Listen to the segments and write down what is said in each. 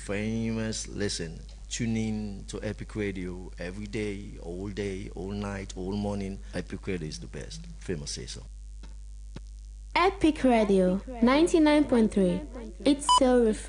famous. Listen, tune in to Epic Radio every day, all night, all morning. Epic Radio is the best. Famous say so. Epic Radio 99.3. It's so refreshing.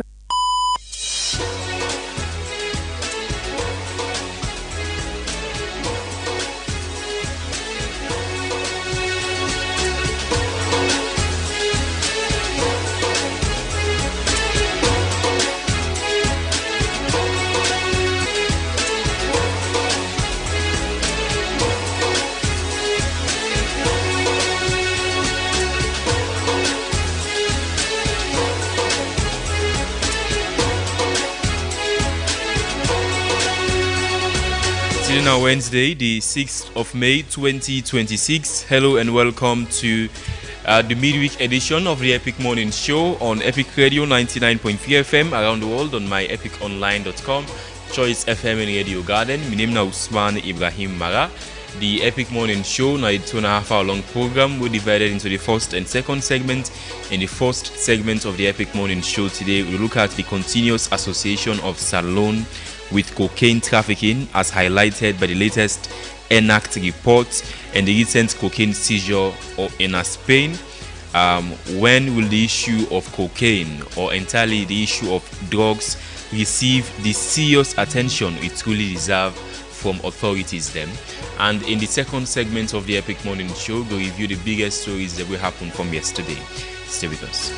Now Wednesday, the 6th of May 2026. Hello and welcome to the midweek edition of the Epic Morning Show on Epic Radio 99.3 FM around the world on myepiconline.com, Choice FM and Radio Garden. My name is Usman Ibrahim Mara. The Epic Morning Show, now a 2.5 hour long program, we're divided into the first and second segment. In the first segment of the Epic Morning Show today, we look at the continuous association of Salone with cocaine trafficking as highlighted by the latest ENACT report and the recent cocaine seizure in Spain. When will the issue of cocaine or entirely the issue of drugs receive the serious attention it truly deserves from authorities then? And in the second segment of the Epic Morning Show, we'll review the biggest stories that will happen from yesterday. Stay with us.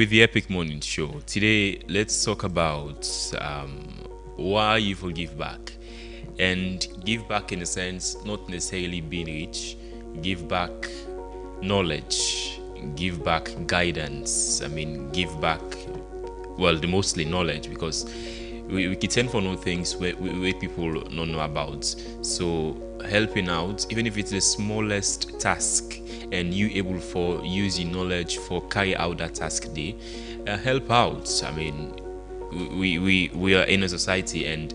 The Epic Morning Show. Today, let's talk about why you will give back. And give back in a sense, not necessarily being rich, give back knowledge, give back guidance. Give back, the mostly knowledge, because we can tend for no things where people don't know about. So helping out, even if it's the smallest task, and you able for using knowledge for carry out that task day, help out. We are in a society, and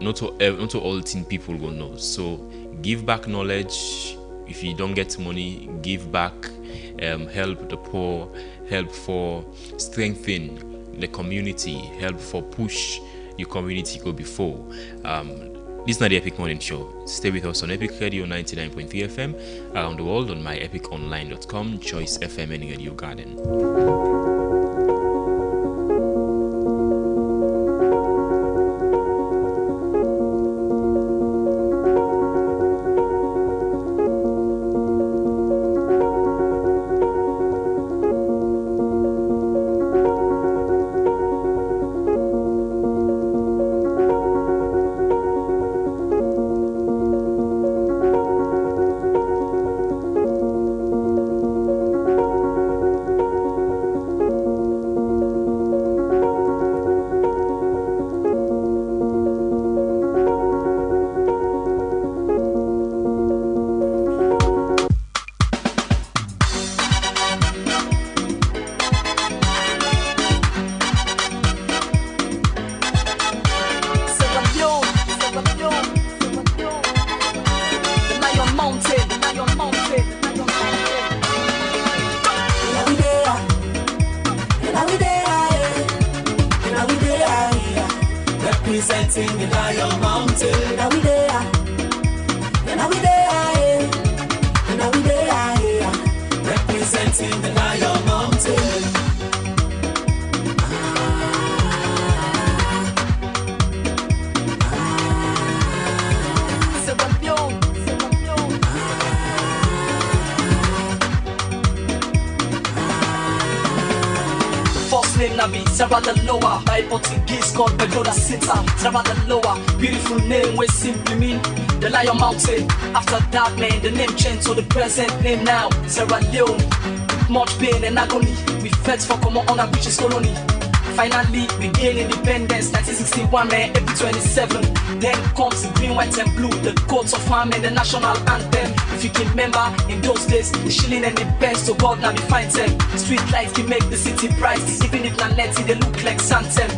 not all teen people will know. So give back knowledge. If you don't get money, give back. Help the poor. Help for strengthen the community. Help for push your community go before. This is not the Epic Morning Show. Stay with us on Epic Radio 99.3 FM around the world on myepiconline.com, Choice FM and Radio Garden. representing the Lion Mountain. Now we there, now we there, be Sarah the Lower. By Portuguese called Pedro da Cinta. Sarah the Lower, beautiful name, which simply mean the Lion Mountain. After that, man, the name changed to the present name now, Sierra Leone. Much pain and agony, we fought for common on a British colony. Finally, we gain independence, 1961, man, April 27. Then comes the green, white and blue, the coats of arms and the national anthem. If you can remember, in those days, the shilling and the pence, so God now defines them. Street lights can make the city bright, even if not netty, they look like Santem.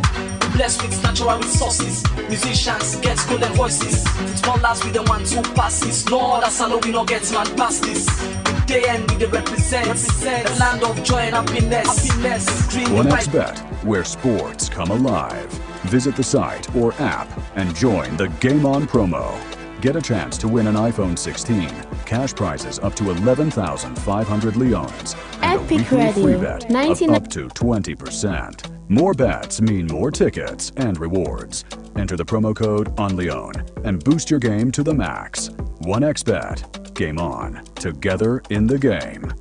Blessed with natural resources, musicians get golden voices. Football lads with the 1-2 passes. No other salon we no get man past this. With day and we they represent the land of joy and happiness. Green 1xBet, where sports come alive. Visit the site or app and join the Game On promo. Get a chance to win an iPhone 16, cash prizes up to 11,500 leones, and a Epic weekly Radio, free bet of 99 up to 20%. More bets mean more tickets and rewards. Enter the promo code ONLEON and boost your game to the max. 1xBet, Game On, together in the game.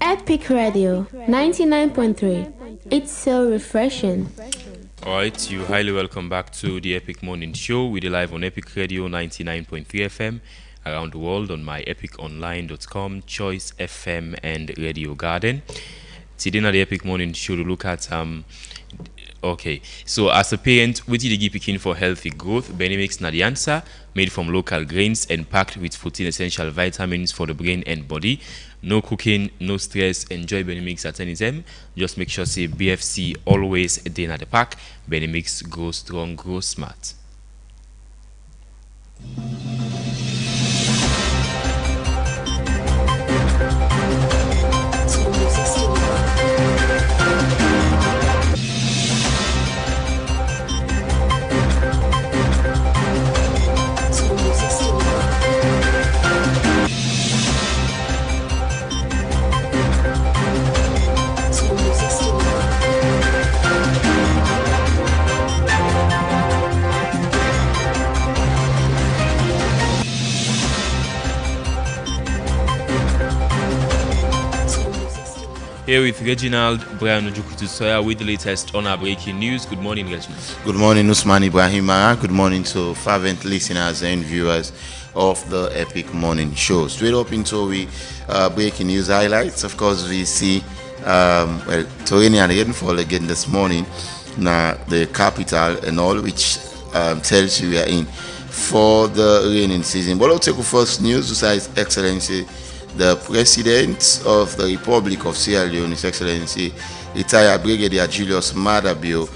Epic Radio 99.3. It's so refreshing. Alright, you're highly welcome back to the Epic Morning Show. We're live on Epic Radio 99.3 FM around the world on myepiconline.com, Choice FM and Radio Garden. Today on the Epic Morning Show to look at okay, so as a parent, what did you give picking for healthy growth? Benimix na the answer, made from local grains and packed with 14 essential vitamins for the brain and body. No cooking, no stress. Enjoy Benimix at any time. Just make sure say BFC always a day at the pack. Benimix, grow strong, grow smart. Here with Reginald Brian Ojukutusoya with the latest on our breaking news. Good morning, Reginald. Good morning, Usman Ibrahim. Good morning to fervent listeners and viewers of the Epic Morning Show. Straight up into we breaking news highlights. Of course, we see Torreni and rainfall again this morning. Now the capital and all, which tells you we are in for the raining season. But I'll take the first news. Besides Excellency, the President of the Republic of Sierra Leone, His Excellency, retired Brigadier Julius Madabio,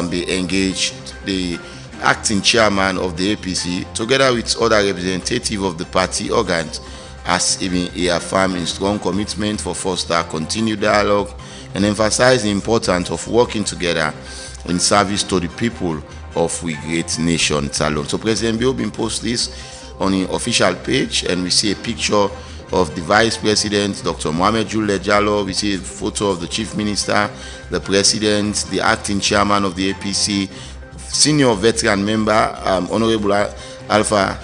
be engaged the acting chairman of the APC, together with other representatives of the party organs, as even he affirmed in strong commitment for foster continued dialogue and emphasize the importance of working together in service to the people of we great nation Salon. So President Bio been post this on the official page, and we see a picture of the Vice President, Dr. Mohamed Jule Jallo. We see a photo of the Chief Minister, the President, the Acting Chairman of the APC, Senior Veteran Member, Honorable Alpha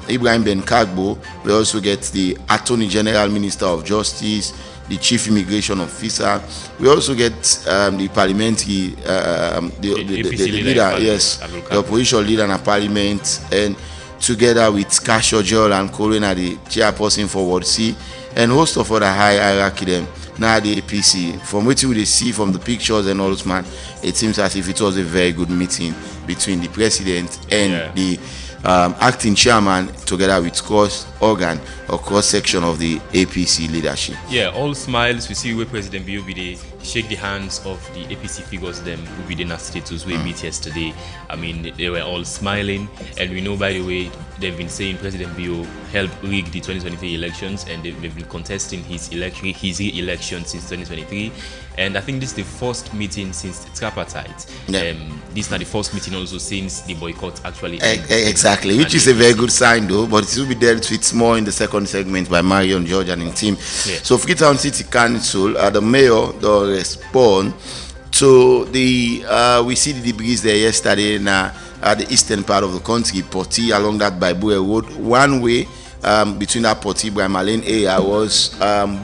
Ibrahim Ben Kagbo. We also get the Attorney General, Minister of Justice, the Chief Immigration Officer. We also get the parliamentary, the leader, yes, the opposition leader in the parliament, and together with Kasho Joel and Corona, the chairperson for Ward C, and host of other high hierarchy them. Now the APC, from what you see from the pictures and all this, man, it seems as if it was a very good meeting between the president and the acting chairman, together with cross organ or cross section of the APC leadership. Yeah, all smiles. We see where President Biobide shake the hands of the APC figures them who we didn't status we meet yesterday. I mean, they were all smiling, and we know, by the way, they've been saying President Bio helped rig the 2023 elections, and they've been contesting his re-election since 2023. And I think this is the first meeting since the tripartite. Yeah. This is not the first meeting also since the boycott actually exactly, which is a very good sign though, but it will be dealt with more in the second segment by Marion George and his team. So Freetown City Council, the mayor will respond to the we see the debris there yesterday now at the eastern part of the country, Poti, along that Baibue Road, one way between that Port Ibrahim Lane area was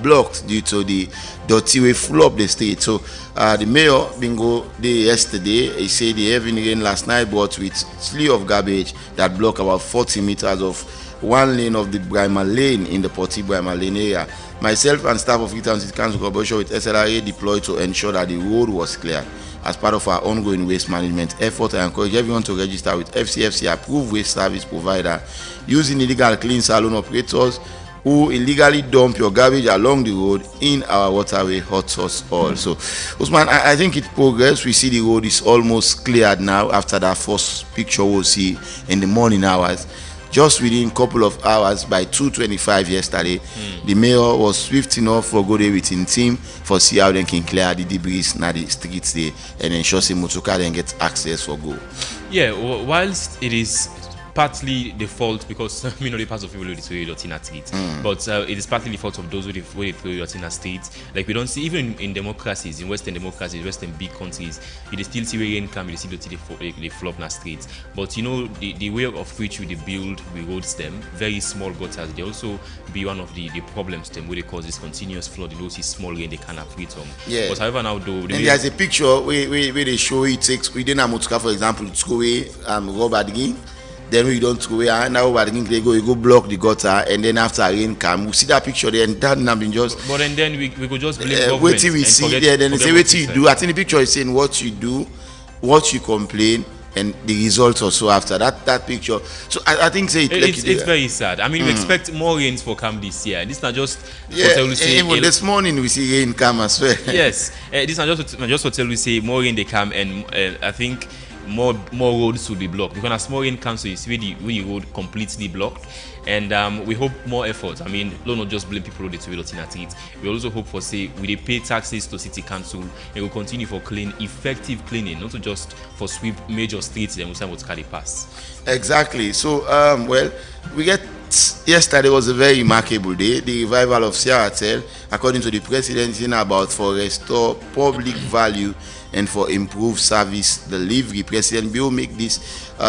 blocked due to the dirty way full up the street. So the mayor bingo day yesterday, he said the heavy rain last night brought with slew of garbage that blocked about 40 meters of one lane of the Ibrahim Lane in the Port Ibrahim Lane area. Myself and staff of Freetown City Council collaboration with SLRA deployed to ensure that the road was clear. As part of our ongoing waste management effort, I encourage everyone to register with FCFC approved waste service provider using illegal clean salon operators who illegally dump your garbage along the road in our waterway hot sauce oil. So, Usman, I think it's progress. We see the road is almost cleared now after that first picture we'll see in the morning hours. Just within a couple of hours, by 2:25 yesterday, the mayor was swift enough for go there with his team for see how they can clear the debris na the streets there and ensure say motorcar then get access for go. Yeah, whilst it is partly the fault, because the parts of people who throw your in a street, but it is partly the fault of those who throw your in a state. Like we don't see, even in democracies, in Western democracies, Western big countries, you still see where rain come, you see the flop in a street. But the way of which we build roads them, very small gutters, they also be one of the problems them where they cause this continuous flood. You know, see small rain they can't affect them. Yeah. But however now though, and there's a picture where they show it takes within a motorcar, for example, to go away rubber again. Then we don't go away, and now they go block the gutter, and then after rain come, we see that picture there, and that have been just. But and then we could just blame government. Wait till we see there, then they say wait till you do. I think the picture is saying what you do, what you complain, and the results also after that picture. So I think say it's very sad. I mean, we expect more rains for come this year. This is not just even this morning we see rain come as well. Yes, this is not just to tell we say more rain they come, and I think more roads will be blocked. Because a small rain comes, so you see the road completely blocked, and we hope more efforts. I mean, not just blame people who do it. We also hope for say we pay taxes to city council and will continue for effective cleaning, not just for sweep major streets. Then we say what carry pass. Exactly. So well, we get. Yesterday was a very remarkable day. The revival of Sierra, according to the president, in about for restore public value and for improved service delivery. President Bill make this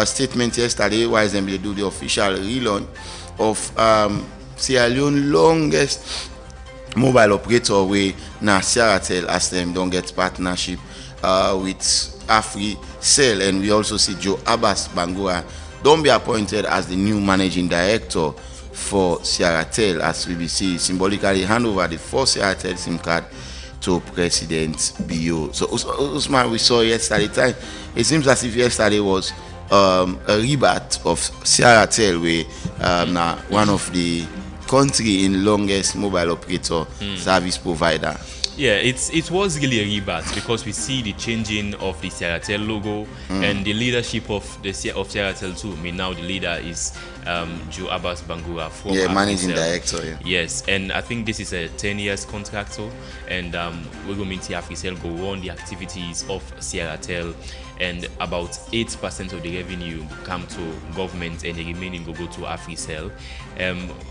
statement yesterday while they do the official relaunch of Sierra Leone longest mobile operator way now Sierra as them don't get partnership with AfriCell, and we also see Joe Abbas Bangura don't be appointed as the new managing director for Sierra as BBC symbolically hand over the first Sierra SIM card to President Bio. So Usman, we saw yesterday time. It seems as if yesterday was a rebirth of Sierra where now one of the country in longest mobile operator service provider. Yeah, it was really a rebirth because we see the changing of the Sierra logo and the leadership of Sierra too. I mean, now the leader is Joe Abbas Bangura from managing director. Yeah. Yes, and I think this is a 10 years contract, so and we're going to see AfriCell go on the activities of Sierra, and about 8% of the revenue come to government and the remaining go to AfriCell.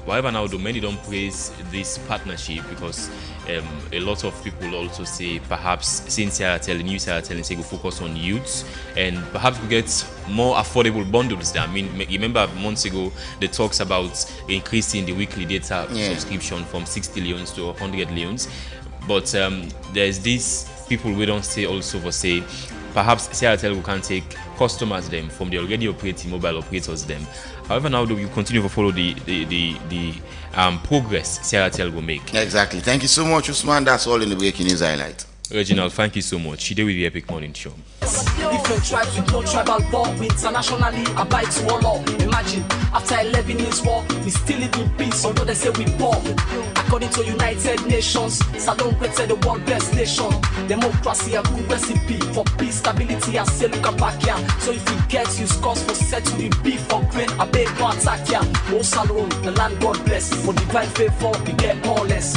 However, now the many don't praise this partnership because a lot of people also say perhaps since Sierra, the new Sierra, say go focus on youths and perhaps we get more affordable bundles there. I mean, remember months ago the talks about increasing the weekly data subscription from 60 leons to 100 leons, but there's these people we don't say also for say perhaps Sierra we can take customers them from the already operating mobile operators them. However, now we continue to follow the progress Sierra will make. Exactly. Thank you so much, Usman. That's all in the breaking news highlight. Reginald, thank you so much. Today with the Epic Morning Show. Different tribes with no tribal war. We internationally abide to all law. Imagine, after 11 years war, we still live in peace, although they say we poor. According to United Nations, Salon rated the world best nation. Democracy a good recipe for peace, stability, and say look back here. So if you get use cause for settle the beef for grain, I beg no attack here. Oh Salon, the land God bless. For divine favor, we get more or less.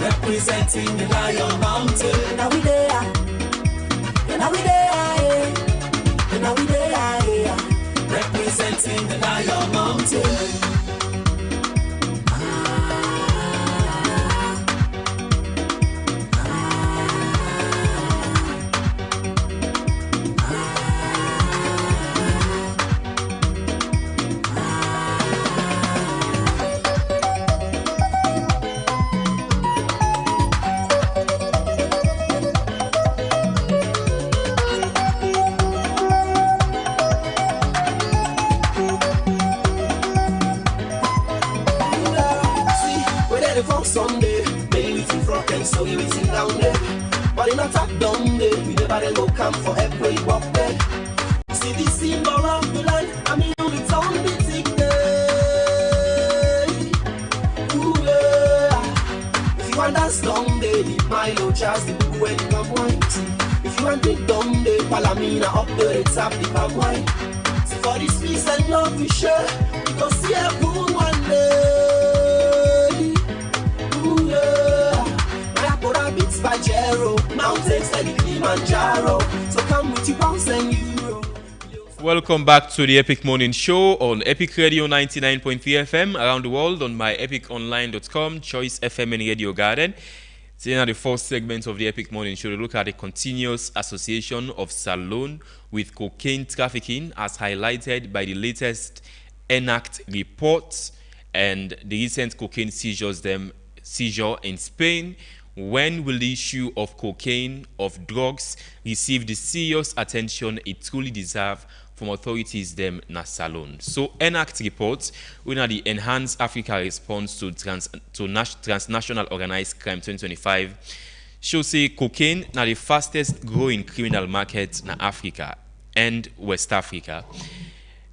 Representing the Lion Mountain. Now we there. Now we there. Now we there. Representing the Lion Mountain. story we sing down there. But in a top down there, we never then go camp for every walk there. You see this symbol of the land, I mean it's on the tick there. Ooh yeah. If you want dance down there, leave Milo, Charles, the people when you come wine. If you want drink down there, Palamina up there, it's up the palm wine. See for this peace and love we share, because see everyone one day. Ooh yeah. Mayapora beats by Jero, mountains like the Kilimanjaro. So come with your pounds and euro. Welcome back to the Epic Morning Show on Epic Radio 99.3 FM around the world on myepiconline.com, Choice FM and Radio Garden. Today, in the first segment of the Epic Morning Show, we look at the continuous association of Salone with cocaine trafficking as highlighted by the latest ENACT report and the recent cocaine seizure in Spain. When will the issue of cocaine, of drugs, receive the serious attention it truly deserves from authorities them na Salone? So ENACT reports we know the Enhanced Africa Response to Transnational Organized Crime 2025 shows say cocaine na the fastest growing criminal market in Africa and West Africa.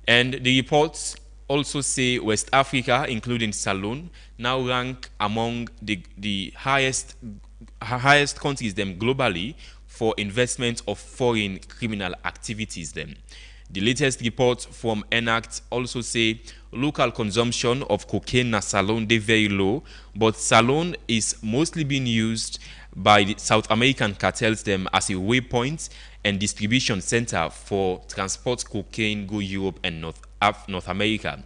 And the reports also say West Africa, including Salone, now rank among the highest countries them globally for investment of foreign criminal activities them. The latest report from ENACT also say local consumption of cocaine na Salone they very low, but Salone is mostly being used by the South American cartels them as a waypoint and distribution center for transport cocaine go Europe and North America.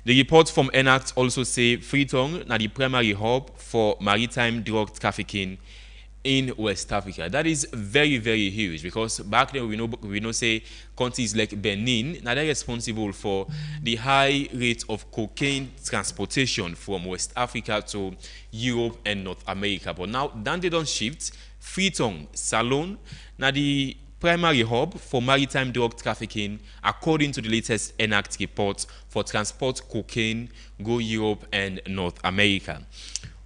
The report from ENACT also say Freetown na the primary hub for maritime drug trafficking in West Africa. That is very, very huge because back then we know say countries like Benin now they're responsible for the high rate of cocaine transportation from West Africa to Europe and North America. But now then they don't shift. Freetown, Salone, now the primary hub for maritime drug trafficking according to the latest ENACT report for transport cocaine go Europe and North America.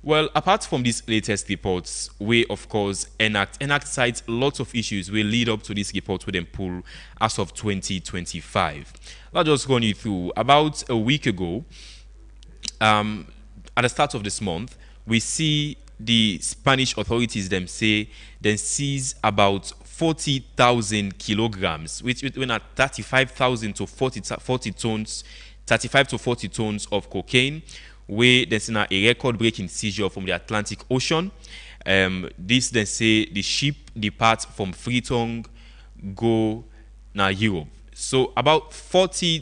Well, apart from these latest reports, we of course ENACT cites lots of issues will lead up to this report with them pull as of 2025. I'll just run you through. About a week ago, at the start of this month, we see the Spanish authorities them say then seize about 40,000 kilograms, which when at 35,000 to 40 tons, 35 to 40 tons of cocaine. Where there's a record-breaking seizure from the Atlantic Ocean. This then say the ship departs from Freetown go now Europe. So about 40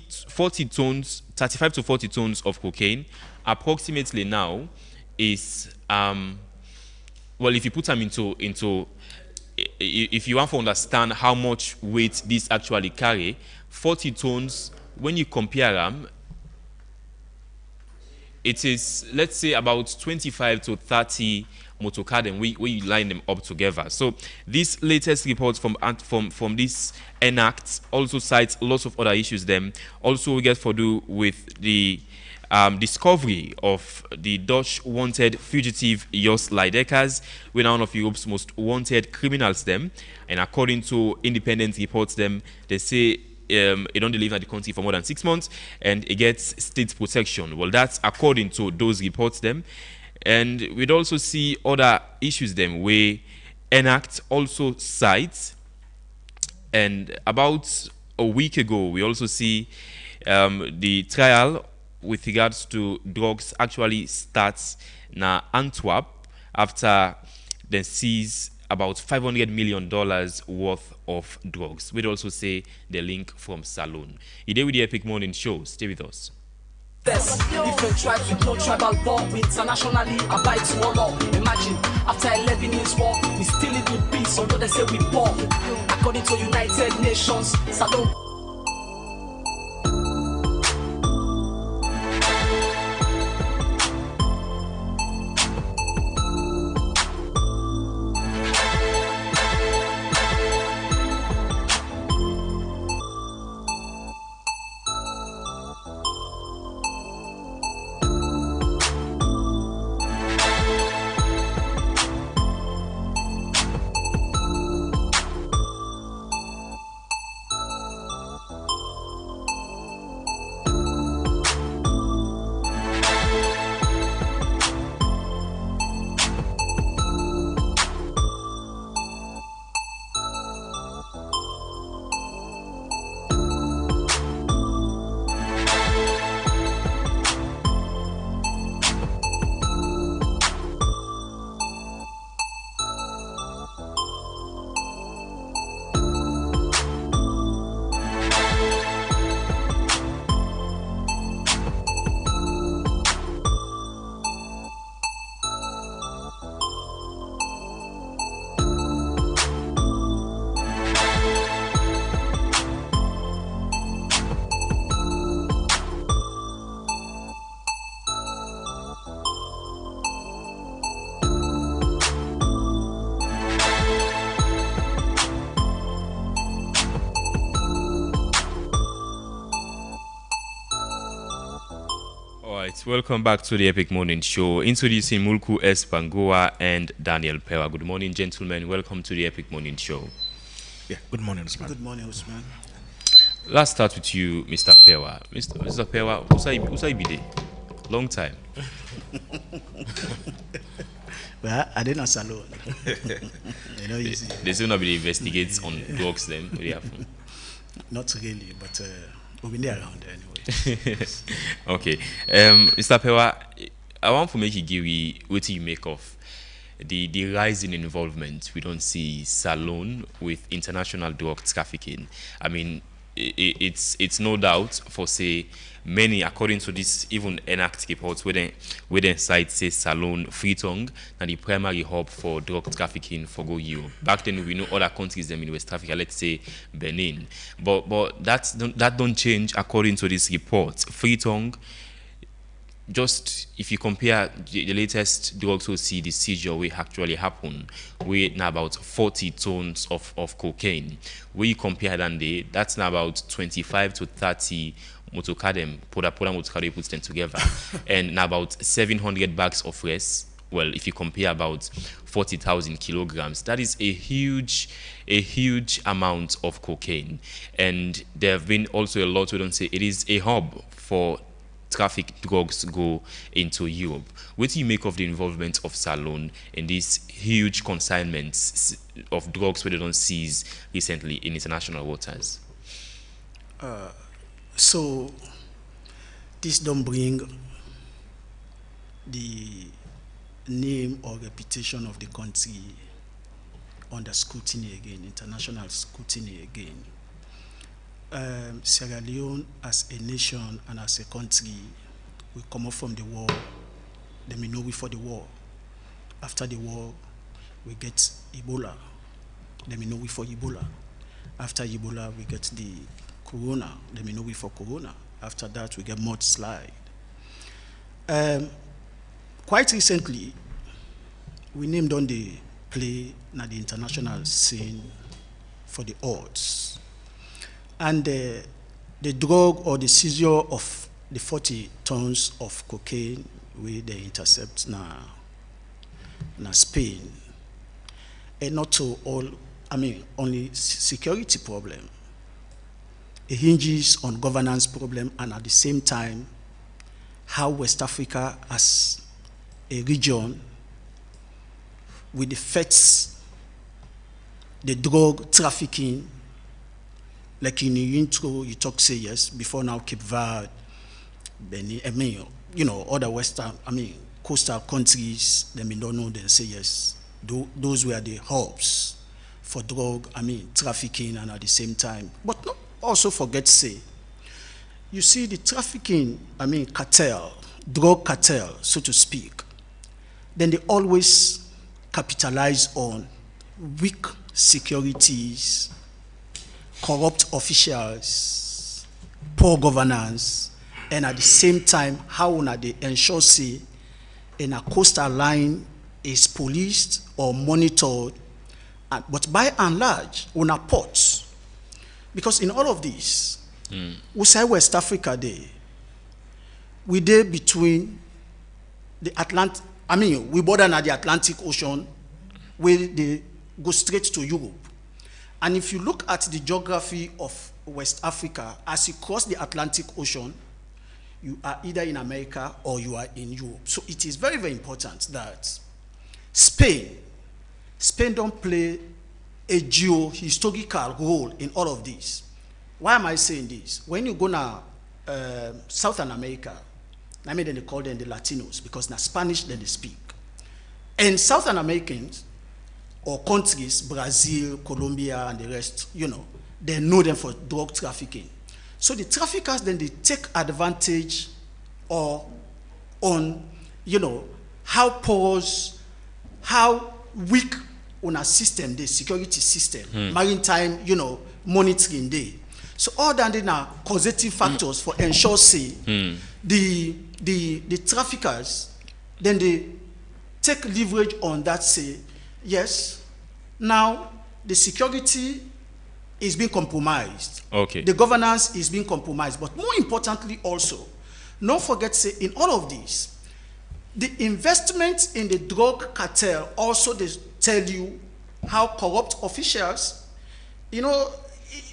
tons, 35 to 40 tons of cocaine, approximately now is well, if you put them into if you want to understand how much weight this actually carry, 40 tons when you compare them. It is, let's say, about 25 to 30 motorcars, and we line them up together. So this latest report from this ENACT also cites lots of other issues. Them also get to do with the discovery of the Dutch wanted fugitive Jos Leidekkers, with one of Europe's most wanted criminals. Them, and according to independent reports, them they say. It don't live in the country for more than 6 months and it gets state protection. Well, that's according to those reports them. And we'd also see other issues them where ENACT also cites. And about a week ago, we also see the trial with regards to drugs actually starts in Antwerp after they seize about $500 million worth of drugs. We'd also say the link from Salone. Today with the Epic Morning Show. Stay with us. Different tribes with no tribal bond. We internationally abide to all law. Imagine, after 11 years war, we still live in peace, although they say we poor. According to United Nations, Salone. right, welcome back to the Epic Morning Show. Introducing Mulku S. Bangoa and Daniel Pewa. Good morning, gentlemen. Welcome to the Epic Morning Show. Yeah, good morning, Usman. Good morning, Usman. Let's start with you, Mr. Pewa. Mr. Pewa, who's be there? Long time. Well, I didn't salon. You know, easy. They still not be investigates on drugs then. What do you have? Not really, but we've been there around anyway. Okay. Mr. Pewa, I want to make you give me what you make of the rise in involvement we don't see Salone with international drug trafficking. I mean, it's no doubt for say many, according to this even enact reports where they cite say Salone Freetongue and the primary hub for drug trafficking for go Europe. Back then we know other countries them in West Africa, let's say Benin. But that don't change according to this report. Freetongue, just if you compare the latest drugs we see the seizure we actually happen, we now about 40 tons of cocaine. We compare that's now about 25 to 30 motocadem, Poda motocadem puts them together, and now about 700 bags of rice. Well, if you compare about 40,000 kilograms, that is a huge amount of cocaine. And there have been also a lot we don't say it is a hub for traffic drugs go into Europe. What do you make of the involvement of Salone in these huge consignments of drugs where they don't seize recently in international waters? So this don't bring the name or reputation of the country under scrutiny again, international scrutiny again. Sierra Leone as a nation and as a country, we come up from the war, then we know before the war. After the war, we get Ebola, then we know before Ebola. After Ebola, we get the Corona, then we know before Corona. After that, we get mudslide. Quite recently, we named on the play na the international scene for the odds. And the drug or the seizure of the 40 tons of cocaine we they intercept na Spain, and not to all, I mean, only security problem. It hinges on governance problem, and at the same time, how West Africa as a region with the effects, the drug trafficking. Like in the intro, you talk, say yes, before now Cape Verde, Benin, I mean, you know, other Western, I mean, coastal countries, they may not know, they say yes. Those were the hubs for drug, I mean, trafficking, and at the same time. But not also forget, say, you see the trafficking, I mean, cartel, drug cartel, so to speak, then they always capitalize on weak securities, corrupt officials, poor governance, and at the same time, how they ensure say in a coastal line is policed or monitored, but by and large, on a ports. Because in all of this, we say West Africa there, we there between the Atlantic, I mean, we border at the Atlantic Ocean, where they go straight to Europe. And if you look at the geography of West Africa, as you cross the Atlantic Ocean, you are either in America or you are in Europe. So it is very, very important that Spain don't play a geo-historical role in all of this. Why am I saying this? When you go now, Southern America, I mean, they call them the Latinos, because now Spanish then they speak. And Southern Americans, or countries, Brazil, Colombia, and the rest, you they know them for drug trafficking. So the traffickers then they take advantage on, how porous, how weak on a system, the security system, maritime, monitoring day. So all that they are causative factors for ensure say the traffickers then they take leverage on that, say yes, now the security is being compromised. Okay. The governance is being compromised. But more importantly also, Don't forget, say, in all of this, the investment in the drug cartel also they tell you how corrupt officials, you know,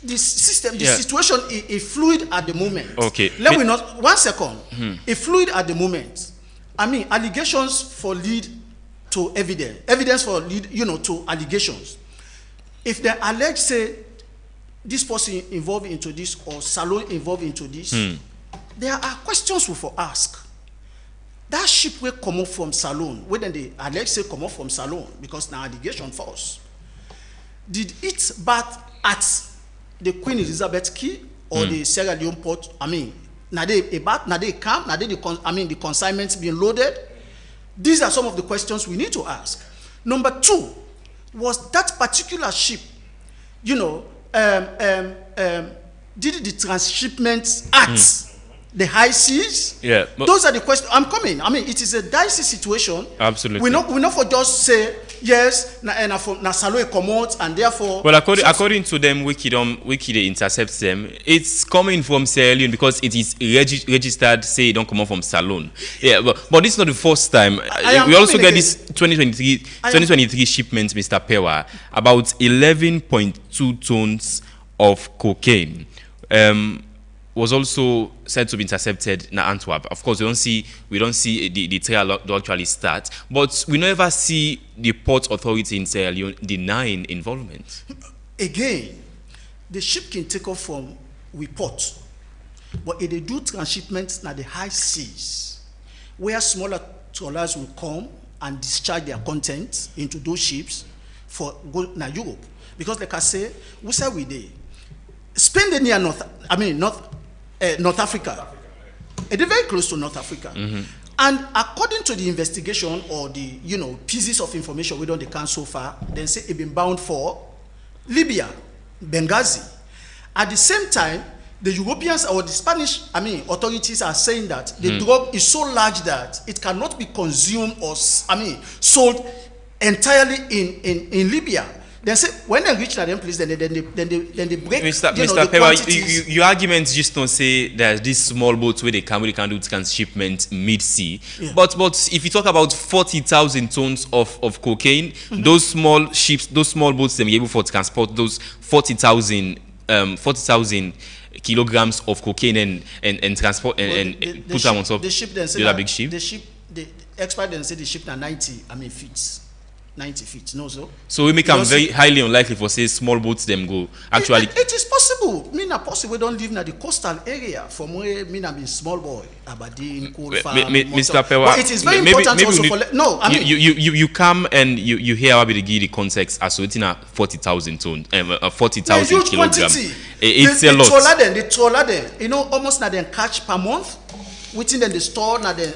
the system, the situation is fluid at the moment. Okay. Let me not, 1 second. It's fluid at the moment. I mean, allegations for lead to evidence, evidence for lead, you know, to allegations. If they allege, say, this person involved into this or Salon involved into this, there are questions we for ask. That ship will come up from Salon, when they allege say come up from Salon, because now allegation false. Did it bath at the Queen Elizabeth Key or the Sierra Leone port? I mean, now they about, now they come, now they the consignments being loaded. These are some of the questions we need to ask. Number 2, was that particular ship, you know, did the transshipment at the high seas? Yeah. Those are the questions. I'm coming. I mean, it is a dicey situation. Absolutely. We not for just say yes, na Salo come out, and therefore. Well, according to them, Wiki they intercept them. It's coming from Sierra Leone because it is registered. Say it don't come out from Salon. Yeah, but this is not the first time. We also get this 2023 shipment, Mr. Pewa, about 11.2 tons of cocaine. Was also said to be intercepted in Antwerp. Of course, we don't see the trial actually start, but we never see the port authority in Sierra Leone denying involvement. Again, the ship can take off from we port, but if they do transshipment na the high seas, where smaller trawlers will come and discharge their content into those ships for go na Europe, because like I say, we say we dey Spain dey near North Africa. It is very close to North Africa. And according to the investigation or the pieces of information we don't count so far, then say it been bound for Libya, Benghazi. At the same time, the Europeans or the Spanish authorities are saying that the drug is so large that it cannot be consumed or sold entirely in Libya. Then say when they reach that place, then they break. Mr. Pewa, your arguments just don't say that these small boats where they can do transshipment mid-sea. Yeah. But if you talk about 40,000 tons of cocaine, those small ships, those small boats, they be able to transport those 40,000 kilograms of cocaine and transport and put them on top. The ship then say the big ship. The expert then say the ship na 90 feet. 90 feet, no, so we make them very highly unlikely for say small boats them go actually. It is possible. Me na possible. We don't live in the coastal area from where me na be small boy, Aberdeen, Cold Farm, Mr. Pewa. But it is very important also for no. I mean, you come and you hear how the context associating a 40,000 tons, 40,000 kilograms. It's a lot. The trawler them, almost na them catch per month. Within the store, na them,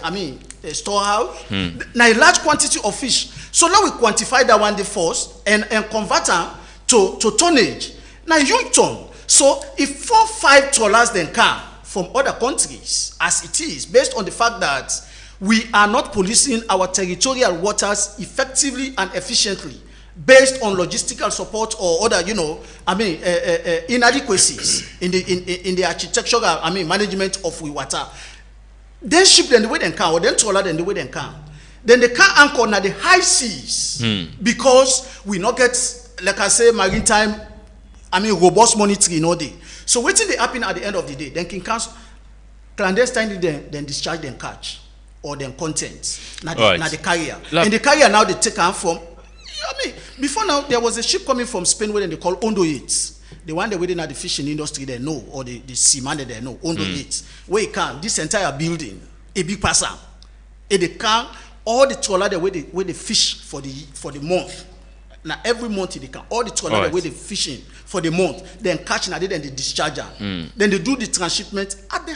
the storehouse, na a large quantity of fish. So now we quantify that one the first and convert them to tonnage. Now huge ton. So if 4-5 trawlers then come from other countries, as it is, based on the fact that we are not policing our territorial waters effectively and efficiently, based on logistical support or other, inadequacies in the architectural, management of we water. Then ship them the way they come, or then trawler them the way they come. Then they can't anchor na the high seas because we not get, like I say, maritime, robust monitoring all day. So what did they happen at the end of the day? Then can cancel clandestinely then discharge them catch or them content na the carrier. And the carrier now they take them from. Before now there was a ship coming from Spain where they call Ondo 8. The one they waiting at the fishing industry they know, or the seaman they know, Ondo 8. Where it can this entire building, a big passer, and they can. All the trawler where they fish for the month. Now every month they can all the trawler where they fishing for the month, then catch now then they discharge them. Then they do the transshipment at the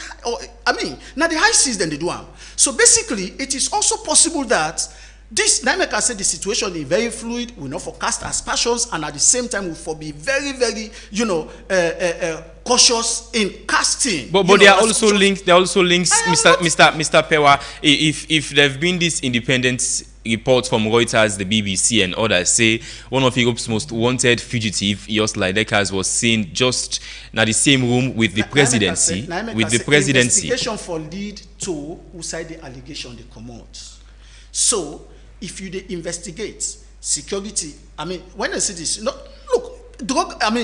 now the high seas then they do them. So basically it is also possible that this now make I say the situation is very fluid, we not forecast aspersions, and at the same time we for be very, very cautious in casting. But there are also links. There are also links, Mr. Pewa. If there have been these independent reports from Reuters, the BBC, and others say one of Europe's most wanted fugitive, Jos Leidekas, was seen just in the same room with the presidency. Investigation for lead to who side the allegation they come out. So, if you they investigate security, I mean, when I say this, look,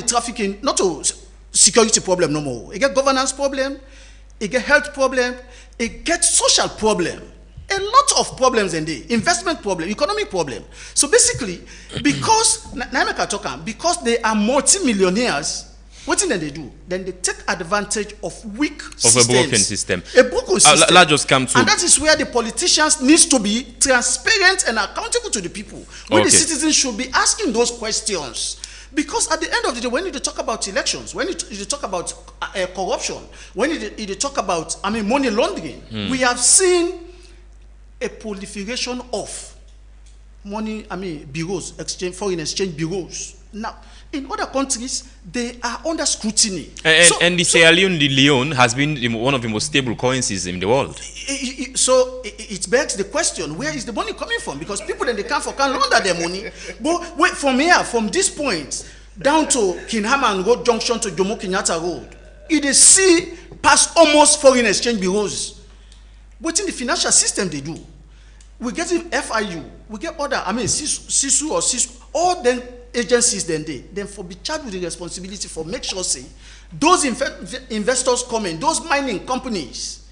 trafficking, not a security problem no more. It get governance problem, it get health problem, it get social problem. A lot of problems in there, investment problem, economic problem. So basically, because because they are multi-millionaires, what thing they do? Then they take advantage of weak systems. A broken system. A broken system. Let's just come to... And that is where the politicians needs to be transparent and accountable to the people. Where the citizens should be asking those questions. Because at the end of the day, when you talk about elections, when you talk about corruption, when you talk about, money laundering, we have seen a proliferation of money, bureaus, foreign exchange bureaus. Now, in other countries, they are under scrutiny. And the Sierra Leone has been one of the most stable currencies in the world. So it begs the question, where is the money coming from? Because people then they can't launder their money. But wait, from this point down to Kinhaman Road Junction to Jomo Kenyatta Road, it is see past almost foreign exchange bureaus. But in the financial system they do. We get FIU, we get other, SISU or SISU, all them agencies then for be charged with the responsibility for make sure say those investors come in, those mining companies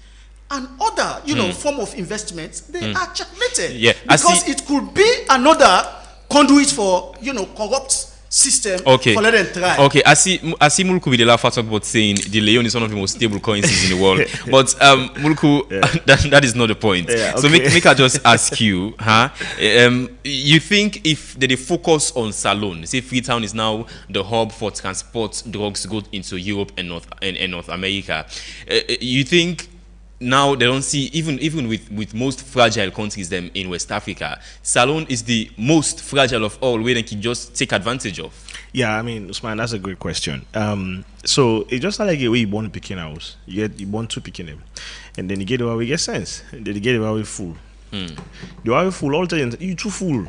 and other form of investments, they are checkmated. Yeah, because it could be another conduit for corrupt system for let them try. Okay, I see Mulku with the laugh talk about saying the Leon is one of the most stable currencies in the world. But Mulku, that is not the point. Yeah, okay. So make I just ask you, you think if they focus on Salone, say Freetown is now the hub for transport drugs go into Europe and North America, you think now they don't see, even with most fragile countries them in West Africa, Salone is the most fragile of all, where they can just take advantage of? Yeah, Usman, that's a great question. So it's just like a way you born picking house. You born two picking them, and then you get away with get sense. And then you get away with full. You are full all the time. You too full.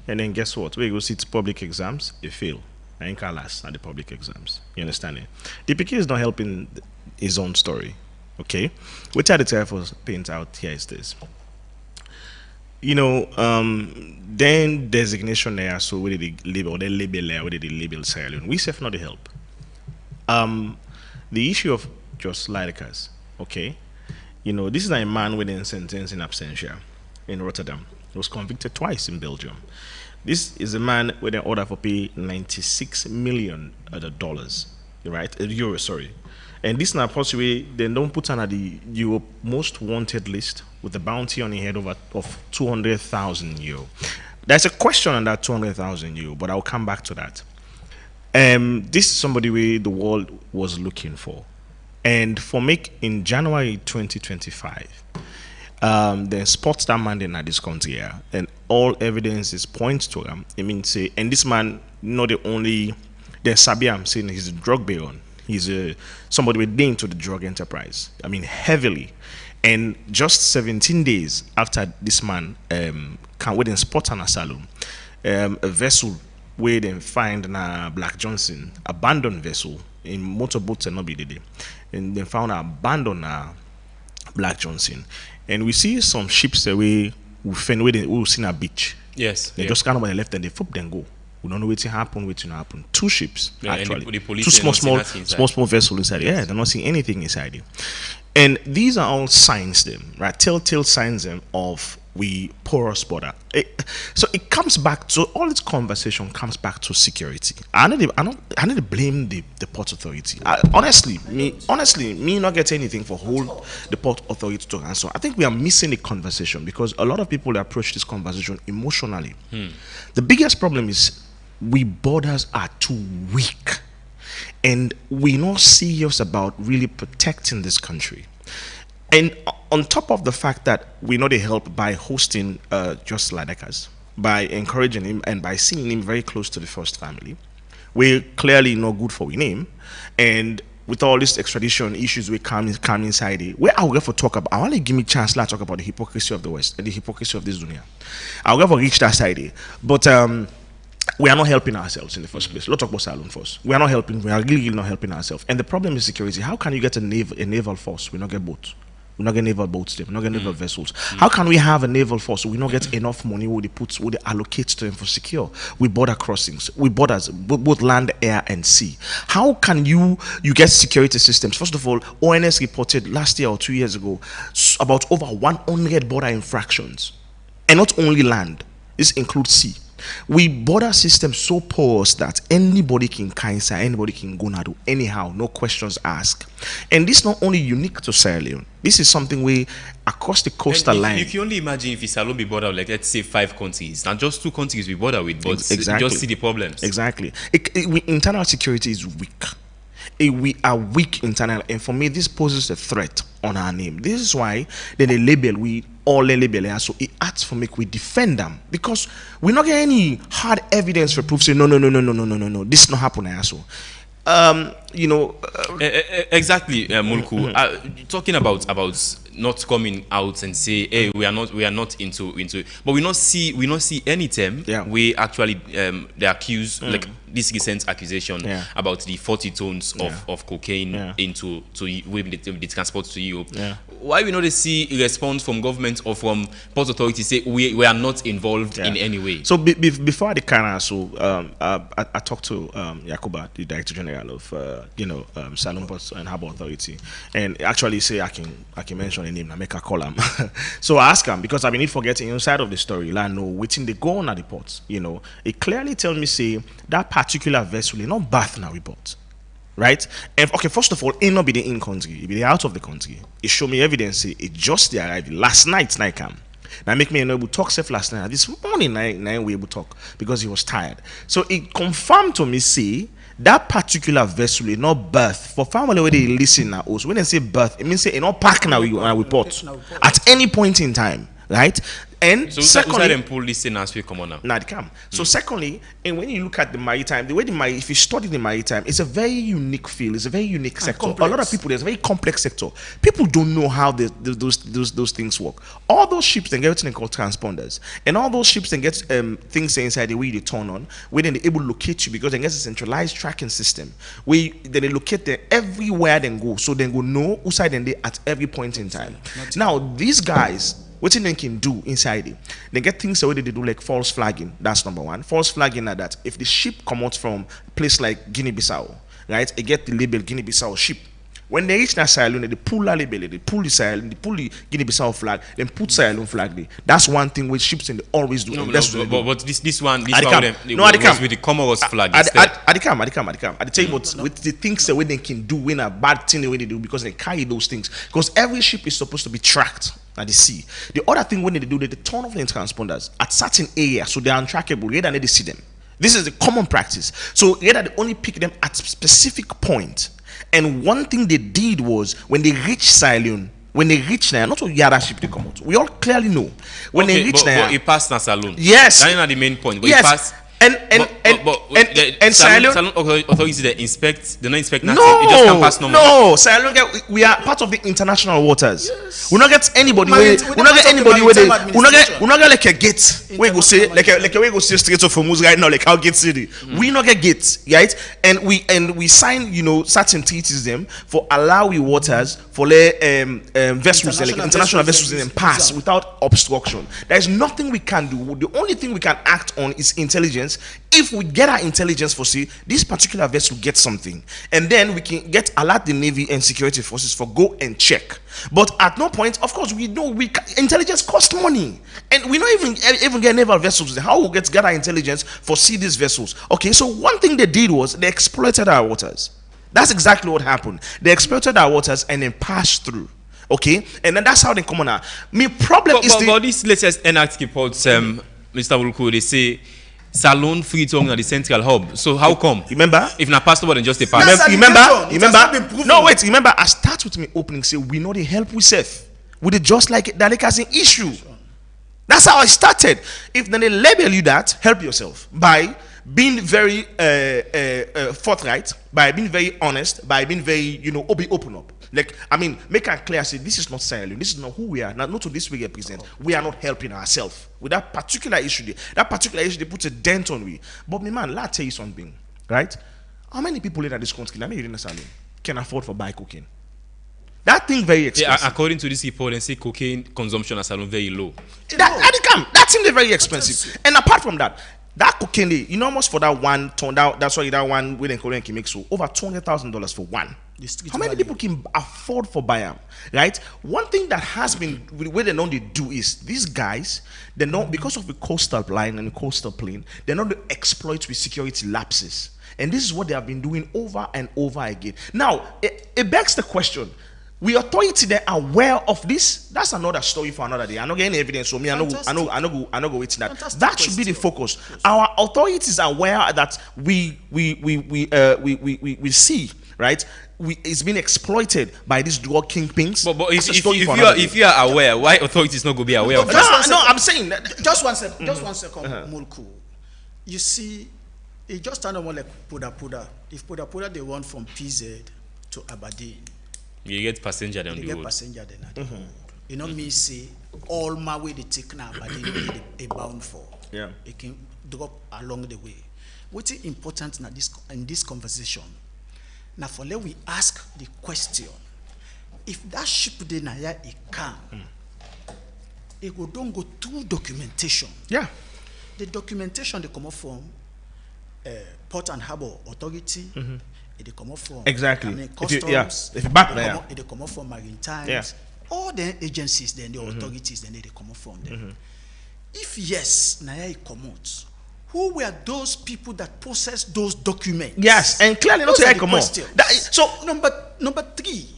And then guess what? When you go sit public exams, you fail. I ain't can last at the public exams. You understand it? The picking is not helping his own story. Okay, which are the type of paint out here is this. Then designation there, so where they label, they label there, where they label Sierra Leone. We self not the help. The issue of Jos Leidekas, okay, this is a man with a sentence in absentia in Rotterdam. He was convicted twice in Belgium. This is a man with an order for pay $96 million, right? Euro, sorry. And this now possibly they don't put on the Europe most wanted list with a bounty on the head of 200,000 euro. There's a question on that 200,000 euro, but I'll come back to that. This is somebody where the world was looking for. And in January 2025, they spot that man in this country here, and all evidences point to him. And this man, not the only, there's Sabiam saying he's a drug baron. He's somebody with name to the drug enterprise. Heavily. And just 17 days after this man can within spot on a saloon, a vessel where they find na Black Johnson, abandoned vessel in motorboats and not be the and they found abandoned Black Johnson. And we see some ships away we find where we see a beach. Yes. They just kind of left and they flip then go. We don't know what's happen. Two ships, actually. Two small vessels inside. Yeah, they're not seeing anything inside it. And these are all signs them, right? Telltale signs them of we porous border. So it comes back to all this conversation comes back to security. I need to blame the port authority. Honestly, me not get anything for hold the port authority to answer. I think we are missing the conversation because a lot of people approach this conversation emotionally. The biggest problem is we borders are too weak, and we're not serious about really protecting this country. And on top of the fact that we know they help by hosting Jos Leidekas, by encouraging him and by seeing him very close to the first family, we're clearly not good for we name. And with all these extradition issues we come inside it, where I will get for talk about, I want to give me a chance to talk about the hypocrisy of the West and the hypocrisy of this dunya. I will get for reach that side, but we are not helping ourselves in the first place. Let's talk about Salon first. We are not helping. We are really not helping ourselves. And the problem is security. How can you get a naval force? We not get boats. We not get naval boats. We not get naval vessels. How can we have a naval force? We not get enough money. Would they allocate to them for secure? We border crossings. We borders both land, air, and sea. How can you get security systems? First of all, ONS reported last year or 2 years ago about over 100 border infractions, and not only land. This includes sea. We border system so porous that anybody can cancer, anybody can go now do anyhow, no questions asked. And this is not only unique to Sierra Leone. This is something we across the coastal line. You can only imagine if it's alone be border like, let's say 5 countries, and just 2 countries we border with, but exactly. Just see the problems. Exactly. Internal security is weak. We are weak internal, and for me this poses a threat on our name. This is why then the label we all label, so it acts for me we defend them, because we not get any hard evidence for proof say no, this not happen. So exactly, Mulku. Talking about not coming out and say, hey, we are not into it, but we not see any term. We actually they accuse like this recent accusation about the 40 tons of cocaine into the transport to Europe. Why we not see a response from government or from port authorities say we are not involved in any way? So before the Canada, I talked to Yakuba, the Director General of Salon Ports and Harbour Authority, and actually say I can mention a name and make a call him. So I ask him, because I've been forgetting inside of the story, like no waiting they go on at the ports. It clearly tell me say that particular vessel is not berth now report. Right? And okay, first of all, it not be the in country, it be the out of the country. It show me evidence it just the arrived last night come. Now make me able to talk safe last night. This morning I we able to talk because he was tired. So it confirmed to me say that particular vessel is not berth. For family where they listen now also, when they say berth, it means say it not park now we port at any point in time. Right? And so secondly, them pull this in as we come on now. Now they come. So secondly, and when you look at the maritime, the way if you study the maritime, it's a very unique field. It's a very unique sector. Complex. A lot of people, there's a very complex sector. People don't know how those things work. All those ships then get everything called transponders, and all those ships then get things inside the way they turn on, where then they're able to locate you because they get a centralized tracking system. Where then they locate them everywhere they go, so they go know who side they at every point in time. Now these guys, what they can do inside it, they get things the way they do like false flagging. That's number one. False flagging are that if the ship come out from a place like Guinea-Bissau, right, they get the label Guinea-Bissau ship. When they reach that Sierra Leone, they pull that label, they pull the Sierra Leone, they pull the Guinea-Bissau flag, then put Sierra Leone flag there. That's one thing which ships and they always do. But this one was with the Comoros flag instead. I tell you what, with the things the way they can do, when a bad thing the way they do, because they carry those things. Because every ship is supposed to be tracked at the sea. The other thing when they do, they turn off the transponders at certain areas so they are untrackable, rather than they see them. This is the common practice. So rather they only pick them at specific point. And one thing they did was when they reached Sierra Leone, when they reach there, not all the other ship they come out. We all clearly know when they reach there. But it passed Sierra Leone. Yes, that's not the main point. But yes. It passed. And Sierra Leone authorities they inspect, they not inspect nothing. No, it just can pass normal. No, Sierra Leone we are part of the international waters. Yes. We not get anybody where we not get anybody where they we not get like a gate where go say like a way go say straight to Formuz right now like how Gate City. We not get gates, right? And we sign certain treaties them for allow we waters for vessels like international vessels in them pass without obstruction. There is nothing we can do. The only thing we can act on is intelligence. If we get our intelligence for see this particular vessel gets something, and then we can alert the Navy and security forces for go and check. But at no point, of course, we know intelligence costs money, and we don't even get naval vessels. How we get our intelligence for see these vessels? Okay, so one thing they did was they exploited our waters. That's exactly what happened. They exploited our waters and then passed through. Okay, and then that's how they come on. My problem is but this latest NAC reports, Mr. Wuluku, they say Salon free tongue at the central hub. So how come? Remember? If not passport, then just a pass. Remember? No, wait. Remember, I start with me opening say we know the help we safe. With it just like that as an issue. That's how I started. If then they label you that, help yourself by being very forthright, by being very honest, by being very, be open up. Like, I mean, make it clear, say, this is not silent, this is not who we are, not to this we represent. We are not helping ourselves with that particular issue. That particular issue, they put a dent on we. But, my man, let me tell you something, right? How many people in this country, in a salon, can afford for buy cocaine? That thing very expensive. Yeah, according to this report, they say cocaine consumption as salon very low. That thing is very expensive. And apart from that, that cocaine, almost for that one ton, that one with Korean can make so over $200,000 for one. How many people can afford for buy them, right? One thing that has been where they know they do is these guys, they know because of the coastal line and the coastal plain, they know they exploit with security lapses, and this is what they have been doing over and over again. Now it begs the question: we authority they are aware of this? That's another story for another day. I'm not getting evidence, so me I know go waiting that. That should be the focus. Our authorities are aware that we see, right? It's been exploited by these drug kingpins. But if you are aware, why authorities not going to be aware of that? No, I'm saying that. Just one second, Mulku. You see, it just turned on like Puda. If Puda they run from PZ to Aberdeen, you get passenger down the road. Passenger then. You know me say all my way they take now Aberdeen they bound for. Yeah. It can drop along the way. What's important now in this conversation? Now, for let we ask the question: if that ship de naya it come, it go don't go through documentation. Yeah. The documentation they come up from Port and Harbour Authority. They come up from exactly. Customs. If you back there, they come up from Maritime. Yeah. All the agencies, then the authorities, then they come up from them. If yes, naya it come out. Who were those people that processed those documents? Yes, and clearly not to come on. So number three,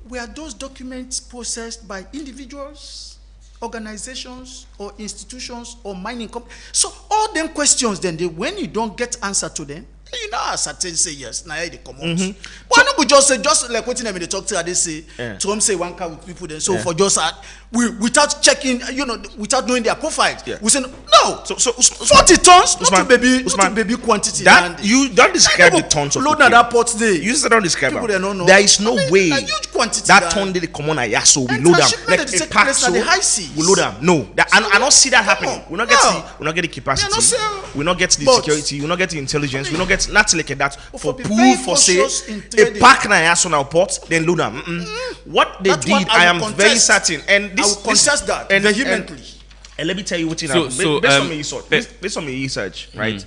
were those documents processed by individuals, organizations, or institutions, or mining companies? So all them questions, then when you don't get answer to them, certain say yes. Now they come out. Why not we just say like what they talk to? They say Trump say one car with people. Then so for just without checking, without knowing their profiles, we say no. So 40 tons, not to baby quantity. That you don't describe the tons of load at that port there. You just don't describe people. Don't know. There is no way huge quantity that ton they come on a yaso. We load them like a pack. So we load them. No, I don't see that happening. We not get the capacity. We not get the security. We not get the intelligence. We not get not like that for proof for say a pack na yaso on our port. Then load them. What they did, I am very certain, and I will contest that vehemently. And let me tell you what based on my research, right?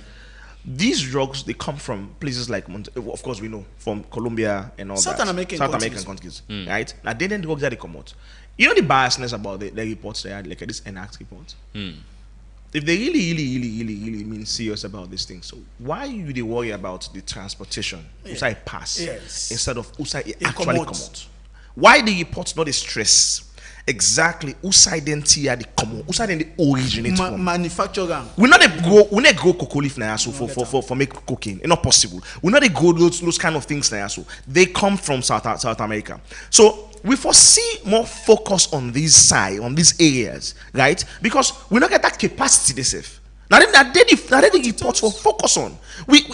These drugs they come from places like of course we know from Colombia and all South that. American countries, right? Now then drugs that they come out. You know the biasness about the reports they had, like this NACT report. If they really mean serious about this thing, so why do they worry about the transportation? Usai pass instead of Usai actually come out? Why the reports not the stress? Exactly, Usai then tia the common, Usai then the originate manufacturer. We not grow cocoa leaf now so for make cocaine. It's not possible. We not grow those kind of things now so they come from South America. So we foresee more focus on these areas, right? Because we not get that capacity they save. Now they reports for focus on. We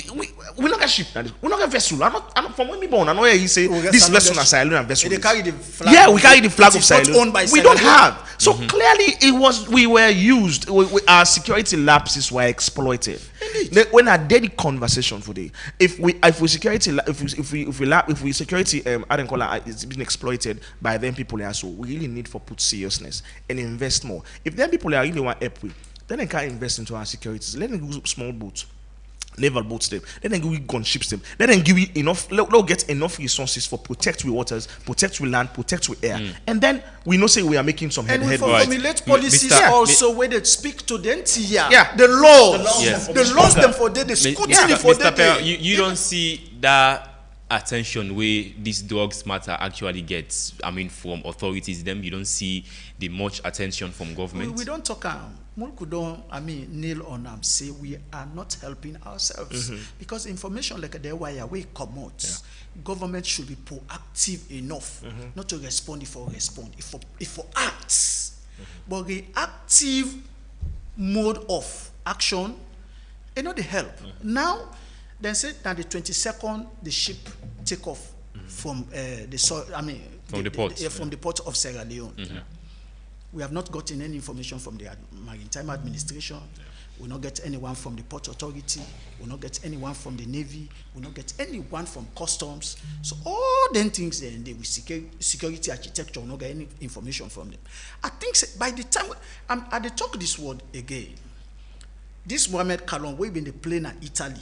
not get ship. We not get vessel. I'm not from when we born. I know you say this vessel is Sierra Leone vessel. They carry the flag. Yeah, we carry the flag of Sierra Leone. We don't have. So clearly, we were used. Our security lapses were exploited. When I did the conversation today, if we security, I don't call it, it's been exploited by them people are so we really need for put seriousness and invest more. If them people are really want help with, then they can invest into our securities. Let them go small boats, naval boats them. Let them go gunships them. Let them give you enough. Let get enough resources for protect with waters, protect with land, protect with air, and then we know say we are making some headway. And we formulate policies also where they speak to them. The laws them for the scrutiny for them. You don't see that attention where these drugs matter actually gets. I mean, from authorities, them you don't see the much attention from government. We don't talk. Mulku don't, nail on them, say we are not helping ourselves. Because information like the way we come out, government should be proactive enough not to respond if for acts. But reactive mode of action You know the help. Now, they say that the 22nd the ship take off from From the port. from the port of Sierra Leone. We have not gotten any information from the Maritime Administration. We will not get anyone from the Port Authority. We will not get anyone from the Navy. We will not get anyone from Customs. So all them things, then they will security architecture will not get any information from them. I think by the time I talk this word again, this Mohamed Kalon, we been the plane in Italy.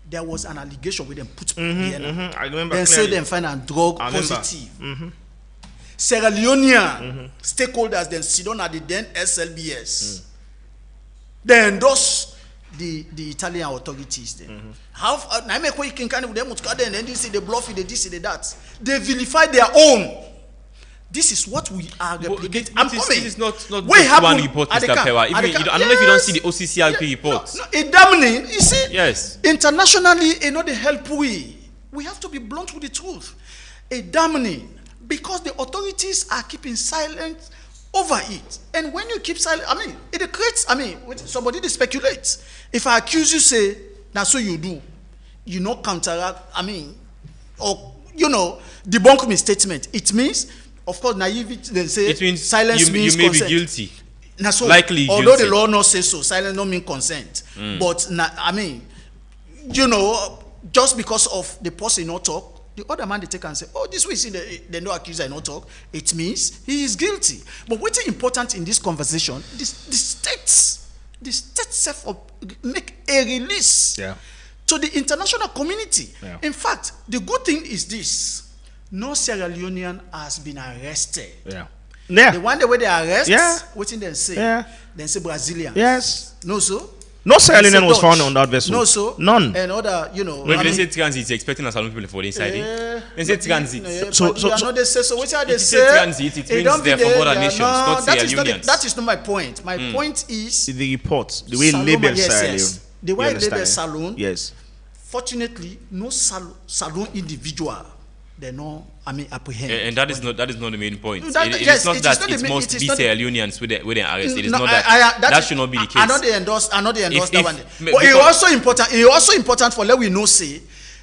There was an allegation with them put I remember. then say them find a drug positive. Sierra Leonean stakeholders then sit down at the then SLBS. They endorse the Italian authorities then. How I make what you can kind of them and then they say they bluff it, they this, they that. They vilify their own. This is what we are replicating. This is not just one report, Mr. Pewa. I don't know if you don't see the OCCRP reports. No, it damning. You see, yes. Internationally, you know the help we have to be blunt with the truth. A damning because the authorities are keeping silent over it. And when you keep silent, I mean, it creates, somebody they speculates. If I accuse you, say, that's what you do. You know, counteract, or, debunk my statement. It means, of course, naivety, they say, it means silence means you may consent. be guilty. Now, so, likely although guilty. the law not say so, silence don't mean consent. But, just because of the person not talk, the other man they take and say, oh, this way see the no accuser not talk, it means he is guilty. But what's important in this conversation, the states self make a release to the international community. Yeah. In fact, the good thing is this: no Sierra Leonean has been arrested. The one the way they arrest, what in they say? Then say Brazilians. Yes. No, so. No Sierra Leonean was found on that vessel. No, so none. And other, When they say transit, it's expecting a salon people for inside. They say transit. So they say so. What are they say? Transit, it means they're from other nations, not Sierra Leoneans. That is not my point. My point is the report, the way labeled Sierra Leone. The way labeled Salon. Yes. Fortunately, no Salon individual. They know. Apprehend. And that is not the main point. It is not that it must be Sierra Leoneans with the arrest. It is not that. That should not be the case. I know they endorse that one. But it also important. It also important for let we know say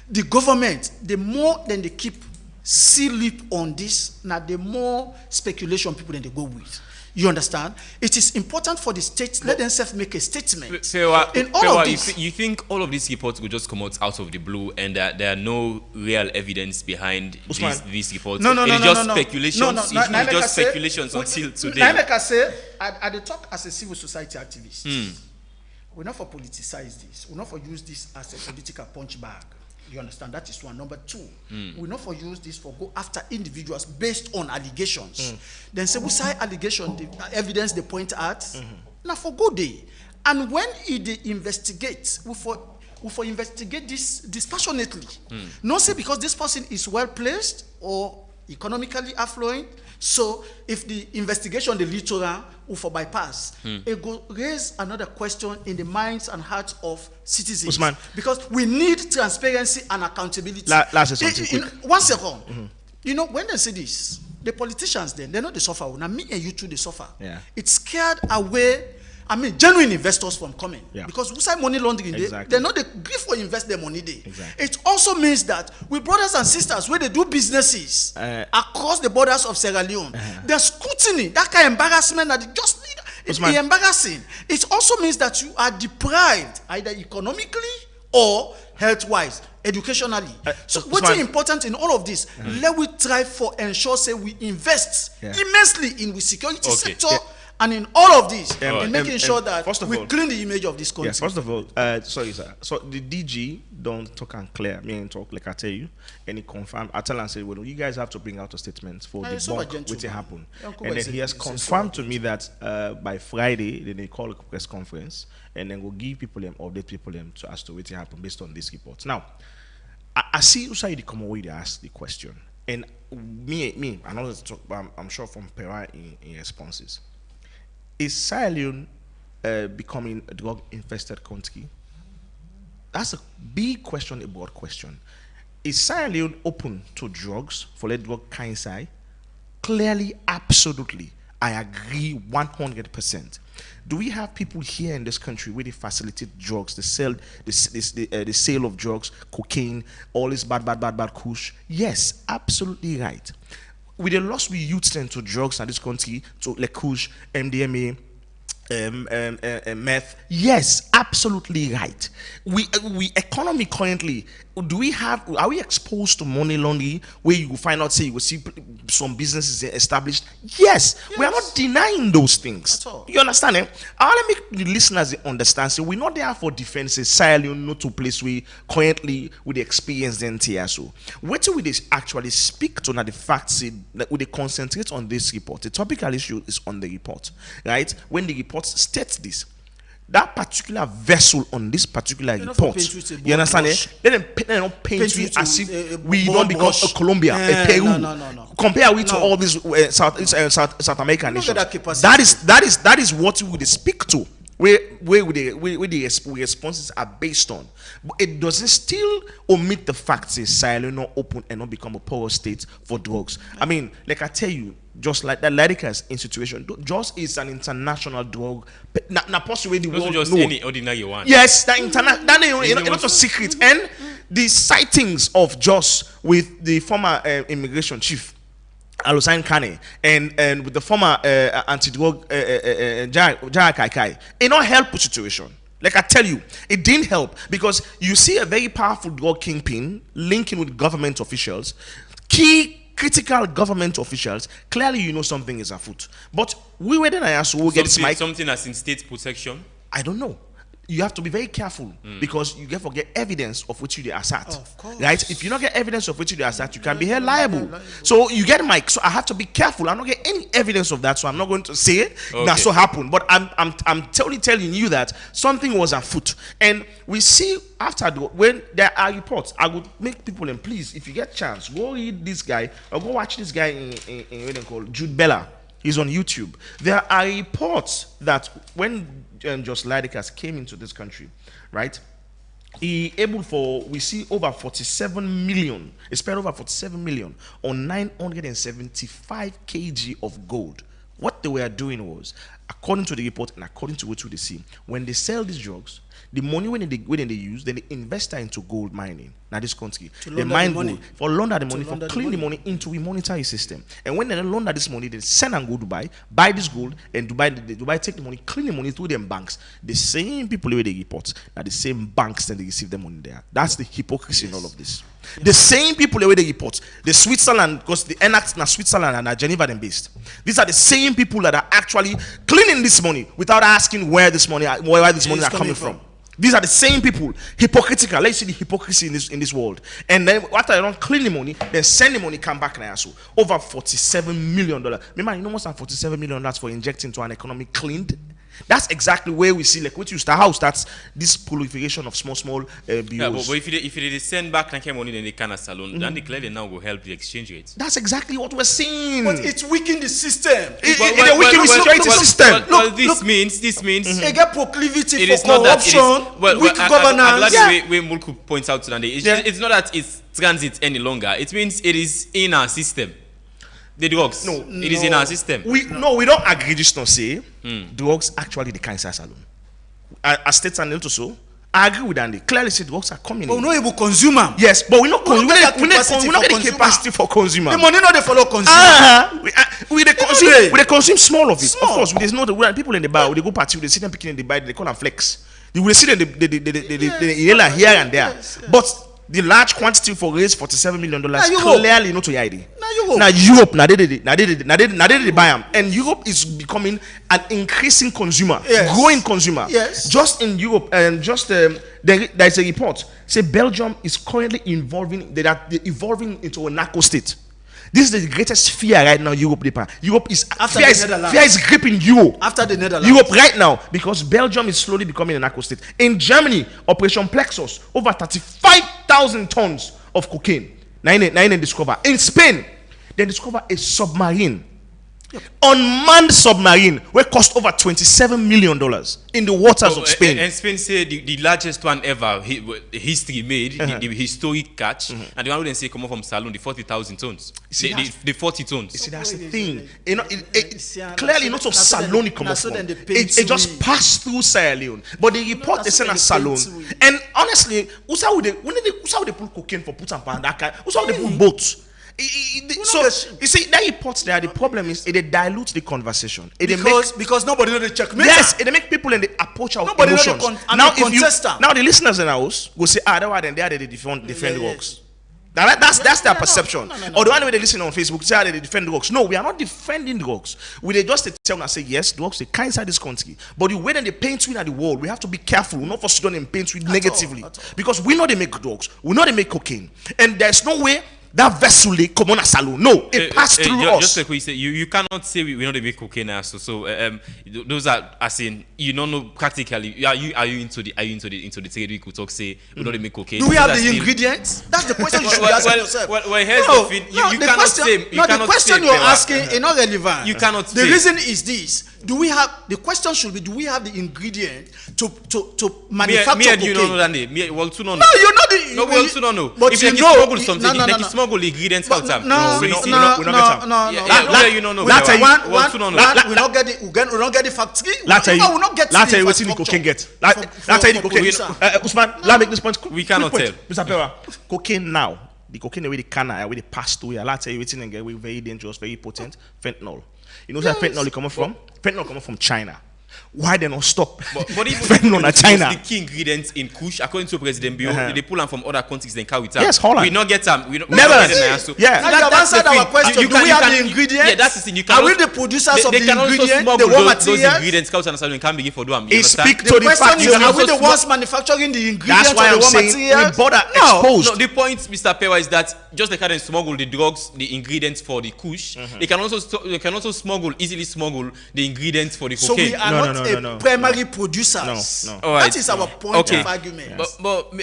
the government. The more than they keep seal lip on this, now the more speculation people then they go with. You understand? It is important for the states. Let themselves make a statement. In all of this, you think all of these reports will just come out of the blue, and there are no real evidence behind these reports? No. It is just speculations. It's just speculations until today. Like I say, I talk as a civil society activist. We're not for politicize this. We're not for use this as a political punch bag. You understand? That is one. Number two, we not for use this for go after individuals based on allegations. Then say we say allegation, the evidence they point at. Now for go day, and when they investigate, we for investigate this dispassionately. Not say because this person is well placed or economically affluent. So if the investigation the lead to that will for bypass, it go raise another question in the minds and hearts of citizens. Usman. Because we need transparency and accountability. Last something quick. 1 second. You know, when they say this, the politicians then, they know they suffer. Now me and you too, they suffer. Yeah. It scared away, genuine investors from coming. Yeah. Because we say money laundering, Exactly. they know they grieve for invest their money there. Exactly. It also means that with brothers and sisters where they do businesses across the borders of Sierra Leone, the scrutiny, that kind of embarrassment that it just it's embarrassing. It also means that you are deprived either economically or health-wise, educationally. So what's important in all of this? Let we try for ensure say we invest immensely in the security sector. And in all of this, in making sure that we clean the image of this country. Yes, first of all, sorry, sir. So the DG don't talk and clear. Me and talk like I tell you, and he confirm. I tell and say, well, you guys have to bring out a statement for the debunk which happened. And then he has confirmed to me that by Friday, then they call a press conference, and then we'll give people them, update people them to as to what happened based on this report. Now, I see Usaidi come away to ask the question, and me, I know talk, I'm sure from Pera in responses. Is Sierra Leone becoming a drug-infested country? That's a big question, a broad question. Is Sierra Leone open to drugs for let drug cancer? Clearly, absolutely. I agree 100%. Do we have people here in this country where they facilitate drugs, they sell the sale of drugs, cocaine, all this bad kush? Yes, absolutely right. With the loss we youth send to drugs in this country, to like kush, MDMA, meth, yes, absolutely right. We economy currently, are we exposed to money laundering where you will find out, say, you will see some businesses established? Yes, we are not denying those things. You understand? I'll make the listeners understand. So we're not there for defenses, silent, not to place we currently with the experience then here. So what do we actually speak to now the facts that we concentrate on this report? The topical issue is on the report, right? When the report states this, that particular vessel on this particular report, you understand? They don't paint it as if we don't become a Colombia, a Peru. No. Compare we to all these South American nations. That is what we would speak to. Where the responses are based on, but it doesn't still omit the fact it's silent, not open, and not become a power state for drugs. I mean, like I tell you, just like that Lydica's in situation, drugs is an international drug. Now, possibly the world just know. Any ordinary one. Yes, that ain't not a secret. And the sightings of Joss with the former immigration chief Alusain Kane and with the former anti-drug Jaya Kai, it not help the situation. Like I tell you, it didn't help because you see a very powerful drug kingpin linking with government officials, key critical government officials. Clearly, you know something is afoot. But we were then I asked, we'll get this mic. Something as in state protection. I don't know. You have to be very careful because you get forget evidence of which you they assert. Of course. Right? If you don't get evidence of which you they assert, you can be held liable. So you get mic. So I have to be careful. I'm not get any evidence of that, so I'm not going to say it. That so happened. But I'm totally telling you that something was afoot. And we see after when there are reports, I would make people and please, if you get chance, go read this guy or go watch this guy in what they call Jude Bella. He's on YouTube. There are reports that when Jos Lydikas came into this country, right? We see over 47 million, he spent over 47 million on 975 kg of gold. What they were doing was, according to the report and according to what we see, when they sell these drugs, the money when they use, then they invest into gold mining. Now this country, they mine gold for launder the money, for clean the money into a monetary system. And when they launder this money, they send and go to Dubai, buy this gold, and Dubai take the money, clean the money through them banks. The same people where they report, now the same banks that they receive the money there. That's the hypocrisy in all of this. The same people where they report, the Switzerland, because the enacts na Switzerland and na Geneva them based. These are the same people that are actually cleaning this money without asking where this money are coming from. These are the same people, hypocritical. Let's see the hypocrisy in this world. And then after they don't clean the money, then send the money come back now. So over $47 million. Remember, you know more than $47 million for injecting to an economy cleaned. That's exactly where we see, like, what you start, how starts this proliferation of small BOs. Yeah, but if they send back that money, then they can salon, then they clearly now will help the exchange rates. That's exactly what we're seeing. But it's weakening the system. It's weakening the security system. Well, this means they get proclivity for corruption, weak governance. Where Mulku points out today, it's not that it's transit any longer. It means it is in our system. The drugs. It is in our system. We don't agree just to say drugs actually the cancer salon. As states and also, I agree with Andy. Clearly say drugs are coming. But we're not able to consume them. Yes, but we're not the capacity for consumer. The money not they follow consumer. We consume small of it. Of course, there's no people in the bar, they go party, they see them picking in the bar, they call them flex. You will see them the here and there. But the large quantity for raise $47 million clearly not to ID. Now Europe, now they buy them, and Europe is becoming an increasing consumer, growing consumer. Yes. Just in Europe, and there is a report say Belgium is currently evolving into a narco state. This is the greatest fear right now. Europe is fear is gripping Europe. After the Netherlands, Europe right now, because Belgium is slowly becoming a narco state. In Germany, Operation Plexus, over 35,000 tons of cocaine. Now they discover. In Spain, they discover a submarine Unmanned submarine will cost over $27 million in the waters of Spain. And Spain say the largest one ever history made, the historic catch, and the one who then say come from Salon, the 40,000 tons. The 40 tons. You see, that's the thing. You know, clearly not of Salon it come from. It just passed through Sierra Leone. But the report they sent as Salon. And honestly, who's how they put cocaine for put and pan that kind? Who's how they put boats? So you see that reports there. The problem is it dilutes the conversation. Because nobody know the checkmate. Yes, it make people in the approach of nobody emotions. Now The listeners in our house will say, that one then they are the defend works. That's their perception. Or the one way they listen on Facebook say they defend drugs. No, we are not defending drugs. We just tell and say yes, drugs they can't inside this country. But the way that they paint with at the wall, we have to be careful not for students and paint with negatively. Because we know they make drugs, we know they make cocaine, and there's no way that vessel they come on a salon. No, it passed through us. Just like we say, you cannot say we know they make cocaine now. So those are as in you don't know practically. Are you into the trade? We could talk say we know they make cocaine. Do we have the ingredients? That's the question you should be asking yourself. Well, here's the thing. You cannot say. The question you're asking is not relevant. You cannot. The reason is this. Do we have the question should be do we have the ingredient to manufacture cocaine? Me, you don't know that name. Well, too no. No, you're not the. No, we also don't know. But if you like know, smuggle something, like smuggle the ingredients out of. No. We You don't know. That's one. We not get it. We not get the factory. We not get the what's in the cocaine get. That's the cocaine. Usman, let me make this point. We cannot tell. Mr. Pewa, cocaine now. The cocaine the way they can, the way they pass through. Let's tell you waiting and get very dangerous, very potent. Fentanyl. You know where fentanyl coming from? Fentanyl coming from China. Why they not stop? But even fentanyl in China. The key ingredients in Kush, according to President Bio, they pull them from other countries. Then carry it out. Yes, Holland. We not get them. We never. Yeah. Now you have answered our question. Do we have the ingredients? Yeah, that's the thing. You are we the producers of the ingredients? The raw materials. Those ingredients come and can begin for them. It speak to the fact. Are we the ones manufacturing the ingredients of the raw materials? We border exposed. No, the point, Mr. Pewa, is that just like how they smuggle the drugs, the ingredients for the Kush, they can also easily smuggle the ingredients for the cocaine. So we are not a primary producers. No. That is our point of argument. But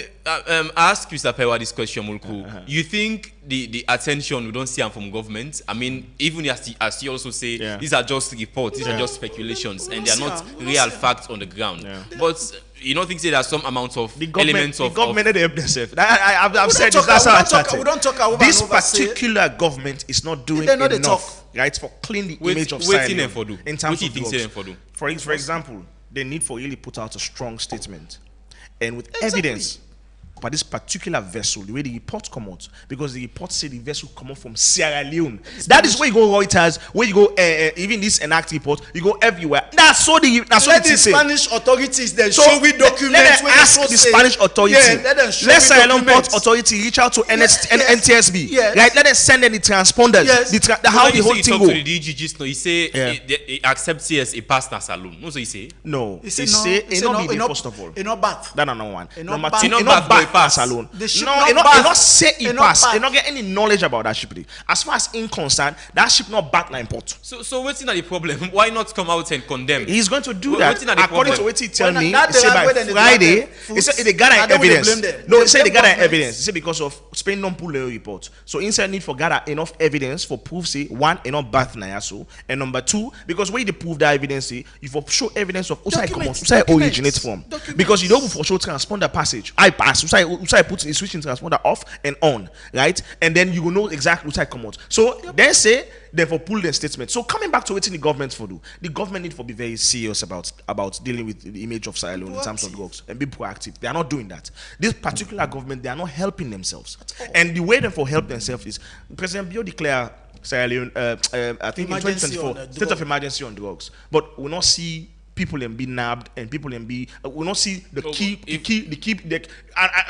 ask Mr. Pewa this question, Mulku. You think the attention we don't see them from government? I mean, even as you also say, these are just reports, these are just speculations, and they are not real facts on the ground. But you don't think there's some amount of elements of government they help themselves. I've said this. That's how I started. We don't talk about this particular government is not doing enough, right, for clean the image of Sierra in terms of drugs. For example, they need for really put out a strong statement, and with evidence. But this particular vessel, the way the report come out, because the report say the vessel come out from Sierra Leone. That is where you go Reuters, where you go even this enact report, you go everywhere. That's so the Spanish authorities then show we documents. Let them ask the Spanish authority. Let Sierra Leone Port Authority reach out to NTSB. Right? Let them send them the transponders. How the whole thing go. To the DG, he say he accepts it as a pastor saloon. No, so he say no. He say it not be first of all. It not bad. That's number one. Number two, not bad. Pass alone. No, not say he pass. They not get any knowledge about that ship. As far as in concerned, that ship not back na import. So what's not the problem? Why not come out and condemn? He's going to do that. According to what he tell me, he say by Friday, he said they gather evidence. No, he said they gather evidence. He said because of Spain non pull the report. So inside need for gather enough evidence for proof say one enough bath na so, and number two because when they prove that evidence you for show evidence of outside originate from because you don't for show transponder passage. I pass. Usai put the switching transponder off and on, right? And then you will know exactly Usai come out. So they say therefore pull their statement. So coming back to what the government for do, the government need to be very serious about dealing with the image of Sierra Leone in terms of drugs and be proactive. They are not doing that. This particular government, they are not helping themselves. And the way they for help themselves is President Bio declare Sierra Leone, I think in 2024, state of emergency on drugs, but we'll not see people and be nabbed and people and be will not see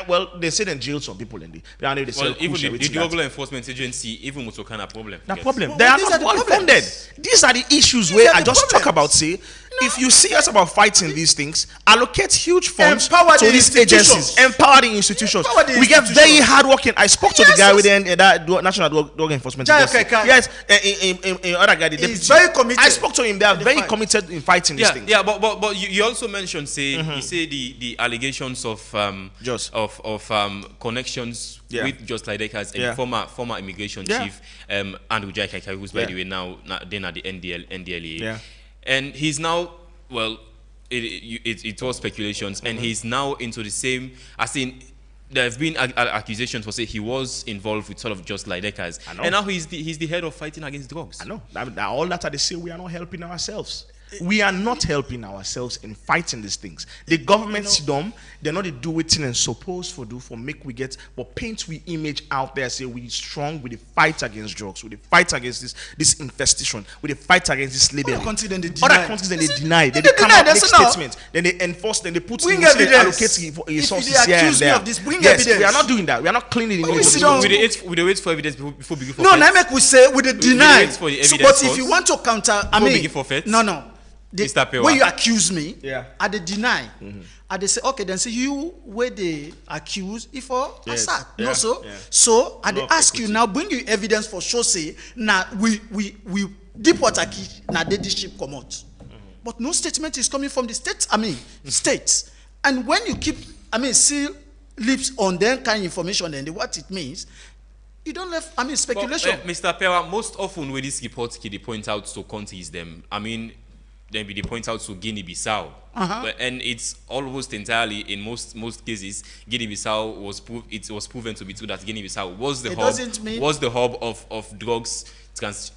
well they say they jail some people in even the global enforcement agency even with kind of problem. That problem. They are not well funded. These are the issues where I just talk about say if you serious about fighting these things, allocate huge funds Empower to the these institutions. agencies. Empower the institutions. Empower the We get institutions. very hardworking. I spoke to the guy within that National Drug Enforcement Agency. Yes, in other guy, the deputy. He's very committed. I spoke to him. They are very fight. committed in fighting these things. Yeah, but you also mentioned you say the allegations of connections with Just Like Deckers and former immigration chief Andrew Jaikaka, who's by the way now then at the NDLEA. Yeah. And he's now, well, it was speculations, and he's now into the same, as in, there have been accusations for say he was involved with sort of Just Like Deckers. And now he's the head of fighting against drugs. I know. All that they say, we are not helping ourselves. We are not helping ourselves in fighting these things. The government sit down, they're not do it and supposed for do for make we get, but paint we image out there, say we strong with the fight against drugs, with the fight against this infestation, with the fight against this labeling. Other countries then they deny. Then they come out, make statements, then they enforce, then they put bring in, evidence. allocate resources If they here and accuse me there. of this, bring Yes, evidence. we are not doing that. We are not cleaning the we image. sit down. We wait for evidence before we begin for No, Namek will say with the deny. wait for the So, evidence but if you want to counter, Before we begin for facts? no. Mr. Pewa. When you accuse me, Yeah. I they deny. I they say, okay, then say you where they accuse if for Assad. Yeah. No, so Yeah. so I they Love ask you equity. now, bring you evidence for sure say now we deport Aki now they this ship come out. But no statement is coming from the states. States. And when you keep see lips on them kind of information and what it means, you don't left speculation. But, Mr. Pewa, most often when these reports they point out to countries them, then they point out to Guinea-Bissau. And it's almost entirely, in most cases, Guinea-Bissau was proven to be true that Guinea-Bissau was the hub of drugs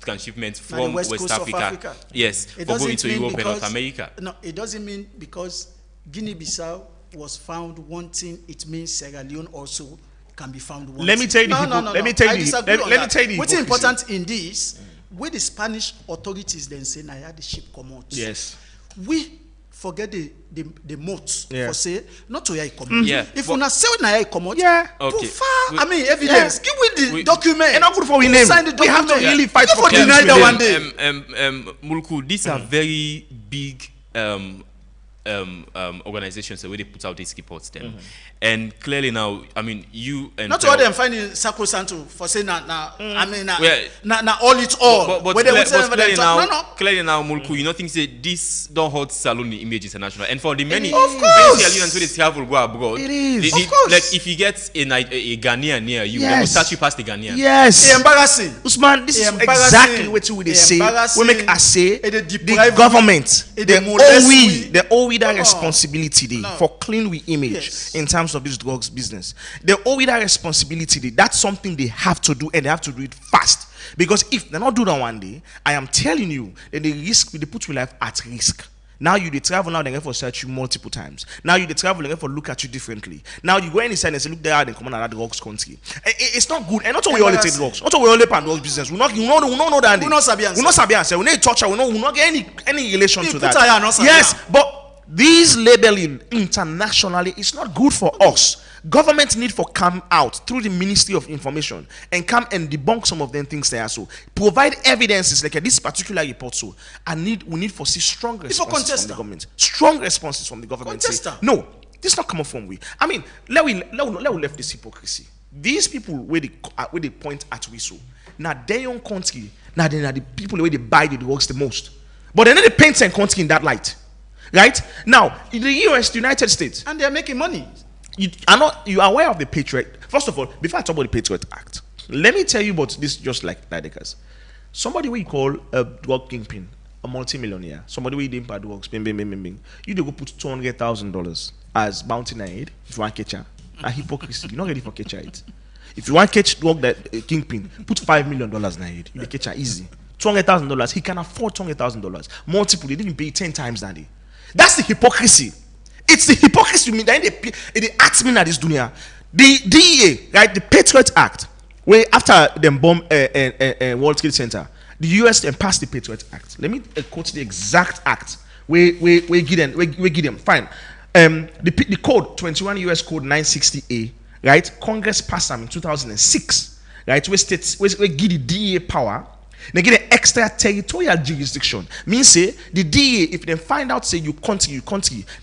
transshipment from West West Coast of Africa. Africa. Yes, It for going doesn't to mean Europe and because- North America. No, it doesn't mean because Guinea-Bissau was found wanting, it means Sierra Leone also can be found wanting. Let me tell you the I disagree on let me that. tell you the What's hypocrisy. important in this, where the Spanish authorities then say, "Now the ship come out." Yes. We forget the moats Yeah. for say not to hear it come out. Yeah, If but- we not say now it come out, Yeah. Okay. evidence. Give me the document. And not good for we name. Sign the We have to document. really fight You for for claims deny we that name. one day. Mulku, these are very big organizations where they put out these reports them. And clearly now, you and Not all them finding sacrosanto for saying na Well, all it's all. But Where they would say clearly no, now, no. clearly now, Mulku, you know, things say this don't hurt Salon Image International, and for the many Of course. Sierra where they travel go abroad, It is. Of course. like if you get a Ghanaian near you, they will Yes. start you past the Ghanaian. Yes. It's embarrassing. Usman, this is Embarrassing. exactly what we they say. Embarrassing. We make us say It dey the deprive government, It they dey molest we. owe we that No. responsibility dey No. for clean we image Yes. in terms of this drugs business. They owe we that responsibility dey. That's something they have to do, and they have to do it fast. Because if they not do that one day, I am telling you, then they put your life at risk. Now you they travel now, they get for search you multiple times. Now you they travel, they get for look at you differently. Now you go inside and say, look there, they come on another drugs country. It's not good. And not all we all take drugs. Not all we all pan drugs business. We not know that. We not sabi answer. We not sabi answer. We need torture. We not get any relation You to put that. eye and not sabi Yes, am. but these labeling internationally is not good for us. Government need for come out through the Ministry of Information and come and debunk some of them things there. So provide evidences like this particular report. So we need for see strong responses contest from the them. government. Strong responses from the government. Contest Say, them. no, this not coming from we. Let we left this hypocrisy. These people where they point at we so now their own country. Now they are the people where they buy the drugs the most. But they're not the paint and country in that light. Right? Now, in the US, the United States, And they're making money. you are aware of the Patriot. First of all, before I talk about the Patriot Act, let me tell you about this just like Deckers. Somebody we call a drug kingpin, a multimillionaire, somebody we didn't pay drugs, bing. You do go put $200,000 as bounty na aid if you want catch her. A hypocrisy. You're not ready for catch it. If you want catch drug that kingpin, put $5 million na aid. You catch her easy. $200,000. He can afford $200,000. Multiple, they didn't pay 10 times that day. That's the hypocrisy. It's the hypocrisy mean that they act me at this dunya. The DEA, right, the Patriot Act, where after them bomb World Trade Center, the US then passed the Patriot Act. Let me quote the exact act. We give them fine. The code 21 US Code 960A, right? Congress passed them in 2006, right? Where states where give the DEA power. They get extraterritorial jurisdiction. Means say the DA, if they find out say you country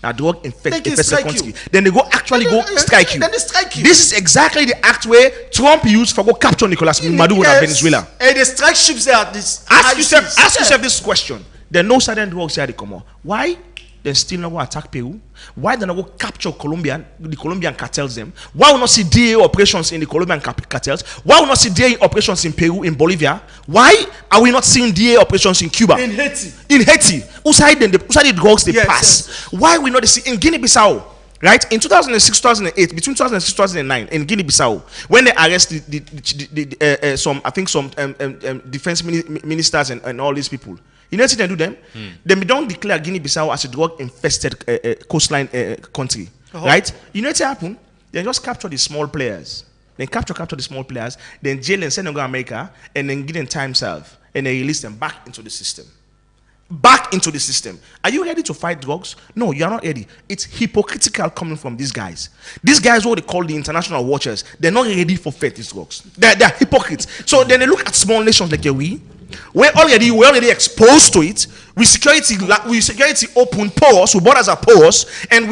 now drug infected country, then they go strike you. Then they strike you. This is exactly the act where Trump used for go capture Nicolas Maduro in Venezuela. And they strike ships there at this. Ask yourself this question. There are no certain drugs here they come on. Why? They still not go attack Peru? Why they not go capture the Colombian cartels them? Why we not see DA operations in the Colombian cartels? Why we not see DA operations in Peru, in Bolivia? Why are we not seeing DA operations in Cuba? In Haiti. In Haiti. Who side the drugs they pass? Yes. Why we not see in Guinea-Bissau? Right? In 2006, 2008, between 2006 2009, in Guinea-Bissau, when they arrest some defense ministers and all these people, you know what they do them? They don't declare Guinea-Bissau as a drug-infested coastline country, right? You know what happen? They just capture the small players. Then capture the small players, then jail and send them to America, and then give them time serve, and then release them back into the system. Back into the system. Are you ready to fight drugs? No, you are not ready. It's hypocritical coming from these guys. These guys, what they call the international watchers, they're not ready for fight these drugs. They're hypocrites. So then they look at small nations like we're already exposed to it. We security open porous, we borders are porous, and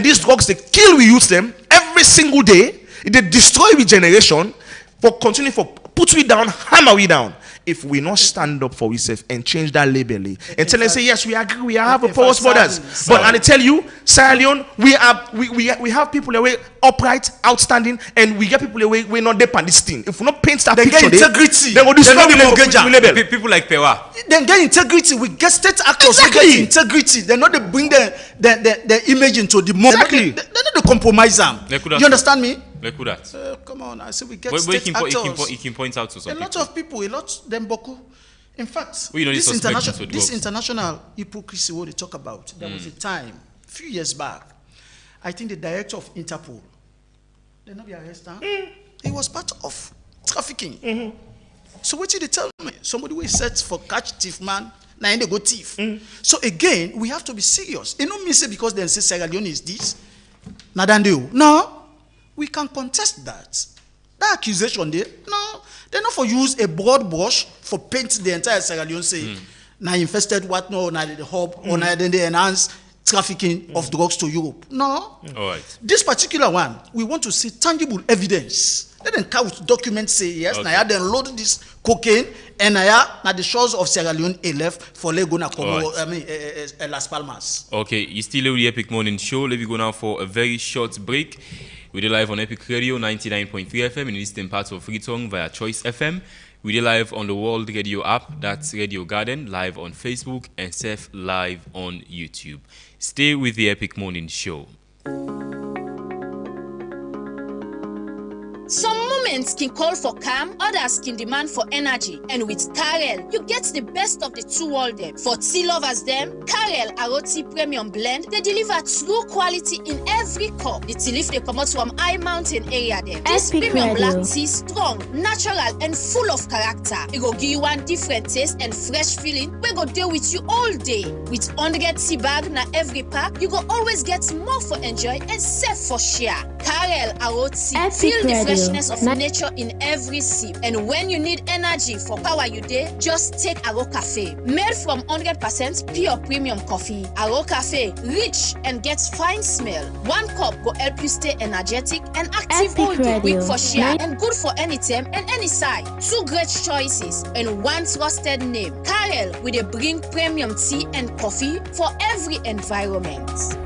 these drugs they kill, we use them every single day. They destroy regeneration put we down, hammer we down. If we not stand up for ourselves and change that labeling and tell them say yes, we agree, we have a porous borders, but I tell you, Sierra Leone, we have people away upright, outstanding, and we get people away we not depend this thing. If we not paint that picture, integrity. Then we'll destroy the label. People like Pewa. Then get integrity. We get state actors. We get integrity. They're not to bring the image into the moment. Exactly. They're not to compromise them. You understand me? Like who that? Come on, I say we get state actors. He can point out to some a lot of people, them boku. In fact, well, this international hypocrisy what they talk about, there was a time, a few years back, I think the director of Interpol, they not be arrested. He was part of trafficking. So what did they tell me? Somebody who set for catch thief man, now they go thief. So again, we have to be serious. It don't mean say because they say Sierra Leone is this, no. We can contest that. That accusation there, no, they're not for use a broad brush for paint the entire Sierra Leone say, now infested what no, now the hub, or now then they enhance trafficking of drugs to Europe. No. All right. This particular one, we want to see tangible evidence. Let them come with documents say yes, now then load this cocaine and now the shores of Sierra Leone left for Legona Como, Las Palmas. Okay, you still have the Epic Morning Show. Let me go now for a very short break. We're live on Epic Radio 99.3 FM in the eastern parts of Freetown via Choice FM. We're live on the World Radio app, that's Radio Garden, live on Facebook, and Seth live on YouTube. Stay with the Epic Morning Show. Some moments can call for calm, others can demand for energy. And with Karel, you get the best of the two worlds. For tea lovers them, Karel Aroti Premium Blend, they deliver true quality in every cup. The tea leaf they come out from high mountain area them. This premium black tea strong, natural, and full of character. It will give you one different taste and fresh feeling. We go deal with you all day. With 100 tea bag na every pack, you go always get more for enjoy and save for share. Karel Aroti, feel the freshness of nature in every sip. And when you need energy for power you day, just take Aro Cafe. Made from 100% pure premium coffee. Aro Cafe, rich and gets fine smell. One cup will help you stay energetic and active all day. Quick for share and good for any time and any side. Two great choices and one trusted name. Karel will they bring premium tea and coffee for every environment.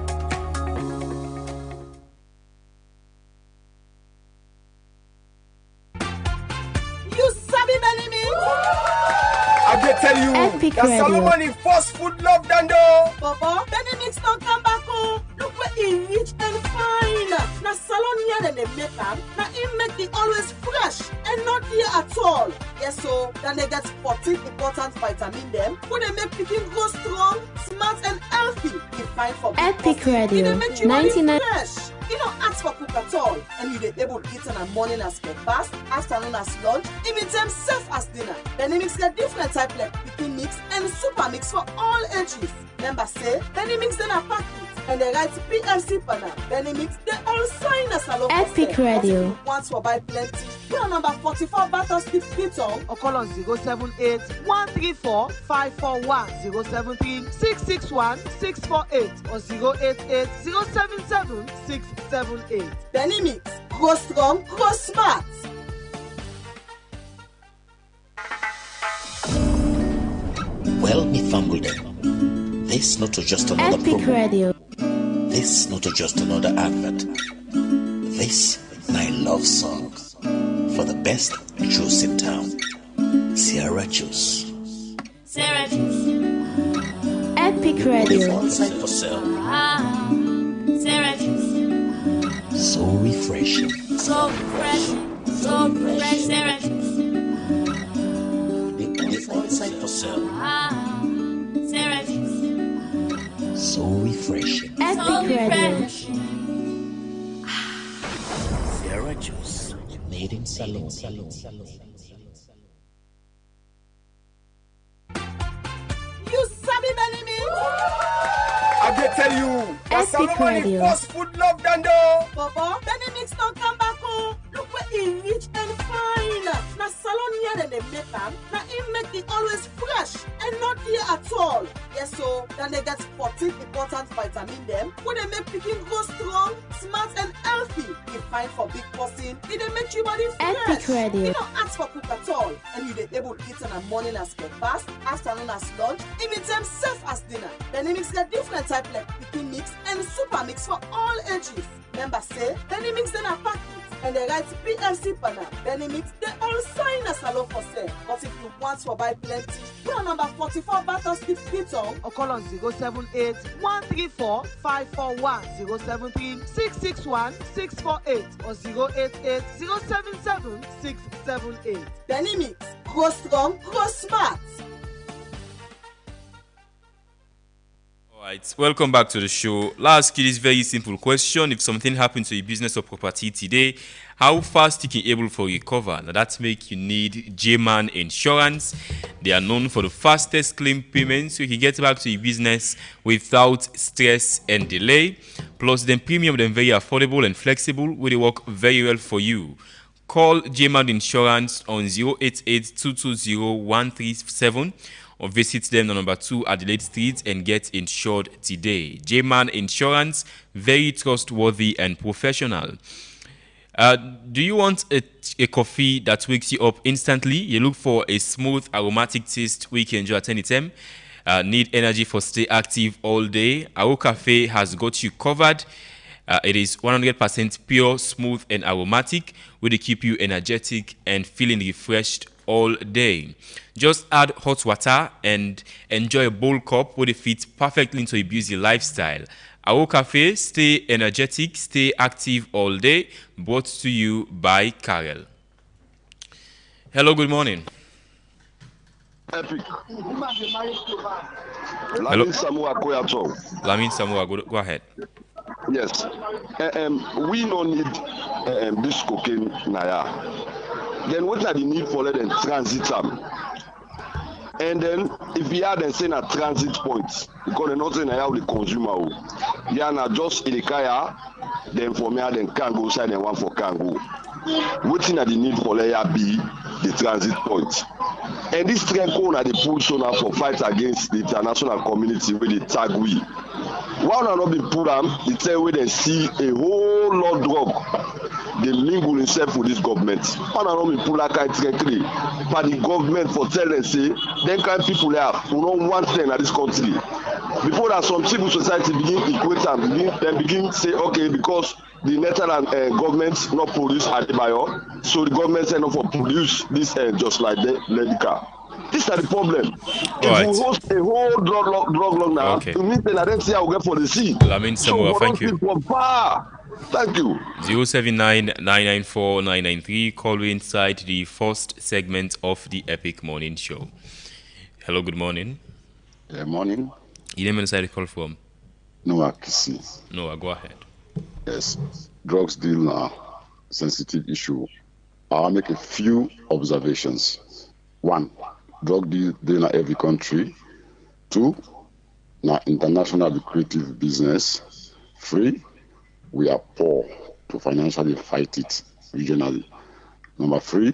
Tell you, Epic that Solomon fast food love Dando. Papa, Benny Mix don't come back home. Look where he rich and fine. Now salon here than they make them. Now he make it always fresh and not here at all. Yes, so then they get 14 important vitamin them. Who they make people grow strong, smart and healthy. You find for Epic Radio 99. Fresh. You don't ask for cook at all, and you be able to eat in the morning as breakfast, afternoon as lunch, even time serve as dinner. Benny Mix get different type like picky mix and super mix for all ages. Remember say, Benny Mix then a packet and they write PLC panel. Benny Mix, they all sign us along. Epic Radio. Once for buy plenty. We are number 44 Battle Street, Piton, or call on 078 134 541 073 661 648 or 088 077 678. Benny Mix, grow strong, grow smart. Well, me family them. This not just another Epic promo. Radio. This not just another advert. This my love song for the best juice in town. Sierra Juice. Sierra Juice. Epic Radio. One side for sale. Sierra Juice. So refreshing. So refreshing. So fresh. Sierra Juice. The one side for sale. Sierra Juice. So refreshing. Epic Radio. Sierra Juice. Made in Salon. You sabi Benny Mix? I can tell you, that's Epic Solomon Radio. first food love dando. Baba, Benny Mix don't come back home. Look where he rich and fine. Na salon here than they make them. Na he make it always fresh and not here at all. Yes, so then they get 14 important vitamin them. When they make picking grow strong, smart and healthy. If fine for big person, it they make your body fresh. Epic Radio. You don't ask for cook at all. And you they able to eat in the morning as breakfast, afternoon as lunch, even time safe as dinner. Benny Mix get different type like picking mix and super mix for all ages. Remember say, Benny Mix then a packet and they write PLC panel. Benny Mix, they all sign us along for sale. But if you want to buy plenty, we are number 44 Battle Street, Piton, or call on 078 134 541 073 661 648 or 088 077 678. Benny Mix, grow strong, grow smart. Alright, welcome back to the show. Let's ask you this very simple question. If something happened to your business or property today, how fast you can able for recover? Now that make you need J-Man Insurance. They are known for the fastest claim payments, so you can get back to your business without stress and delay. Plus, the premium them very affordable and flexible, where they work very well for you. Call J-Man Insurance on 088-220-137 or visit them on number 2 Adelaide Street and get insured today. J-Man Insurance, very trustworthy and professional. Do you want a coffee that wakes you up instantly? You look for a smooth, aromatic taste we can enjoy at any time. Need energy for stay active all day? Our Cafe has got you covered. It is 100% pure, smooth, and aromatic, where they keep you energetic and feeling refreshed all day. Just add hot water and enjoy a bold cup where they fit perfectly into a busy lifestyle. Our Cafe, stay energetic, stay active all day. Brought to you by Karel. Hello, good morning. Epic. Hello. Lamin Samoa Koyato. Lamin Samoa, go ahead. Yes. We don't need this cocaine naya. Then what are the need for let them transit them? And then if we are then saying a transit point, because not saying how the consumer, yeah, na just Ilikaya, then for me, then can go side and one for can go. Waiting at the need for layer B, the transit point. And this trend code are the push on for fight against the international community with the tag we. One are not be put on, the tell where they see a whole lot drug. They mingle themselves with this government. One are not be put like directly. But the government for tell them say, then kind people there who don't want them at this country. Before that, some civil society begin equate and begin say, okay, because the Netherlands government not produce Adebayo, so the government say not for produce this just like the Medica. These are the problem. If we host a whole drug log now, okay, it means that I don't see how we get for the sea. Lamin Samoa, so thank you. Thank you. 079-994-993. Call you inside the first segment of the Epic Morning Show. Hello, good morning. Good morning. You name inside the call from? Noah Kisi. Noah, go ahead. Yes. Drugs deal now. Sensitive issue. I'll make a few observations. 1, drug deal in every country. 2, now international lucrative business. Three, we are poor to financially fight it regionally. Number three,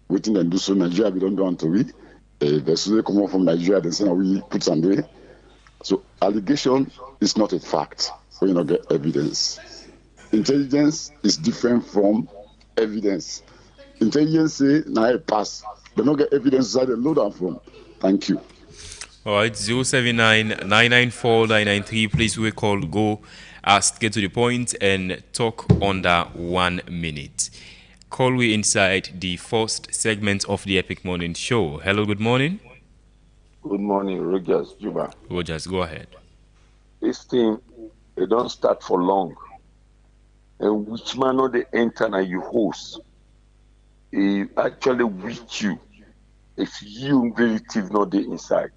waiting and do so Nigeria, we don't want to read. There's something come from Nigeria, then say we put some way. So allegation is not a fact when you don't get evidence. Intelligence is different from evidence. Intelligence say now I pass. They don't get evidence where they load them from. Thank you. All right, 079-994-993. Please we call, go, ask, get to the point, and talk under 1 minute. Call we inside the first segment of the Epic Morning Show. Hello, good morning. Good morning, Rogers Juba. Rogers, go ahead. This thing, it don't start for long. And which man know they enter and you host, he actually with you. If you relative not the inside.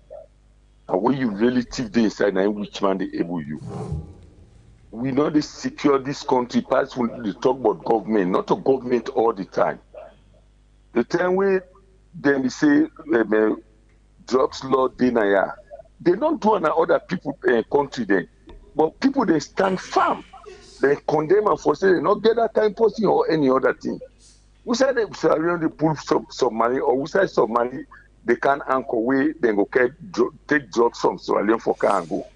And when you relative the inside, and which man they able you. We know they secure this country past when they talk about government, not a government all the time. The time we then say drugs law denier, they don't do on other people country then. But people they stand firm. They condemn and for say they not get that time posting or any other thing. We say they pull submarine or we say submarine they can anchor way, then go take drugs from Sierra Leone for car and go.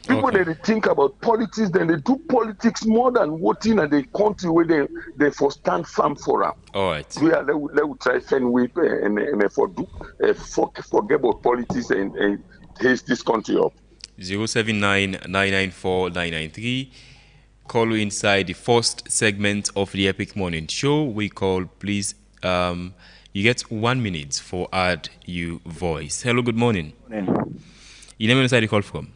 People they think about politics, then they do politics more than voting and the country where they for stand firm for them. All right. We are let we try find way and forget about politics and haste this country up. 079-994-993. Call you inside the first segment of the Epic Morning Show. We call, please. You get 1 minute for add you voice. Hello, good morning. Morning. You name inside the call from?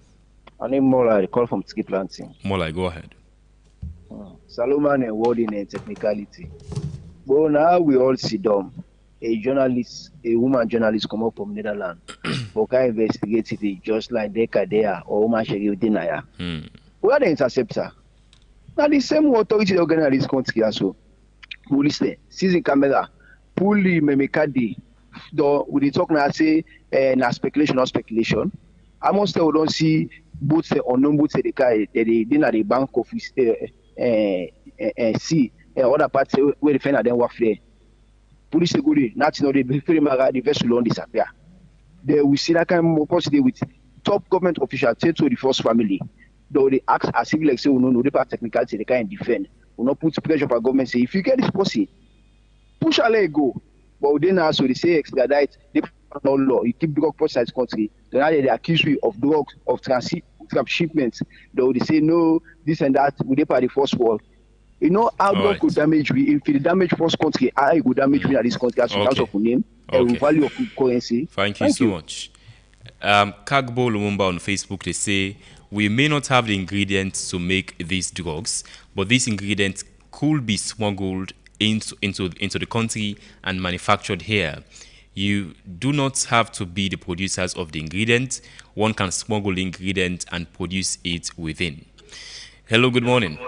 My name is Mola. I call from Ski Planting. Mola, go ahead. Salomon and wording and technicality. But now we all sit down. A woman journalist come up from Netherlands. But can investigate it just like Dekadea or woman Sheri Dinaya. We are the interceptor. Now the same authority organize this country also. Police there, season camera, fully memekadi. Though we talk now say na speculation or speculation. I must say we don't see both the unknown both the guy they at the bank office see other parts where the defender then work there. Police go there, nothing they very the vessel don't disappear. There we see that kind of positive with top government officials say to the first family. Though they act as if like say we no they part technicality they can defend. We not put pressure on government say if you get this pussy, push a leg go. But then also they say extradite, they no law, you keep drug outside the country. Then they accuse you of drugs, of shipments. Though they say no, this and that, we part the first world. You know how drug could damage we if it damage first country, how it could damage we at this country as terms of name and value of currency. Thank you so much. Kagbo Lumumba on Facebook, they say we may not have the ingredients to make these drugs, but these ingredients could be smuggled into the country and manufactured here. You do not have to be the producers of the ingredients. One can smuggle the ingredient and produce it within. Hello, good morning.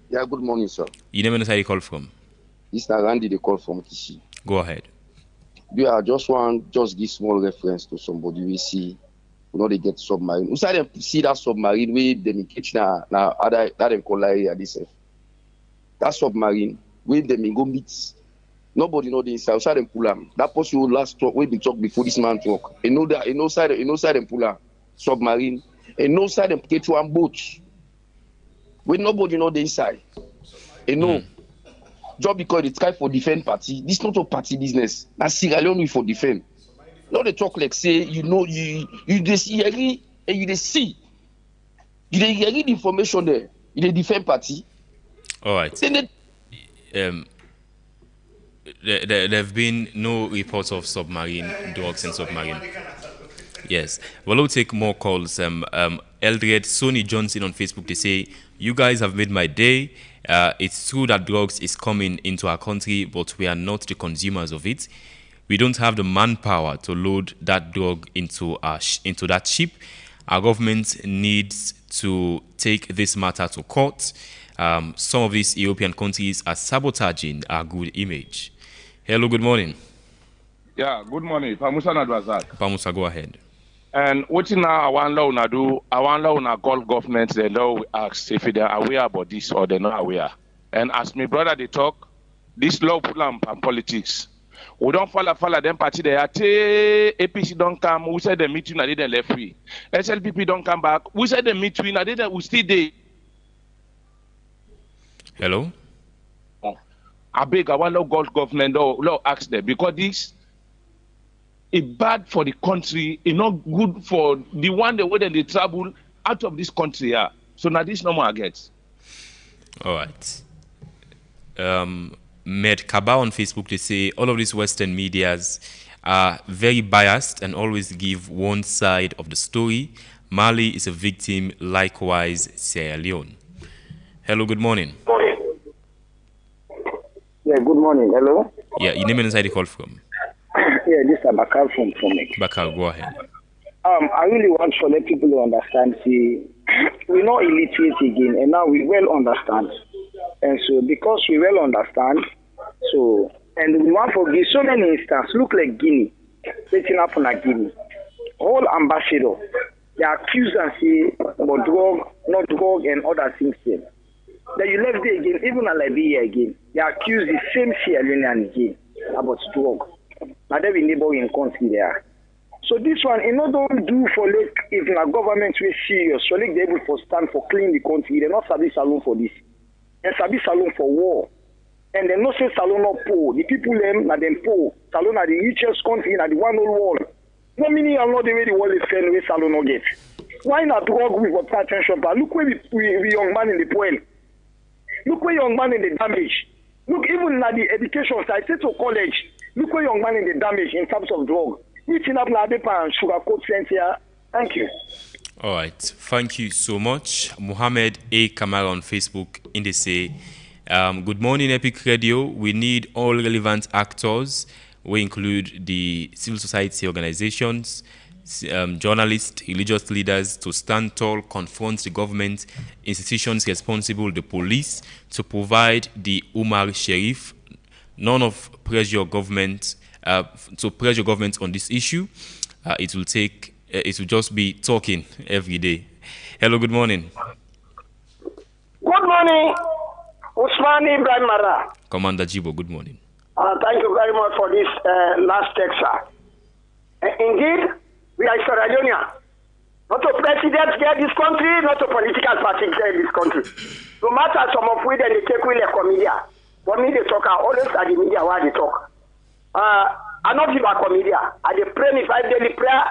Yeah, good morning, sir. You never know where you call from? This is Randy, they call from Kishi. Go ahead. Yeah, just give small reference to somebody we see. You know they get submarine. We say see that submarine where them catch now other that them call area this. That submarine where them go meet. Nobody know the inside. Outside them pull them. That person who last talk where they talk before this man talk. And know that no side them pull them submarine. And no side them catch one boat. When nobody know the inside. And no. Just because it's time for defend party. This not a party business. Now Sierra Leone we for defend. Now they talk like say you know you see and you see. You read the information there. You the defend party. All right. There have been no reports of submarine drugs and submarine. Yes. Well, we'll take more calls. Eldred Sonny Johnson on Facebook, they say, you guys have made my day. It's true that drugs is coming into our country, but we are not the consumers of it. We don't have the manpower to load that drug into that ship. Our government needs to take this matter to court. Some of these European countries are sabotaging our good image. Hello, good morning. Yeah, good morning. Pamusa Nadwazak. Pamusa, go ahead. And what now I want law na do, I want law na call government, the law we ask if they are aware about this or they're not aware. And as my brother they talk, this law put on politics. We don't follow them party there. APC don't come, we said the meeting I didn't left free. SLPP don't come back, we said the meeting I didn't, we still there. Hello? I beg, I want law government law ask them because this is bad for the country, it's not good for the one the way that they travel out of this country. Yeah. So now this no more gets. All right. Med Kaba on Facebook, they say all of these Western medias are very biased and always give one side of the story. Mali is a victim, likewise Sierra Leone. Hello, good morning. Yeah, good morning. Hello? Yeah, your name and inside the call from? Yeah, this is Bakar from it. Bakar, go ahead. I really want to let people to understand, see, we're not illiterate again, and now we well understand. And so, because we well understand, so, and we want to forgive so many instances, look like Guinea, setting up on a Guinea. All ambassador, they are accused and say about drug, not drug, and other things there. Then you left there again, even in Liberia again, they are accused the same Sierra Leonean again about drug. Now they be neighboring country there. So this one, you know, don't do for like if the government will serious, so like they able to stand for clean the country. They not service alone for this. They service alone for war. And they not say salon not poor. The people them na them poor. Salon are the richest country na the one whole world. No meaning I'm not the way the world is fair way salon not get. Why not drug with what attention? But look where we young man in the pool. Look where young man in the damage. Look even at the education side, say to college. Look where young man in the damage in terms of drug. Meeting up na paper and sugar coat sense here. Thank you. All right. Thank you so much. Mohammed A. Kamara on Facebook in the say, good morning, Epic Radio. We need all relevant actors. We include the civil society organizations, journalists, religious leaders to stand tall, confront the government, institutions responsible, the police, to provide the Umar Sheriff. None of pressure government to pressure government on this issue. It will just be talking every day. Hello, good morning. Good morning, Usman Ibrahim Mara. Commander Jibo, good morning. Thank you very much for this last text, sir. Indeed, we are Sierra Leone. Not a president get this country, not a political party get this country. No matter some of we, then they take away the media. For me, they talk always at the media while they talk. I not give a comedian. I dey pray me 5 daily prayer.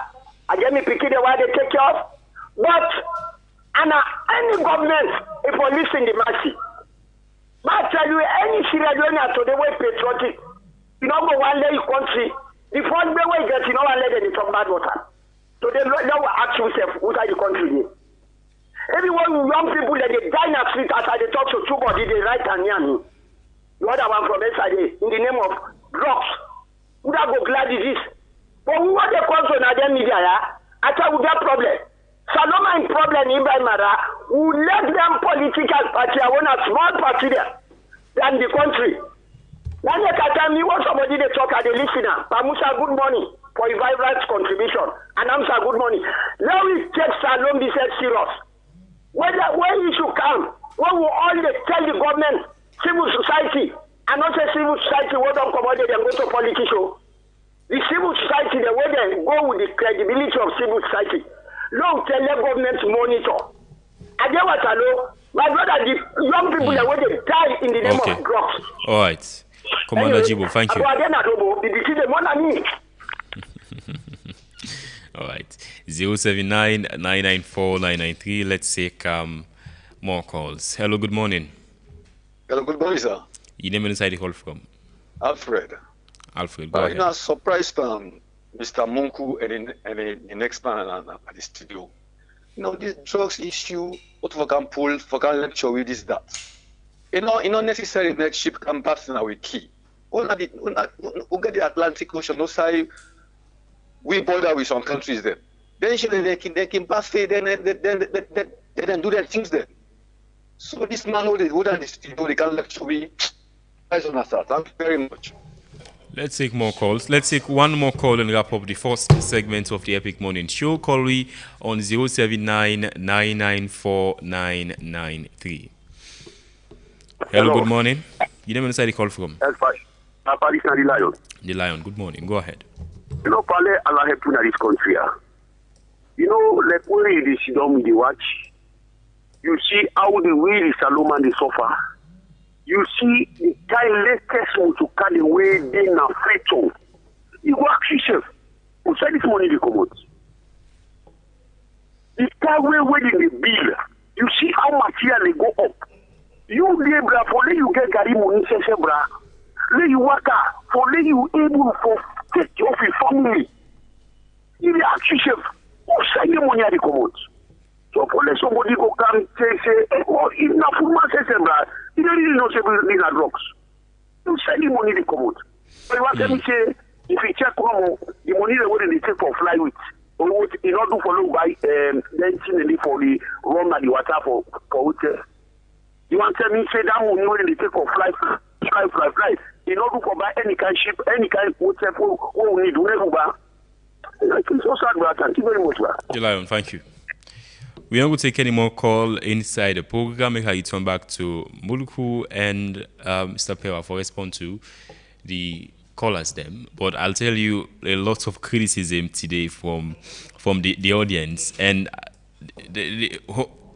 I get me picking the while they take care of. But any government, if I listen the mercy, but I tell you, any Sierra Leone today way patriotic, you know go one day country. The first way we get, you know one day they talk bad water. So they will ask yourself outside the country. Everyone young people that they die in the street as they talk to two body, they write and near me. The other one from SID in the name of drugs. Who that go glad disease? But who are the concern at the media? I tell you that problem. Saloma in problem in Mara, who let them political party, I want a small party there than the country. Now they can tell me what somebody they talk at the listener. Pamusa, good morning for your vibrant contribution. And I'm saying good morning. Now we take Salom be said serious. When you should come, when we all they tell the government, civil society, and not say civil society, what don't come out there and go to politics. The civil society, the way they go with the credibility of civil society, long tell the government monitor. I get what I know. My brother, the young people, the way they die in the name of drugs. All right. Commander Jibo, thank you. All right. 079-994-993. Let's take more calls. Hello, good morning. Hello, good morning, sir. You name inside the call from? Alfred. Alfred, go ahead. You know, surprised Mr. Munku and the next man at the studio. You know, this drugs issue, what we can pull, for can lecture with this, that. You know, necessarily next ship come pass now with key. We get the Atlantic Ocean, no say we border with some countries there. Then they can pass there, then do their things there. So this man who done this, they can lecture with. Thank you very much. Let's take more calls. Let's take one more call and wrap up the first segment of the Epic Morning Show. Call we on 079-994-993. Hello, good morning. You name inside the call from? The Lion. The Lion, good morning. Go ahead. You know, Pale, Allah help you in this country. You know, like when they sit down with the watch, you see how the way Salomon they suffer. You see the guy latest one to carry away they na free to. You go ask yourself, who said this money they come out? The guy waiting the bill, you see how material they go up. You be able for let you get Gary money, bra. Let you work out, for let you able for take care of your family. You ask yourself, who said the money they come out? So for let somebody go come say, oh, if not for my bra, you don't really know say these are drugs. You send the money they come out. But what let me say, if you check the money they want they take for fly with, or what in order for look by then for the rum and the water for hotel. You want to tell me say that money when they take for fly. In order for buy any kind ship, any kind hotel for what we need, whatever buy. It's so sad, bro. Thank you very much, bro. Lion, thank you. We are not going to take any more call inside the program. I turn back to Muluku and Mr. Pewa for response to the callers them. But I'll tell you a lot of criticism today from the audience, and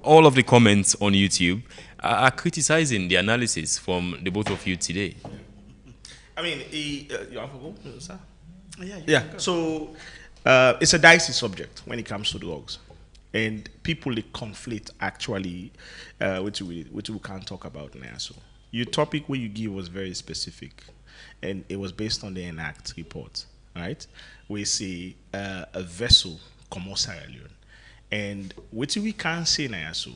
all of the comments on YouTube are criticizing the analysis from the both of you today. I mean, you have to go, sir? Yeah. So it's a dicey subject when it comes to drugs. And people they conflate actually, which we can't talk about now. So your topic where you give was very specific, and it was based on the ENACT report, right? We see a vessel come out Sierra Leone, and what we can't say now. So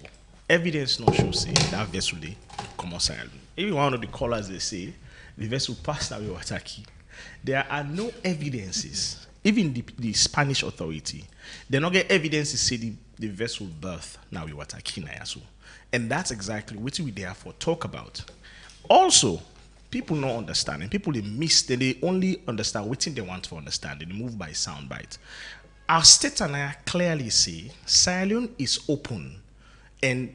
evidence not show say that vessel they come out Sierra Leone. Even one of the callers they say the vessel passed away Wataki. There are no evidences. Even the Spanish authority, they don't get evidence to say the vessel birth now we Wataki Nayasu. And that's exactly what we therefore talk about. Also, people not understanding, people they miss, they only understand what they want to understand, they move by soundbite. Our state and I clearly say Sierra Leone is open, and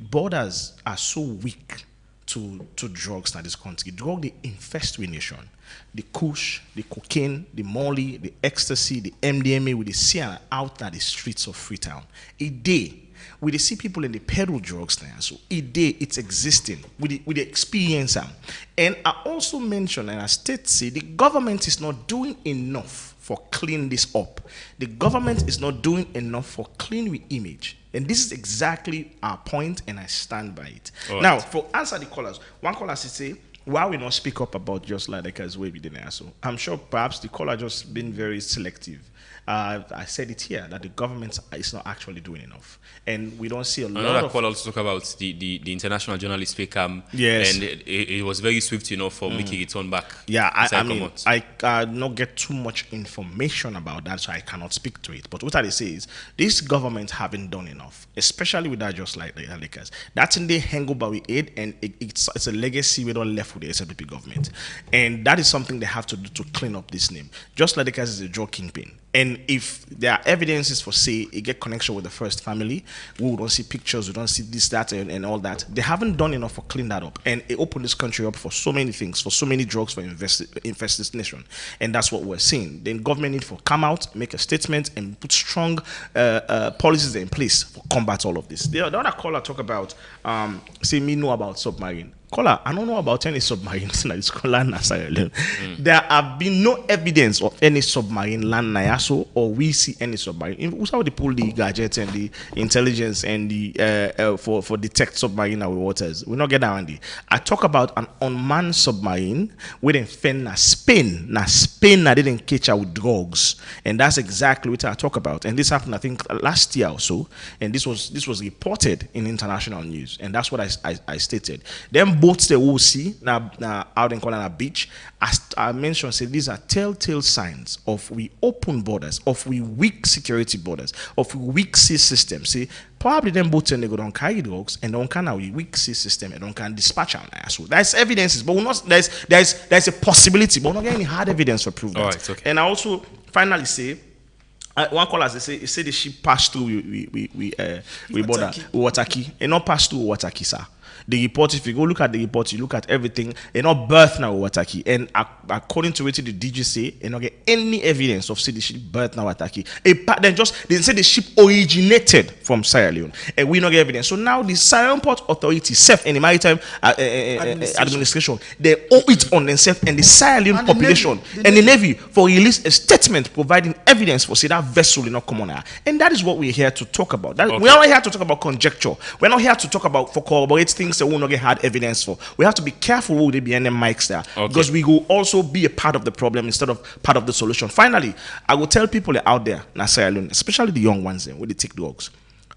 borders are so weak to drugs in this country. Drug they infest with nation. The kush, the cocaine, the molly, the ecstasy, the MDMA, we see out at the streets of Freetown. A day, we see people in the peddle drugs now. So a day it's existing. We experience them. And I also mentioned, and I state say, the government is not doing enough for clean this up. The government is not doing enough for clean with image. And this is exactly our point, and I stand by it. Right. Now, for answer the callers, one caller say, why we not speak up about just like as way we didn't answer? I'm sure perhaps the caller just been very selective. I said it here that the government is not actually doing enough, and we don't see a lot of. Another caller also talk about the international journalist FACAM. Yes, and it was very swift, for making it turn back. Yeah, I mean, I not get too much information about that, so I cannot speak to it. But what I say is, this government haven't done enough, especially with that just like the Lakers. That's in the hang over with aid, and it's a legacy we don't left with the SLPP government, and that is something they have to do to clean up this name. Just like the Lakers is a drug kingpin. And if there are evidences for, say, a get connection with the first family, we don't see pictures, we don't see this, that, and all that. They haven't done enough for clean that up. And it opened this country up for so many things, for so many drugs, for infestation. And that's what we're seeing. Then government need to come out, make a statement, and put strong policies in place for combat all of this. The other caller talk about, say, me know about submarine. Caller, I don't know about any submarines in this land Sierra Leone. There have been no evidence of any submarine land Nayaso, or we see any submarine. We saw they pull the gadgets and the intelligence and the for detect submarine in our waters. We not get around it. I talk about an unmanned submarine within Spain. Now Spain didn't catch out with drugs, and that's exactly what I talk about. And this happened, I think, last year or so. And this was reported in international news, and that's what I stated. Then boats they will see now out in Kolana Beach, as I mentioned, say these are telltale signs of we open borders, of we weak security borders, of we weak sea system. See, probably them boats and they go don't carry drugs and don't can we weak sea system and don't can dispatch them. So that's evidences, but we're not there's a possibility, but we're not getting any hard evidence for proof that. All right, okay. And I also finally say. One caller say the ship passed through we border Wataki, and not passed through Wataki, sir. The report, if you go look at the report, you look at everything, and not birth now Wataki. And according to what the DG say, and not get any evidence of say the ship birth now Wataki. Then they say the ship originated from Sierra Leone, and we not get evidence. So now the Sierra Leone Port Authority, SEF, and the Maritime Administration, they owe it on themselves and the Sierra Leone population and the Navy for release a statement providing evidence for say that vessel will not come on air. And that is what we're here to talk about. We're not here to talk about conjecture. We're not here to talk about for corroborate things that we'll not get hard evidence for. We have to be careful who they be and the mics there, because we will also be a part of the problem instead of part of the solution. Finally, I will tell people out there, Sierra Leone, especially the young ones when they take drugs,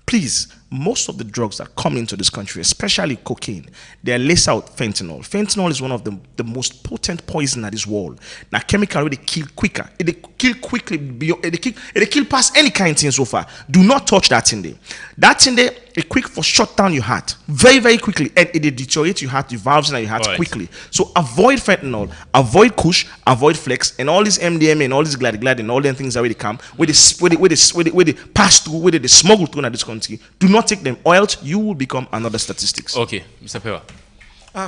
please, most of the drugs that come into this country, especially cocaine, they are laced out fentanyl. Fentanyl is one of the most potent poison at this world. Now, chemical really kill quicker. It kill quickly. It kill past any kind of thing so far. Do not touch that thing there. That thing there, it quick for shut down your heart very, very quickly, and it deteriorates your heart, the valves in your heart quickly. So avoid fentanyl, avoid kush, avoid flex, and all this MDMA and all this glad and all them things that really come with the pass through, with the smuggle through in this country. Do not take them, or else you will become another statistics. Okay, Mr. Pewa.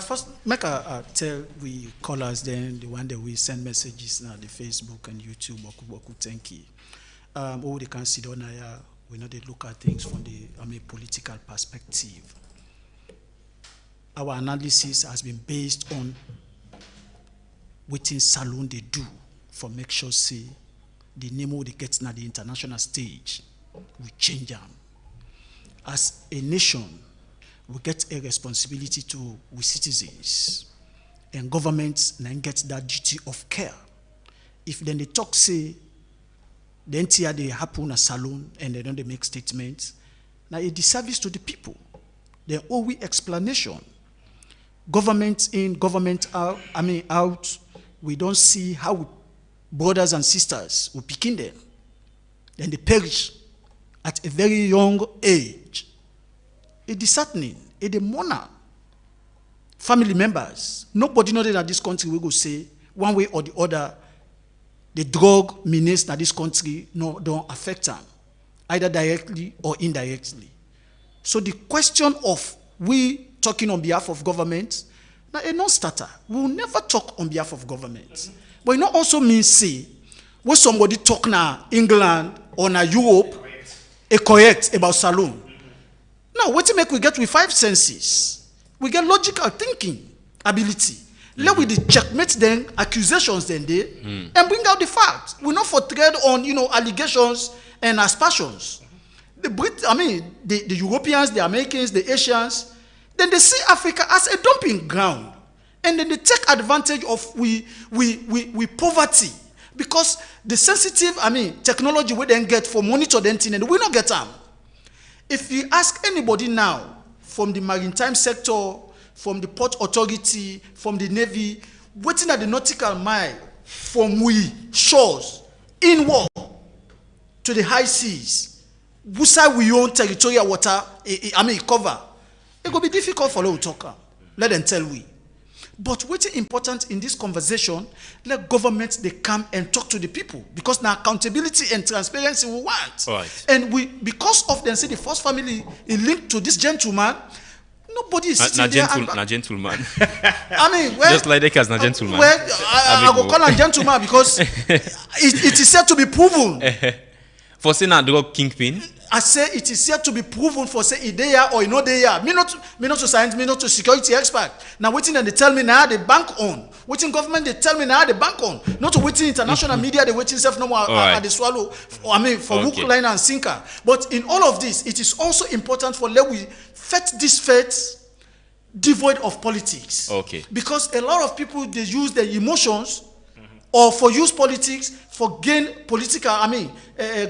First, make a tell we callers then the one that we send messages now the Facebook and YouTube. Boku thank you. All they can see down here. We know they look at things from the political perspective. Our analysis has been based on what in Salon they do for make sure say the name they get na the international stage we change them. As a nation, we get a responsibility to we citizens, and governments then get that duty of care. If then they talk say the NTR they happen a salon and they don't make statements, now a disservice to the people. Then all we explanation. Government in, government out, out, we don't see how brothers and sisters will begin them. Then they perish at a very young age. It is disheartening. It is mourner. Family members. Nobody knows that this country will go say one way or the other the drug menace that this country don't affect them, either directly or indirectly. So the question of we talking on behalf of government, now a non-starter. We will never talk on behalf of government. But it not also means say when somebody talk now England or now Europe, correct about Salon. Now, what to make we get with 5 senses? We get logical thinking ability. Let we checkmate them accusations then they and bring out the facts. We not for trade on allegations and aspersions. The Europeans, the Americans, the Asians, then they see Africa as a dumping ground, and then they take advantage of we poverty, because the sensitive technology we then get for monitor the thing and we not get them. If you ask anybody now from the maritime sector, from the port authority, from the navy, waiting at the nautical mile from we shores inward to the high seas, whose we own territorial water, cover, it will be difficult for them to talk. Let them tell we. But what's important in this conversation, let governments they come and talk to the people, because now accountability and transparency we want. Right. And we, because of them, say the first family is linked to this gentleman. Nobody is sitting there. Gentleman. Well, just like as gentleman. Well, I will call him gentleman because it is said to be proven. For saying a drug kingpin. I say it is said to be proven for say idea or no there. Me not to science, me not to security expert. Now waiting and they tell me now they bank on. Waiting government they tell me now they bank on. Not to waiting international media they waiting self no more at the swallow. For hook, line and sinker. But in all of this, it is also important for let we fet this faith devoid of politics. Okay. Because a lot of people they use their emotions or for use politics for gain political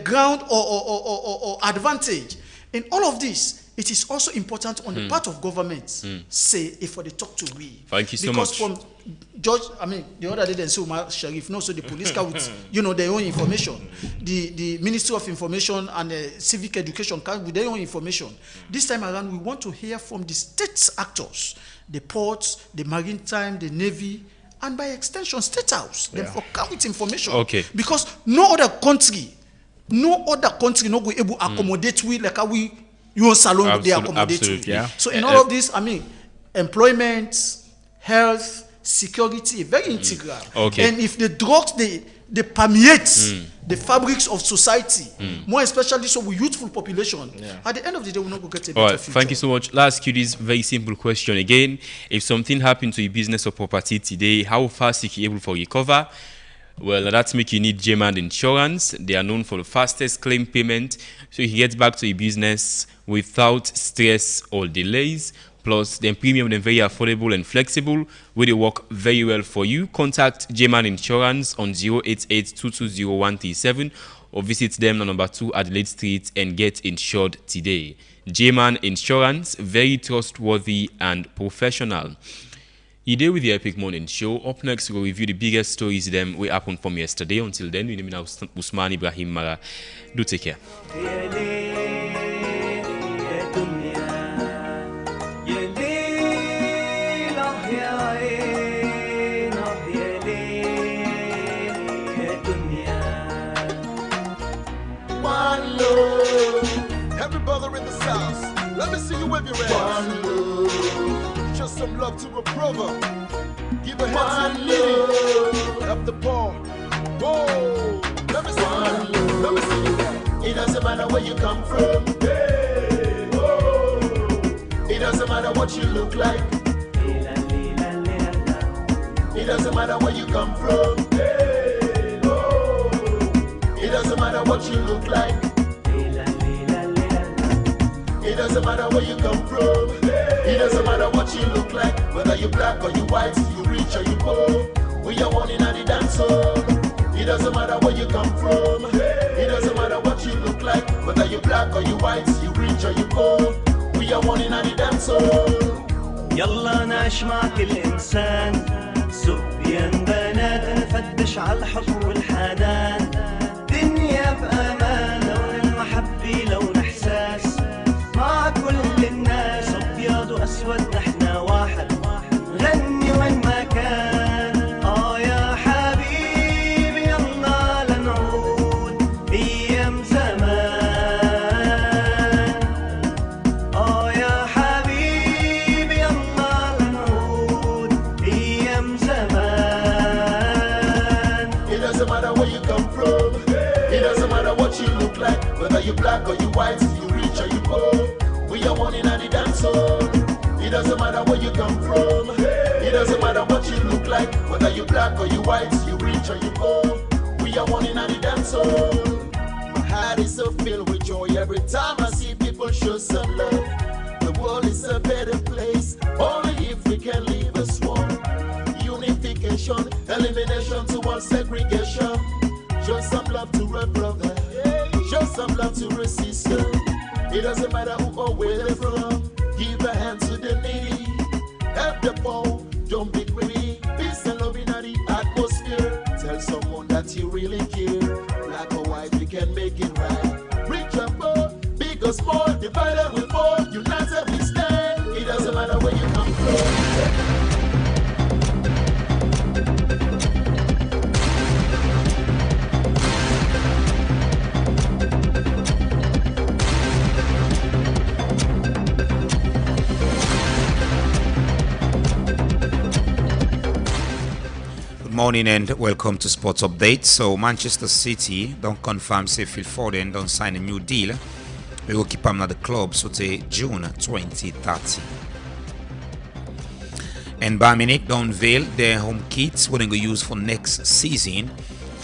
ground or advantage. In all of this, it is also important on the part of government, say, if for the talk to we. Thank you so because much. From George, I mean, the other day, then so Umar Sheriff, no, so the police come with, their own information. The Ministry of Information and Civic Education come with their own information. This time around, we want to hear from the state actors, the ports, the maritime, the navy, and by extension, State House. Them for come with information. Okay. Because no other country no go able to accommodate we like how we your salon they accommodate we. Yeah. So in all of this, I mean, employment, health, security, very integral. Okay. And if the drugs they permeate the fabrics of society, more especially so with youthful population, at the end of the day, we're not going to get a better future. Thank you so much. Let's ask you this very simple question again. If something happened to your business or property today, how fast are you able to recover? Well, that's make you need J-Man Insurance. They are known for the fastest claim payment, so you can get back to your business without stress or delays. Plus, the premium is very affordable and flexible, where they work very well for you. Contact J-Man Insurance on 088-220-137 or visit them on number 2 Adelaide Street and get insured today. J-Man Insurance, very trustworthy and professional. You day with the Epic Morning Show. Up next, we'll review the biggest stories them we happened from yesterday. Until then, we name now Usman Ibrahim Mara. Do take care. One love. Every brother in the South, let me see you wave your hands. One love. Show some love to a brother. Give a hand to the lady. Help the poor. Whoa. Let me see you. Let me see you. It doesn't matter where you come from. Hey, whoa. It doesn't matter what you look like. It doesn't matter where you come from. Hey, whoa. It doesn't matter what you look like. It doesn't matter where you come from. It doesn't matter what you look like. Whether you black or you white, you rich or you poor. We are one in the dance hall. It doesn't matter where you come from. It doesn't matter what you look like. Whether you black or you white, you rich or you poor. We are one in the dance hall. يلا نعيش مع كل إنسان صبيان بنات نفتش على الحب والحنان دنيا بأمان لون المحبة لون إحساس مع كل الناس أبيض وأسود نحنا واحد غني وين ما كان يا حبيبي يلا لنعود أيام زمان يا حبيبي يلا لنعود أيام زمان. It doesn't matter where you come from. It doesn't matter what you look like. Whether you black or you white, you rich or you poor. We are one in the dance hall. It doesn't matter where you come from. It doesn't matter what you look like. Whether you black or you white, you rich or you poor. We are one in the dance hall. My heart is so filled with joy every time I see people show some love. The world is a better place, only if we can live as one. Unification, elimination to all segregation. Show some love to a brother. Show some love to a sister. It doesn't matter who or where they're from. Give a hand to the needy. Help the poor. Don't be greedy. Peace and love in the atmosphere. Tell someone that you really care. Black or white, we can make it right. Rich or poor, big or small, divided we fall. United we stand. It doesn't matter where you come from. Morning and welcome to Sports Update. So Manchester City don't confirm say Phil Foden don't sign a new deal. We will keep him at the club so till June 2030. And Bayern Munich don't unveil their home kits what they go use for next season,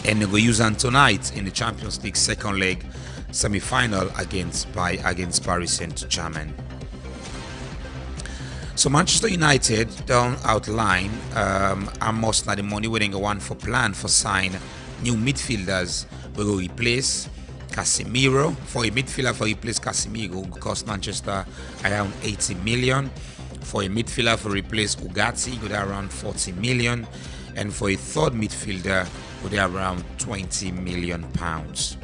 and they go use them tonight in the Champions League second leg semi-final against Paris Saint-Germain. So Manchester United don't outline how much not the money waiting one for plan for sign new midfielders will replace Casemiro. For a midfielder for replace Casemiro will cost Manchester around 80 million. For a midfielder for replace Ugarte, go there around 40 million. And for a third midfielder, go there around 20 million pounds.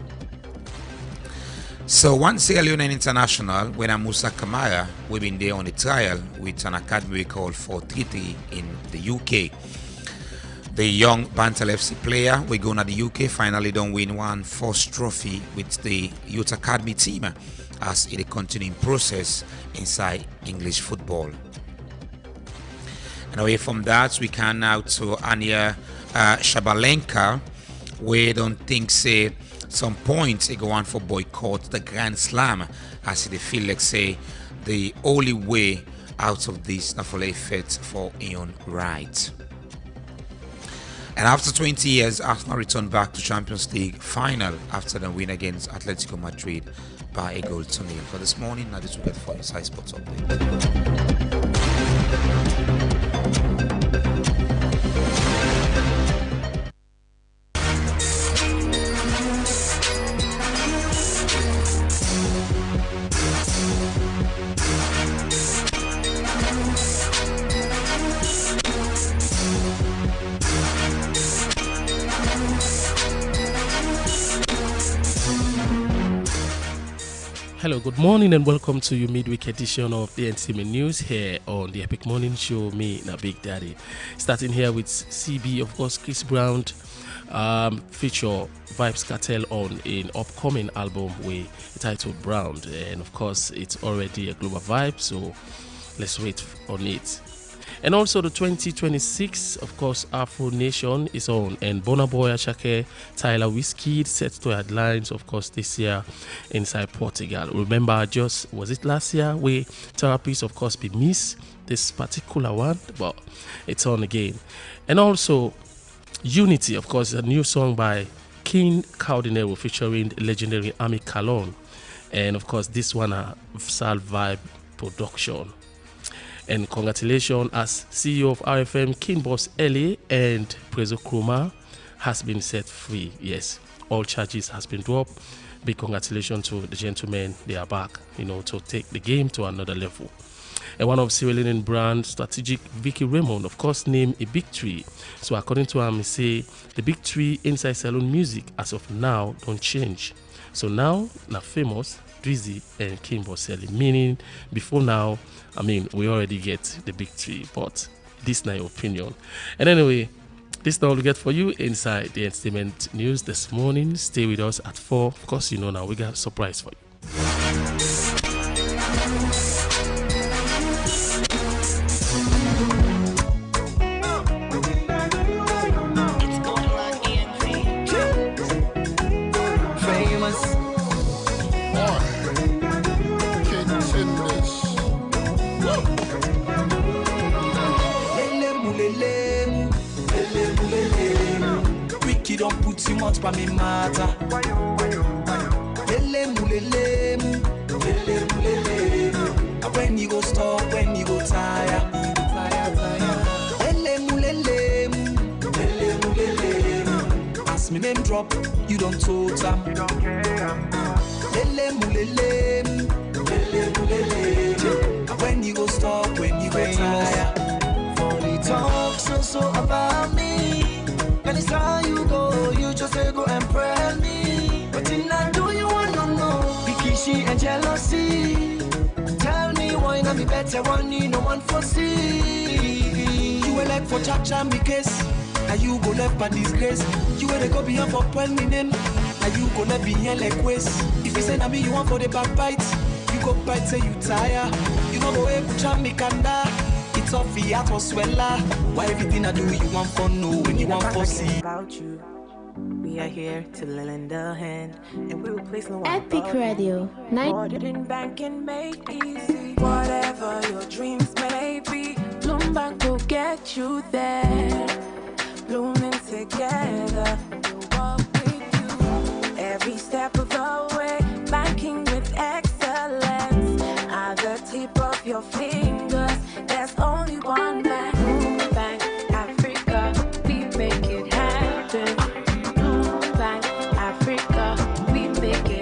So one Sierra Leone international, when Musa Kamara, we've been there on a trial with an academy called 433 in the UK. The young Bantal FC player, we go to the UK, finally don't win one first trophy with the youth academy team as it a continuing process inside English football. And away from that, we can now to Anya Shabalenka, we don't think say some points they go on for boycott the Grand Slam as they feel like say the only way out of this na for effort for Ian Wright. And after 20 years, Arsenal returned back to Champions League final after the win against Atletico Madrid by a goal to nil. For this morning, now this will get for Inside Sports Update. Hello, good morning and welcome to your midweek edition of the Entertainment News here on the Epic Morning Show. Me, na Big Daddy. Starting here with CB, of course, Chris Brown feature Vibes Cartel on an upcoming album titled Brown. And of course, it's already a global vibe, so let's wait on it. And also the 2026, of course, Afro Nation is on, and Burna Boy, Ashake, Tyler Wizkid set to headlines, of course, this year inside Portugal. Remember, just was it last year where therapies, of course, be missed this particular one, but it's on again. And also Unity, of course, a new song by King Cardinero featuring legendary Ami Kalon, and of course this one a Sal Vibe production. And congratulations as CEO of RFM, King Boss Ellie and Prezo Kruma has been set free. Yes, all charges has been dropped. Big congratulations to the gentlemen. They are back, to take the game to another level. And one of Sierra Leone brand strategic Vicky Raymond, of course, named a big tree. So according to him, he say the big tree inside Salon music as of now don't change. So now, famous Drizzy and King Boselli, meaning before now, we already get the big three, but this is my opinion. And anyway, this is all we get for you inside the entertainment news this morning. Stay with us at 4. Of course, now we got a surprise for you. Don't put too much by me matter. When you go stop, when you go tire. As me name drop, you don't total. When you go stop, when you go tire. For the talk so about me. Anytime you go, you just say go and pray me. But in I do you wanna know? Pikishi and jealousy. Tell me why not be better one you no one foresee. You were like for cha-cha me case. Now you go left by disgrace. You were go beyond for pell me name. Now you go left be here like waste. If you say na me you want for the backbite, you go bite say you tire. You know go able to me kanda. It's off the atmosphere. Why everything I do you want for no when you want for see about you. We are here to lend a hand and we will place no one Epic Radio. More than banking made easy. Whatever your dreams may be, Bloombank will get you there. Blooming together, we'll walk with you every step of the way. Banking with excellence at the tip of your fingers. There's only one bank, Bloombank Africa. We make it happen. Bloombank Africa. We make it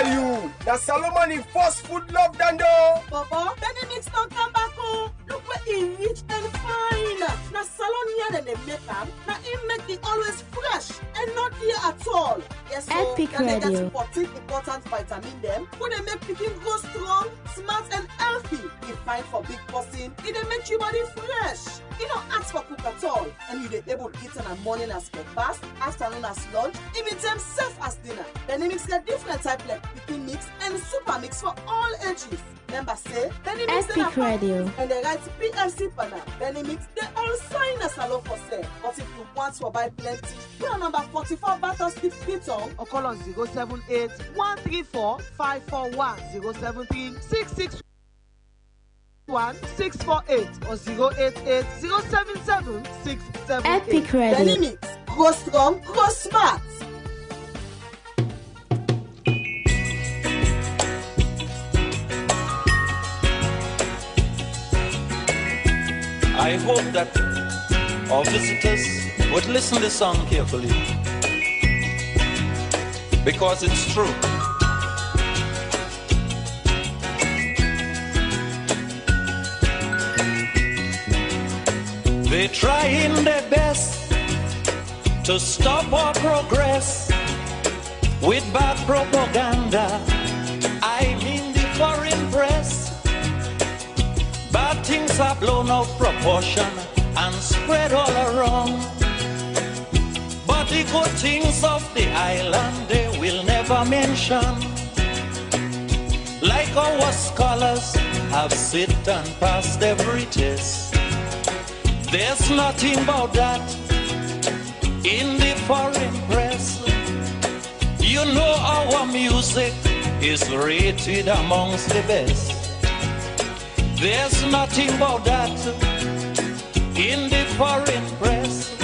tell you, that Solomon is first food love dando. Baba, Benny Mix don't come back home. Look where he rich and fine. Now salon here than they make them. Now he make it always fresh and not here at all. Yes, so Epic then they get Radio. 14 important vitamin them. When they make picking grow strong, smart and healthy. He fine for big person. It they make your body fresh. You don't ask for cook at all. And you they able to eat in the morning as breakfast, afternoon as lunch, even time self as dinner. Benny Mix get different type like picking mix and super mix for all ages. Remember say, Benny Mix Epic Radio. and they write PLC banner. Benny Mix, they all sign a salon for sale. But if you want to buy plenty, call number 44 Battle Street, Freetown, or call on 078 134 541 073 66 648 or 088 077 678. Epic Radio. Benny Mix, go strong, go smart. I hope that our visitors would listen to the song carefully, because it's true. They're trying their best to stop our progress with bad propaganda. I mean the foreign press. Bad things are blown out proportion and spread all around. But the good things of the island they will never mention. Like our scholars have sit and passed every test. There's nothing about that in the foreign press. You know our music is rated amongst the best. There's nothing about that in the foreign press.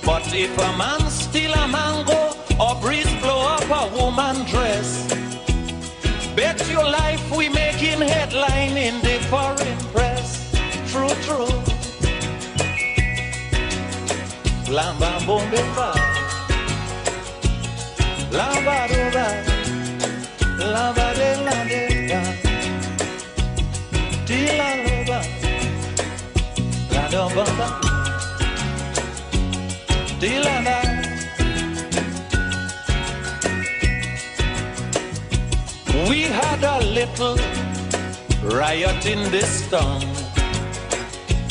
But if a man steal a mango or breeze blow up a woman dress, bet your life we making headline in the foreign press. True, true. Lamba bombe ba, lamba do ba, lamba de la de da. Tila loba, la do bamba, tila da. We had a little riot in this town.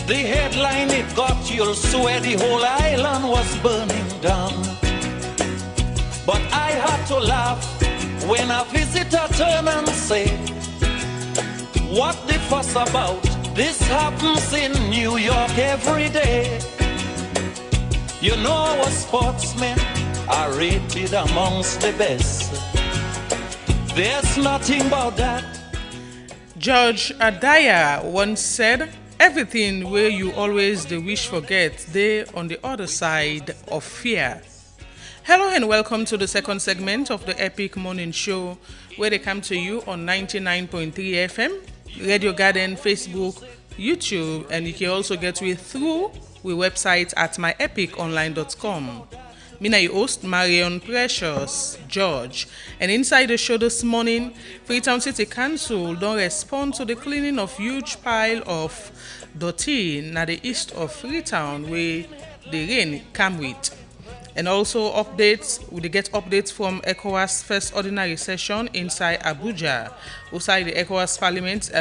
The headline it got, you'll swear the whole island was burning down. But I had to laugh when a visitor turned and said, what the fuss about? This happens in New York every day. You know our sportsmen are rated amongst the best. There's nothing about that. George Adaya once said, everything where you always the wish forget, they on the other side of fear. Hello and welcome to the second segment of the Epic Morning Show, where they come to you on 99.3 FM, Radio Garden, Facebook, YouTube, and you can also get with through we website at myepiconline.com. Mina your host, Marion Precious George. And inside the show this morning, Freetown City Council don't respond to the cleaning of huge pile of dirty na the east of Freetown where the rain come with. And also updates, we get updates from ECOWAS first ordinary session inside Abuja. Outside the ECOWAS Parliament,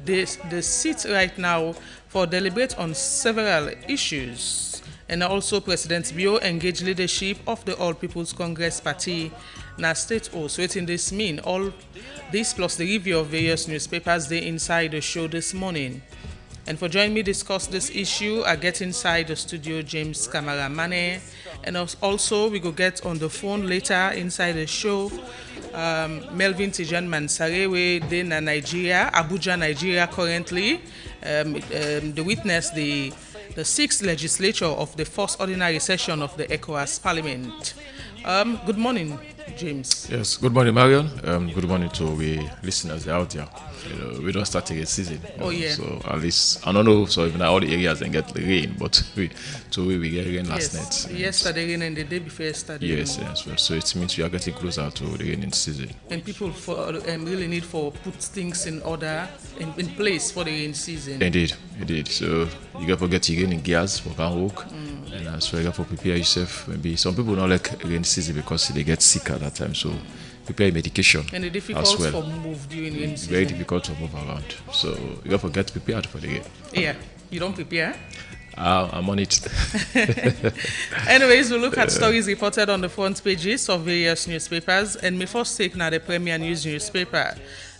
they sit right now for deliberate on several issues. And also President Bio engaged leadership of the All People's Congress Party na state house. Waiting this mean all this plus the review of various newspapers they inside the show this morning. And for joining me discuss this issue, I get inside the studio James Kamaramane, and also we go get on the phone later inside the show Melvin Tijan Mansare, we in Nigeria, Abuja, Nigeria currently. The witness the sixth legislature of the first ordinary session of the ECOWAS Parliament. Good morning, James. Yes, good morning, Marion. Good morning to we listeners out there. We don't start a season. Oh, yeah. So at least I don't know. So even all the areas then get the rain, but we get rain last night. Yesterday rain and the day before yesterday. Yes, yes. So it means we are getting closer to the raining season. And people really need for put things in order in place for the rain season. Indeed. So you got to get your rain gears for can walk, and so you got to prepare yourself. Maybe some people don't like rain season because they get sick at that time. So prepare medication and it's difficult as well. for move during rain season. Very difficult to move around. So you got to get prepared for the rain. Yeah, you don't prepare. I'm on it. Anyways, we'll look at stories reported on the front pages of various newspapers. And my first take now the Premier News newspaper.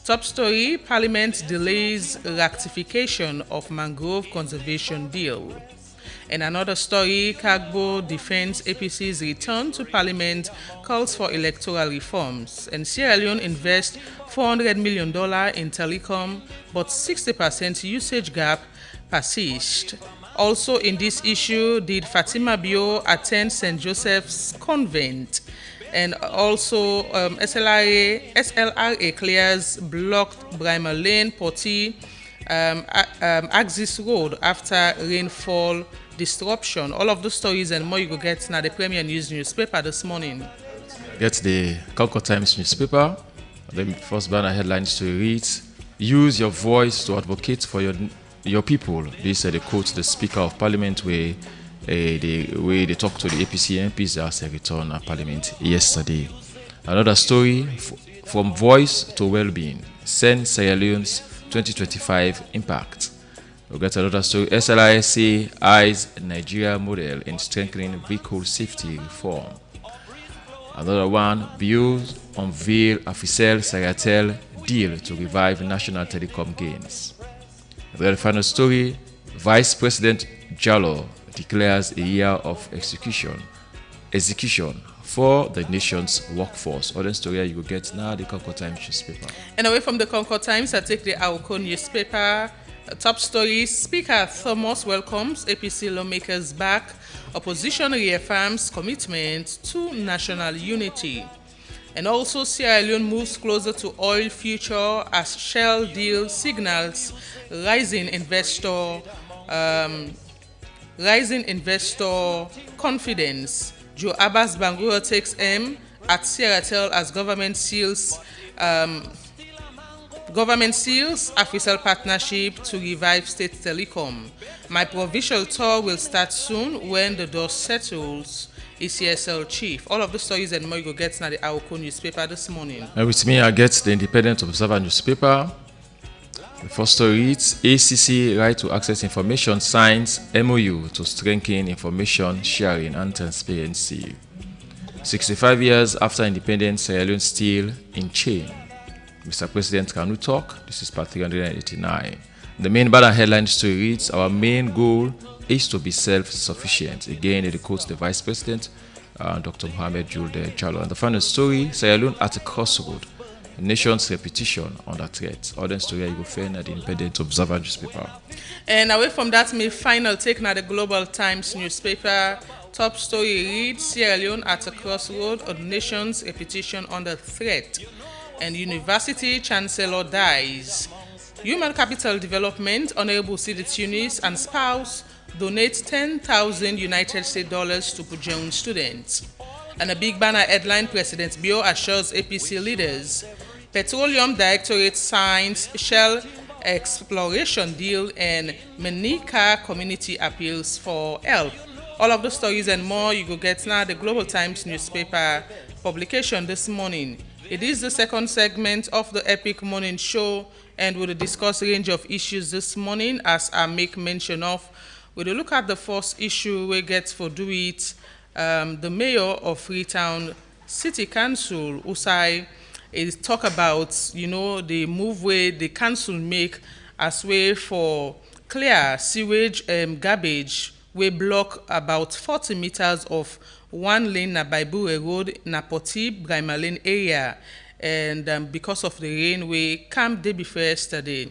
Top story: Parliament delays ratification of mangrove conservation deal. And another story: Kagbo defends APC's return to Parliament, calls for electoral reforms. And Sierra Leone invests $400 million in telecom, but 60% usage gap persists. Also in this issue, did Fatima Bio attend St. Joseph's Convent? And also SLRA clears blocked Brimer Lane, Poti, Axis Road after rainfall disruption. All of those stories and more you go get now the Premier News newspaper this morning. Get the Concord Times newspaper. The first banner headlines to read: use your voice to advocate for your people. This is the quote the Speaker of Parliament where they talked to the APC MPs as they returned at Parliament yesterday. Another story: from voice to well-being, send Sierra Leone's 2025 impact. We'll get another story: SLIC eyes Nigeria model in strengthening vehicle safety reform. Another one: bills unveil official Sagatel deal to revive national telecom gains. The final story: Vice President Jallo declares a year of execution for the nation's workforce. Other story you will get now the Concord Times newspaper. And away from the Concord Times, I take the Aoko newspaper. Top story: Speaker Thomas welcomes APC lawmakers back. Opposition reaffirms commitment to national unity. And also Sierra Leone moves closer to oil future as Shell deal signals rising investor confidence. Joe Abbas Bangura takes aim at Sierra as government seals official partnership to revive state telecom. My provincial tour will start soon when the dust settles. ECSL chief. All of the stories and more you go get now the Aoko newspaper this morning. And with me, I get the Independent Observer newspaper. The first story reads: ACC right to access information signs MOU to strengthen information sharing and transparency. 65 years after independence, Sierra Leone still in chain. Mr. President, can we talk? This is part 389. The main banner headline story reads: our main goal is to be self-sufficient. Again, it quotes the Vice President, Dr. Mohamed Julde Jallo. And the final story: Sierra Leone at a crossroad. The nation's reputation under threat. Other story you will find at the Independent Observer newspaper. And away from that, my final take now the Global Times newspaper. Top story reads: Sierra Leone at a crossroad, a nation's reputation under threat. And University Chancellor dies. Human Capital Development, Honorable Sidi Tunis and spouse donate 10,000 United States dollars to Pujeun students. And a big banner headline: President Bio assures APC leaders. Petroleum Directorate signs Shell exploration deal, and Menika community appeals for help. All of the stories and more you go get now the Global Times newspaper publication this morning. It is the second segment of the Epic Morning Show, and we'll discuss a range of issues this morning as I make mention of. We'll look at the first issue we get for do it. The mayor of Freetown City Council, Usai, is talk about, the move where the council make as way for clear sewage garbage. We block about 40 meters of one lane na Baibure Road, na Poti, Brimer Lane area. And because of the rain, we camped day before yesterday.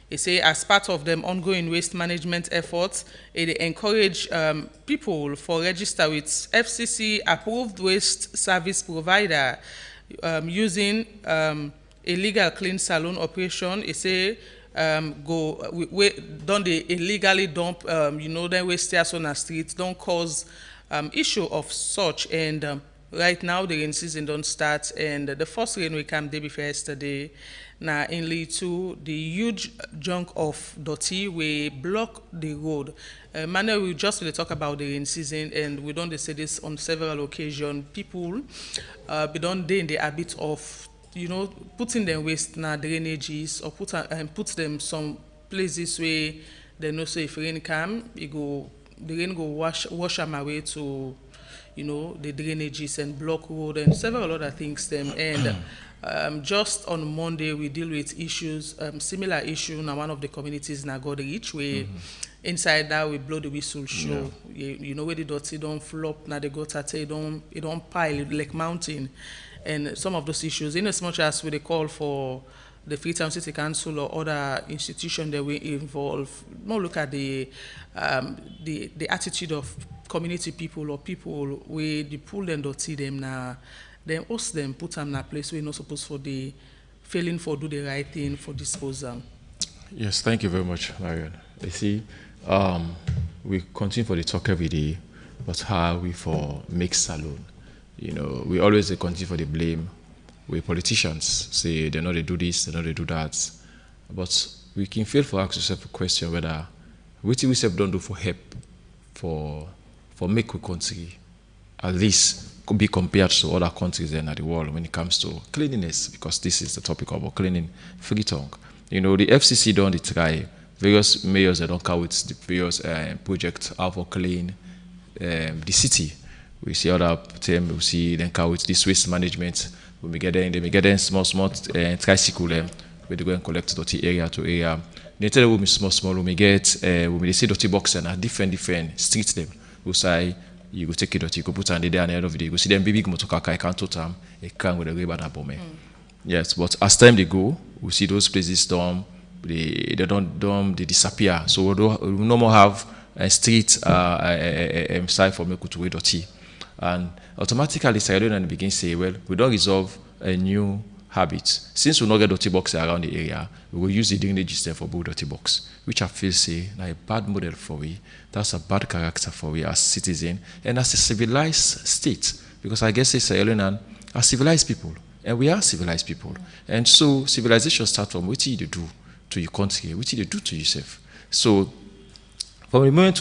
They say as part of them ongoing waste management efforts, they encourage people for register with FCC approved waste service provider using a legal clean saloon operation. They say don't they illegally dump then waste here on the streets, don't cause issue of such. And right now the rain season don't start, and the first rain we came day before yesterday. Now, in lead to the huge chunk of dirty we block the road. Manuel, we just will talk about the rain season, and we don't say this on several occasions. People, we don't in the habit of putting them waste na drainages, or put them some places where they know say if rain come, the rain go wash them away to the drainages and block road and several other things them. And just on Monday, we deal with issues, similar issue in one of the communities in Agodrich, where inside that we blow the whistle show. Yeah. Where the dirty don't flop, now the gutter, it don't pile like mountain. And some of those issues, in as much as we they call for the Freetown City Council or other institutions that we involve, more look at the attitude of community people or people where they pull and dirty them now. Then host them, put them in a place where you're not supposed for the failing for do the right thing for disposal. Yes, thank you very much, Marion. You see, we continue for the talk every day, but how are we for make saloon? We always continue for the blame. We politicians say they know they do this, they know they do that, but we can fail for ask yourself a question whether what we don't do for help for make we country at least could be compared to other countries in the world when it comes to cleanliness, because this is the topic about cleaning Freetown. The FCC don't try, various mayors that don't come with the various projects how for clean the city. We see other term, we see them come with this waste management. When we get there, they may get them small tricycle where they go and collect dirty area to area. They tell them we small, we may get when they see dirty box and different streets them. We say you go take it dirty, you go put on the day and the end of the day. You go see them big motor car, I can't total them, a can with a ribbon and bomb. Yes, but as time they go, we see those places they disappear. So we no more have a street side for make to dirty. And automatically Sierra Leone begin say, well, we don't resolve a new habit. Since we not get dirty box around the area, we will use the drainage system for build dirty box, which I feel say a bad model for we. That's a bad character for we as citizens and as a civilized state. Because I guess Sierra Leone are civilized people, and we are civilized people. And so civilization starts from what you do to your country, what you do to yourself. So from the moment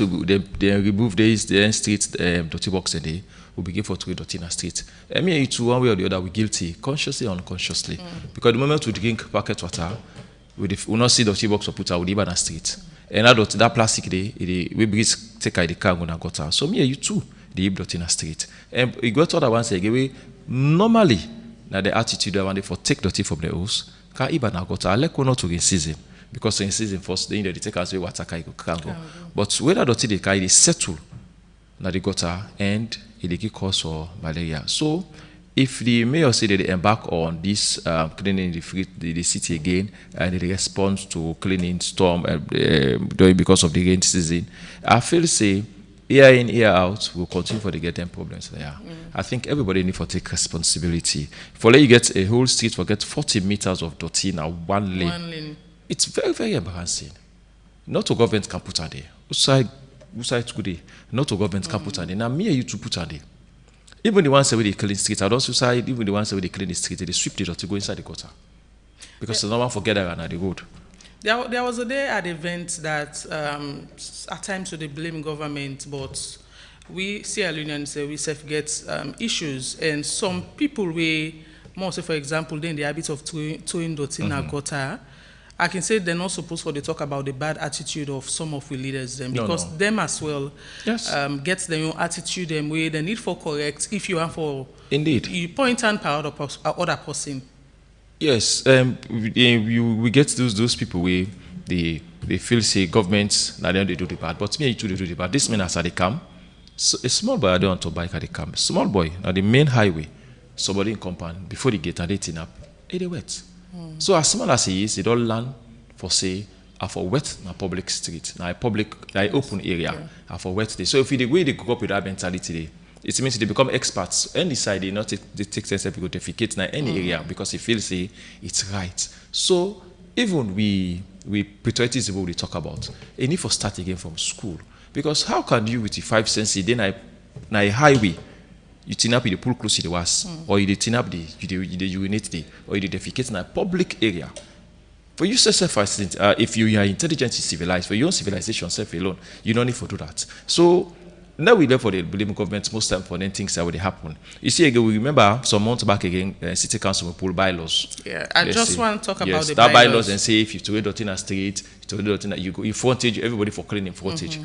they remove the street dirty box a day, we begin for to dirty in a street. I mean, it's one way or the other, we're guilty, consciously or unconsciously. Because the moment we drink packet water, we not see dirty box or put out, we leave on a street. And that plastic, we breathe, take out the car and gutter. So me and you too, they leave dirty in a street. And we go to other ones again, normally, now the attitude I want for take dirty from the house, can even gutter. I like not to in season. Because in season first, they take us away water can go. But whether dirty they carry, they settle na the gutter and it can cause for malaria. So if the mayor say that they embark on this cleaning the city again and they respond to cleaning storm because of the rain season, I feel say year in, year out, we'll continue for the get them problems there. I think everybody need to take responsibility. For let you get a whole street, forget 40 meters of dirty now one lane. It's very, very embarrassing. Not a government can put on there. Usai today, not a government can put on there. Now me and you to put on there. Even the ones that they clean streets, I don't suicide, even the ones that they clean the street, they sweep the dirty, go inside the gutter. Because no one forget that on the road. There was a day at the event that at times we blame government, but we Sierra Leoneans say we self get issues, and some people we more say, for example, they in the habit of throwing dirty in a gutter. I can say they're not supposed to talk about the bad attitude of some of the leaders them, because them as well get their own attitude and way the need for correct if you are for indeed you point and power other person. Yes, we get those people where they feel say governments now they do the bad, but me too they do the bad. This man as they come, so a small boy I don't want to bike at the camp. Small boy now the main highway, somebody in compound before they get and they tin up, they wet. So as small as he is, they don't learn for say are for wet na public street, na open area, are for wet day. So if the way they grow up with that mentality, it means they become experts. Any side they not take sense people defecate in any area because they feel say it's right. So even we patriotism we talk about, a need for start again from school. Because how can you with the 5 cents then a highway you tin up the pool close to the was or you tin up the urinate the or you defecate in a public area. For you self if you are intelligent and civilized, for your own civilization self alone, you don't need to do that. So now we left for the blame government most time for then things that would happen. You see again, we remember some months back again, city council will pull bylaws. Yeah, I just want to talk about the that bylaws and say if you to it in a street, you go in frontage, everybody for cleaning frontage.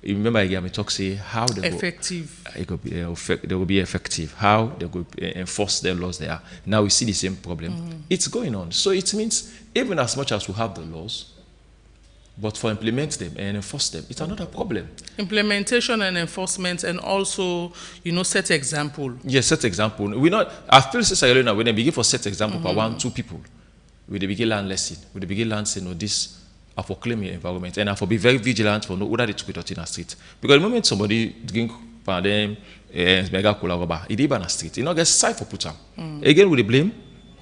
You remember again, we talk say how they effective. They will be effective. How they will enforce their laws there. Now we see the same problem. It's going on. So it means even as much as we have the laws, but for implement them and enforce them, it's another problem. Implementation and enforcement, and also, set example. Yes, set example. We not. I feel say when they begin for set example for 1-2 people, we they begin learn lesson. We they begin learn say this. I for claim your environment and I for be very vigilant for no whether they took it in a street. Because the moment somebody drink for them mega cola rubber, it is in a street. You know, get side for put them. Again with the blame,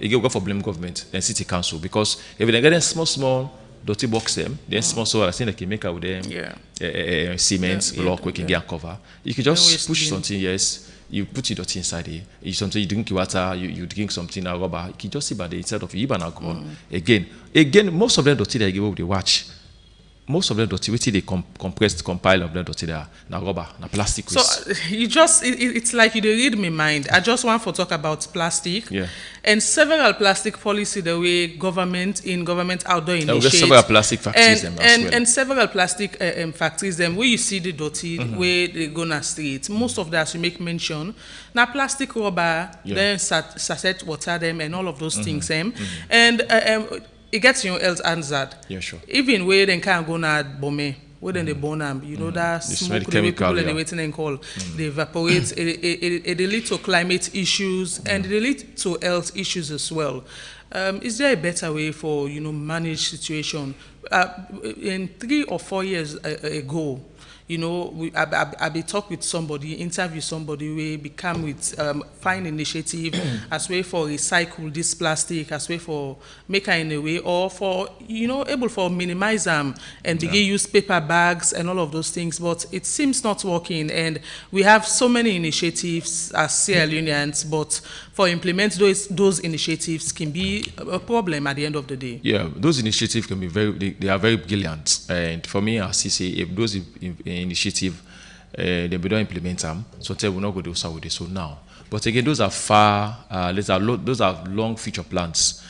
again we go for blame government and city council because if they get them small dirty box them, then small I think they can make out with them cement, block, we can get cover. You can just push something, yes. You put your dirty inside there. You something you drink water, you drink something rubber. You can just see by the inside of you and alcohol. Again, most of them dirty they give up the watch. Most of them dirty, which they compressed, compile of them dirty there. Na rubber, na plastic waste. So it's like you read my mind. I just want to talk about plastic. Yeah. And several plastic policy the way government outdoor initiative. Several plastic factories and several plastic factories them where you see the dirty where they go na street. Most of that you make mention. Now plastic rubber, then sachet water them and all of those things them. And it gets your health answered. Yeah, sure. Even where they can't go na bome, where then they burn them, that smoke the way people and waiting and call, they evaporate. It lead to climate issues and it lead to health issues as well. Is there a better way for manage situation? In 3 or 4 years ago, I be talk with somebody, interview somebody, we become with find initiative as way for recycle this plastic, as way for make in a way, or for able for minimize them and begin use paper bags and all of those things. But it seems not working, and we have so many initiatives as Sierra Leoneans, but for implement those initiatives can be a problem at the end of the day. Yeah, those initiatives can be they are very brilliant, and for me, as you say, if those initiative they don't implement them, so tell we not go do so with this so now. But again, those are those are long future plans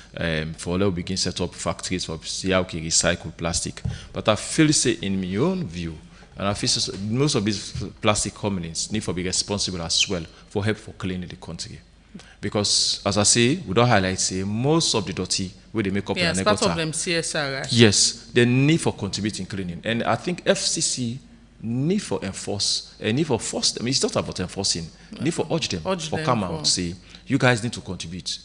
for let's begin set up factories for see how we recycle plastic. But I feel say in my own view, and I feel most of these plastic companies need to be responsible as well for help for cleaning the country. Because as I say, we don't highlight say most of the dirty where they make up in part of them CSR, right? Yes, they need for contributing cleaning, and I think FCC need for force them. It's not about enforcing. Need for urge them for come out say you guys need to contribute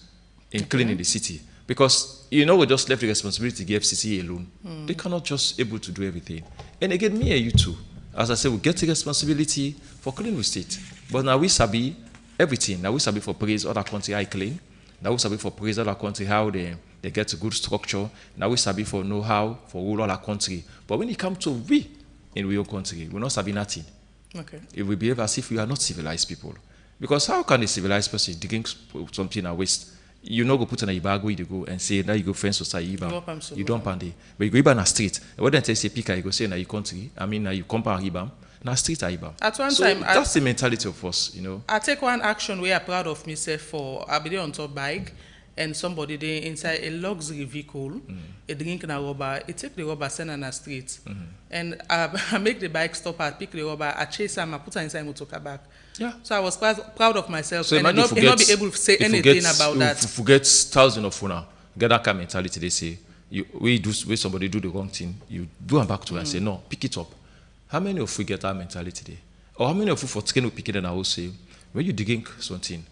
in cleaning the city, because we just left the responsibility to give FCC alone. They cannot just able to do everything. And again, me and you too, as I say, we get the responsibility for cleaning the state, but now we sabi everything. Now we sabi for praise other country how clean. Now we sabi for praise other country how they get a good structure. Now we sabi for know how for rule other country. But when it comes to we in real country, we not sabi nothing. Okay. If we behave as if we are not civilized people. Because how can a civilized person drink something and waste? You not go put in a bag where you go and say now you go friends society. You don't pay. But you go even a street. When they say pick, you go say now you country. I mean now you compare Ibam. Now street Ibam. At one so time, that's the mentality of us, I take one action where I'm proud of myself for I be there on top bike. And somebody they inside a luxury vehicle, a drink na rubber, I take the rubber, send on the street. And I make the bike stop, I pick the rubber, I chase him, I put her inside motor back. Yeah. So I was proud of myself, so and I not be able to say anything about that. Forget thousands of now. Get that kind of mentality. They say when somebody do the wrong thing, you do them back to her and say no, pick it up. How many of you get that mentality today? Or how many of you for taking pick it and I will say when you drink something,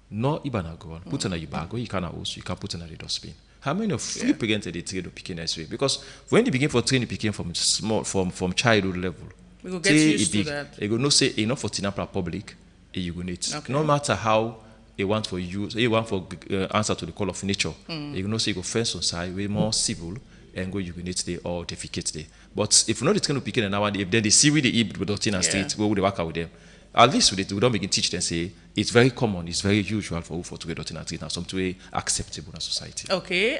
no ibana go on, put it in your bag, or you can't also you can put it in the dustbin. How many of you prevented the train picking this way? Because when you begin for train, you begin from small, from childhood level. We will get used to that. You go no say enough for Tina public, you go need. No matter how they want for you, they want for answer to the call of nature. You go no say you go first on side, way more civil, and go you go need today or defecate today. But if not, it's going to pick in now, if then they see with the eat with the street, where would they work out with them? At least we don't begin teach them say it's very common, it's very usual for to get in a street and something way acceptable in society. Okay,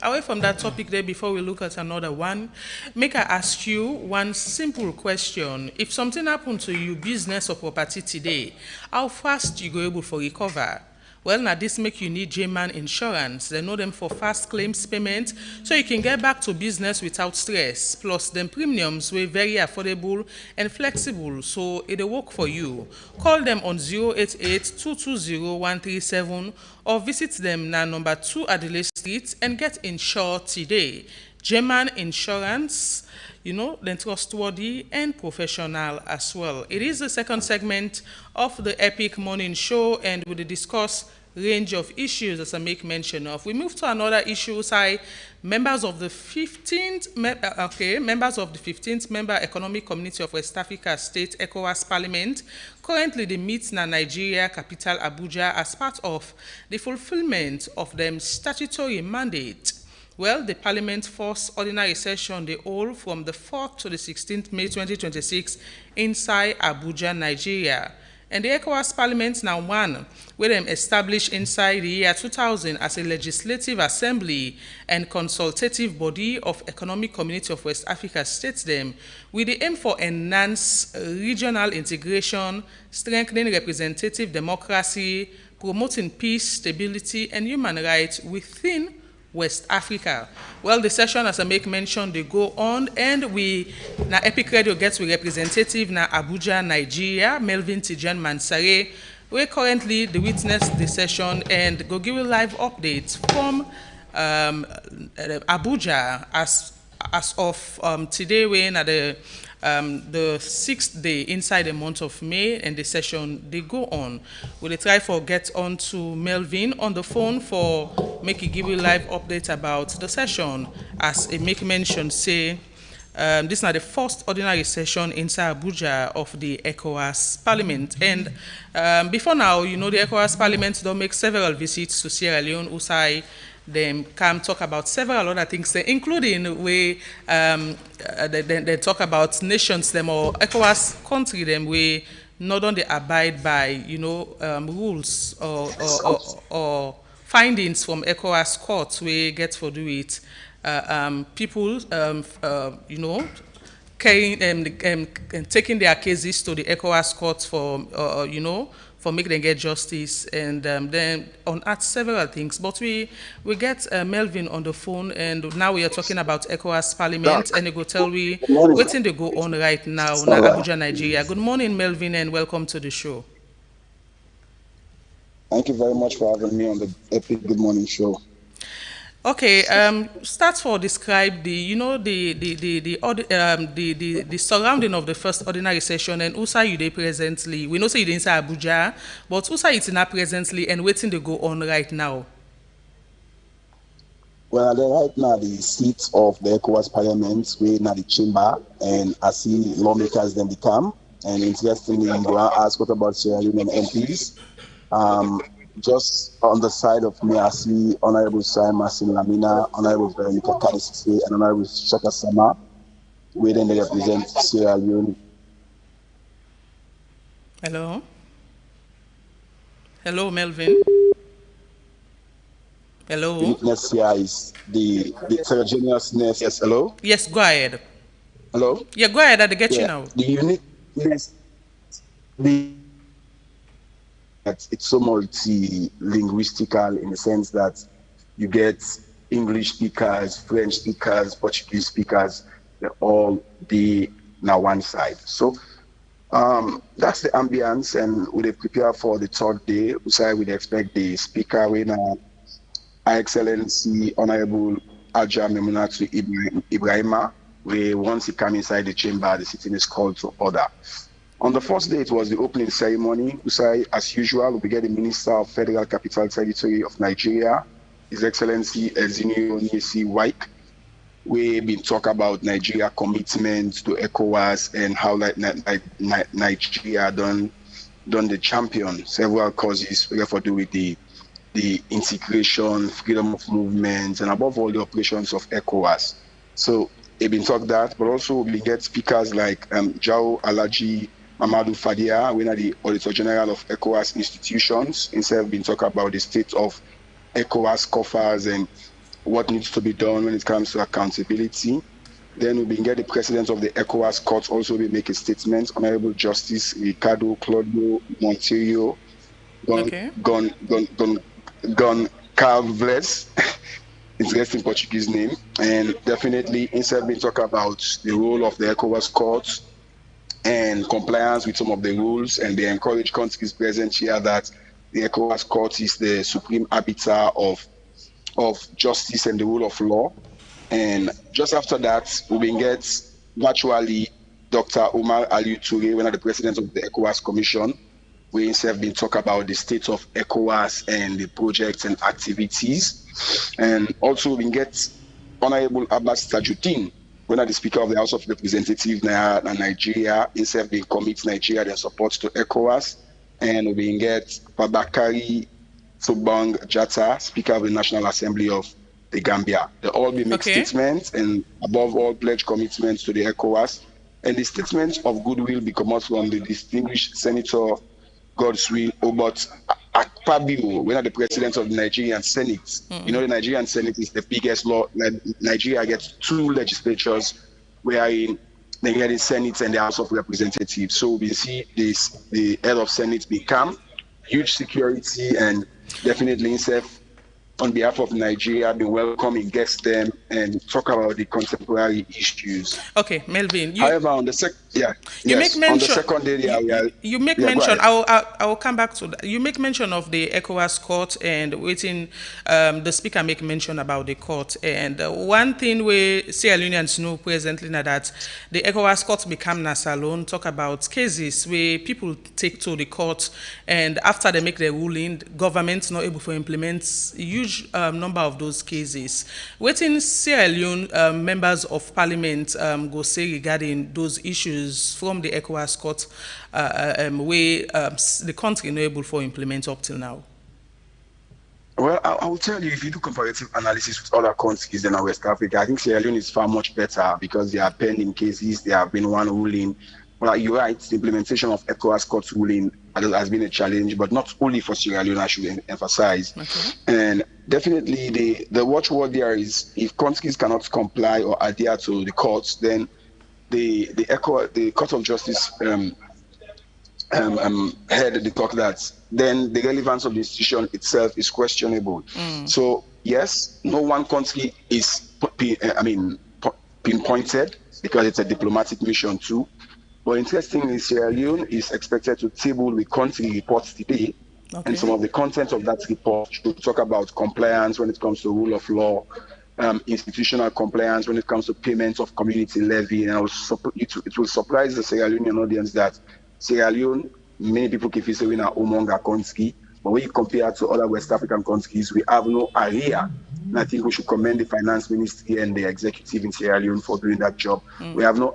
away from that topic there, before we look at another one, make I ask you one simple question. If something happened to you, business or property today, how fast you go able to recover? Well, now this make you need J-Man insurance. They know them for fast claims payment, so you can get back to business without stress. Plus, them premiums were very affordable and flexible, so it'll work for you. Call them on 088-220-137 or visit them now number 2 Adelaide Street and get insured today. J-Man Insurance, you know, then trustworthy and professional as well. It is the second segment of the Epic Morning Show, and we will discuss range of issues as I make mention of. We move to another issue. Members of the 15th member Economic Community of West Africa State ECOWAS Parliament currently they meet in Nigeria capital Abuja as part of the fulfillment of them statutory mandate. Well, the Parliament first ordinary session they hold from the 4th to the 16th May 2026 inside Abuja, Nigeria. And the ECOWAS Parliament now one, where them established inside the year 2000 as a legislative assembly and consultative body of Economic Community of West Africa states them, with the aim for enhanced regional integration, strengthening representative democracy, promoting peace, stability, and human rights within West Africa. Well, the session, as I make mention, they go on, and we now Epic Radio gets with representative now Abuja, Nigeria, Melvin Tijan Mansare. We currently the witness the session and go give you live updates from Abuja as of today. We're in the 6th day inside the month of May, and the session they go on. We'll try for get on to Melvin on the phone for make give you live update about the session. As a make mention say, this is not the first ordinary session inside Abuja of the ECOWAS Parliament. And before now, you know, the ECOWAS Parliament don't make several visits to Sierra Leone, Usai. They come talk about several other things, including we they talk about nations them or ECOWAS country them we not only abide by, you know, rules or findings from ECOWAS courts we get for do it. People you know, carrying taking their cases to the ECOWAS courts for you know, for making them get justice, and then on at several things. But we get Melvin on the phone, and now we are talking about ECOWAS Parliament, and they go tell we what's in the go on right now in Abuja, Nigeria. Good morning, Melvin, and welcome to the show. Thank you very much for having me on the Epic Good Morning Show. Okay, start for describe the, you know, the surrounding of the first ordinary session, and USA you dey presently. We know say you dey inside Abuja, but USA it's not presently and waiting to go on right now. Well, right now the seat of the ECOWAS Parliament, we now the chamber, and I see lawmakers then they come. And interestingly, you go ask what about Sierra Leone MPs. Just on the side of me, I see Honorable Sai Masin Lamina, Honorable Veronica Kadisisi, and Honorable Shaka Sama, where then they represent Sierra Leone. Hello? Hello, Melvin? Hello? The witness here is the heterogeneous nurse. Yes, hello? Yes, go ahead. Hello? Yeah, go ahead, I get you now. The uniqueness, it's so multi-linguistical in the sense that you get English speakers, French speakers, Portuguese speakers, they're all now one side. So that's the ambience, and we prepare for the third day. So we expect the speaker, Her Excellency Honorable Aja Memunatu Ibrahima, where once he come inside the chamber, the sitting is called to order. On the first day, it was the opening ceremony. As usual, we get the Minister of Federal Capital Territory of Nigeria, His Excellency Ezinio Nisi Waik, we been talk about Nigeria commitment to ECOWAS and how Nigeria done the champion several causes we have to do with the integration, freedom of movement, and above all the operations of ECOWAS. So they've been talk that, but also we get speakers like Jao Alaji Mamadou Fadia, we are the Auditor General of ECOWAS institutions. Instead, been talk about the state of ECOWAS coffers and what needs to be done when it comes to accountability. Then we will get the president of the ECOWAS court also will make a statement. Honorable Justice Ricardo Claudio Monteiro Goncalves, interesting Portuguese name. And definitely instead we talk about the role of the ECOWAS court and compliance with some of the rules, and they encourage countries present here that the ECOWAS court is the supreme arbiter of justice and the rule of law. And just after that, we will get virtually Dr. Omar Aliou Touré, one of the president of the ECOWAS Commission. We have been talk about the state of ECOWAS and the projects and activities. And also we get Honorable Abbas Tajuddin, one of the Speaker of the House of Representatives in Nigeria, instead being commit Nigeria their support to ECOWAS. And we get Babakari Subang Jatta, Speaker of the National Assembly of the Gambia. They all be make statements and above all pledge commitments to the ECOWAS. And the statements of goodwill be come out from the distinguished Senator Godswill Obot Akpabio, one of the presidents of the Nigerian Senate. You know, the Nigerian Senate is the biggest law. Nigeria gets two legislatures wherein they get the Senate and the House of Representatives. So we see the head of Senate become huge security, and definitely himself on behalf of Nigeria been welcoming guests them and talk about the contemporary issues. Okay, Melvin. However, on the make mention, on the second day, you make mention. I will come back to that. You make mention of the ECOWAS court and waiting. The speaker make mention about the court, and one thing we Sierra Leoneans know presently now that the ECOWAS court become Nasalone. Talk about cases where people take to the court, and after they make the ruling, government's not able to implement huge number of those cases. Waiting Sierra Leone members of parliament go say regarding those issues from the ECOWAS court where the country not able to implement up till now. Well, I will tell you, if you do comparative analysis with other countries in West Africa, I think Sierra Leone is far much better because they are pending cases, there have been one ruling. Well, you're right, the implementation of ECOWAS court ruling has been a challenge, but not only for Sierra Leone, I should emphasize. Okay. And definitely the watchword there is if countries cannot comply or adhere to the courts, then the Court of Justice heard the talk that then the relevance of the institution itself is questionable. So yes, no one country is pinpointed because it's a diplomatic mission too. But interestingly, Sierra Leone is expected to table the country reports today. Okay. And some of the content of that report should talk about compliance when it comes to rule of law, institutional compliance when it comes to payments of community levy. And it will surprise the Sierra Leonean audience that Sierra Leone, many people keep saying are among our country, but when you compare to other West African countries, we have no area. And I think we should commend the finance ministry and the executive in Sierra Leone for doing that job. We have no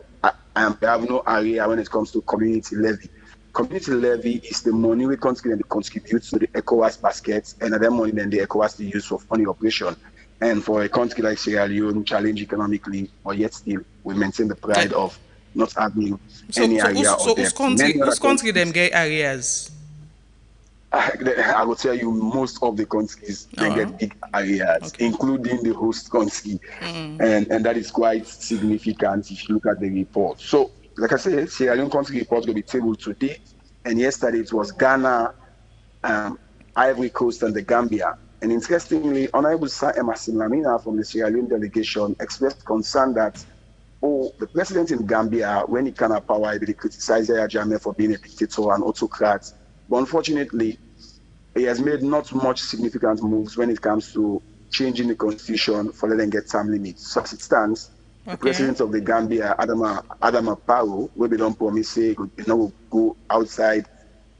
area when it comes to community levy. Community levy is the money we contribute to the ECOWAS basket, and that money then the ECOWAS they use for funny operation. And for a country like Sierra Leone, challenge economically, but yet still we maintain the pride of not having any area of debt. Whose country them get areas? I will tell you, most of the countries they get big areas, including the host country, and that is quite significant if you look at the report. So, like I said, Sierra Leone country report will be tabled today, and yesterday it was Ghana, Ivory Coast, and the Gambia. And interestingly, Honorable Sir Emerson Lamina from the Sierra Leone delegation expressed concern that the president in Gambia, when he came up power, he criticized Yahya Jammeh for being a dictator and autocrat. But unfortunately, he has made not much significant moves when it comes to changing the constitution for letting get term limits. So as it stands, the president of the Gambia, Adama Barrow, will be done promise say will go outside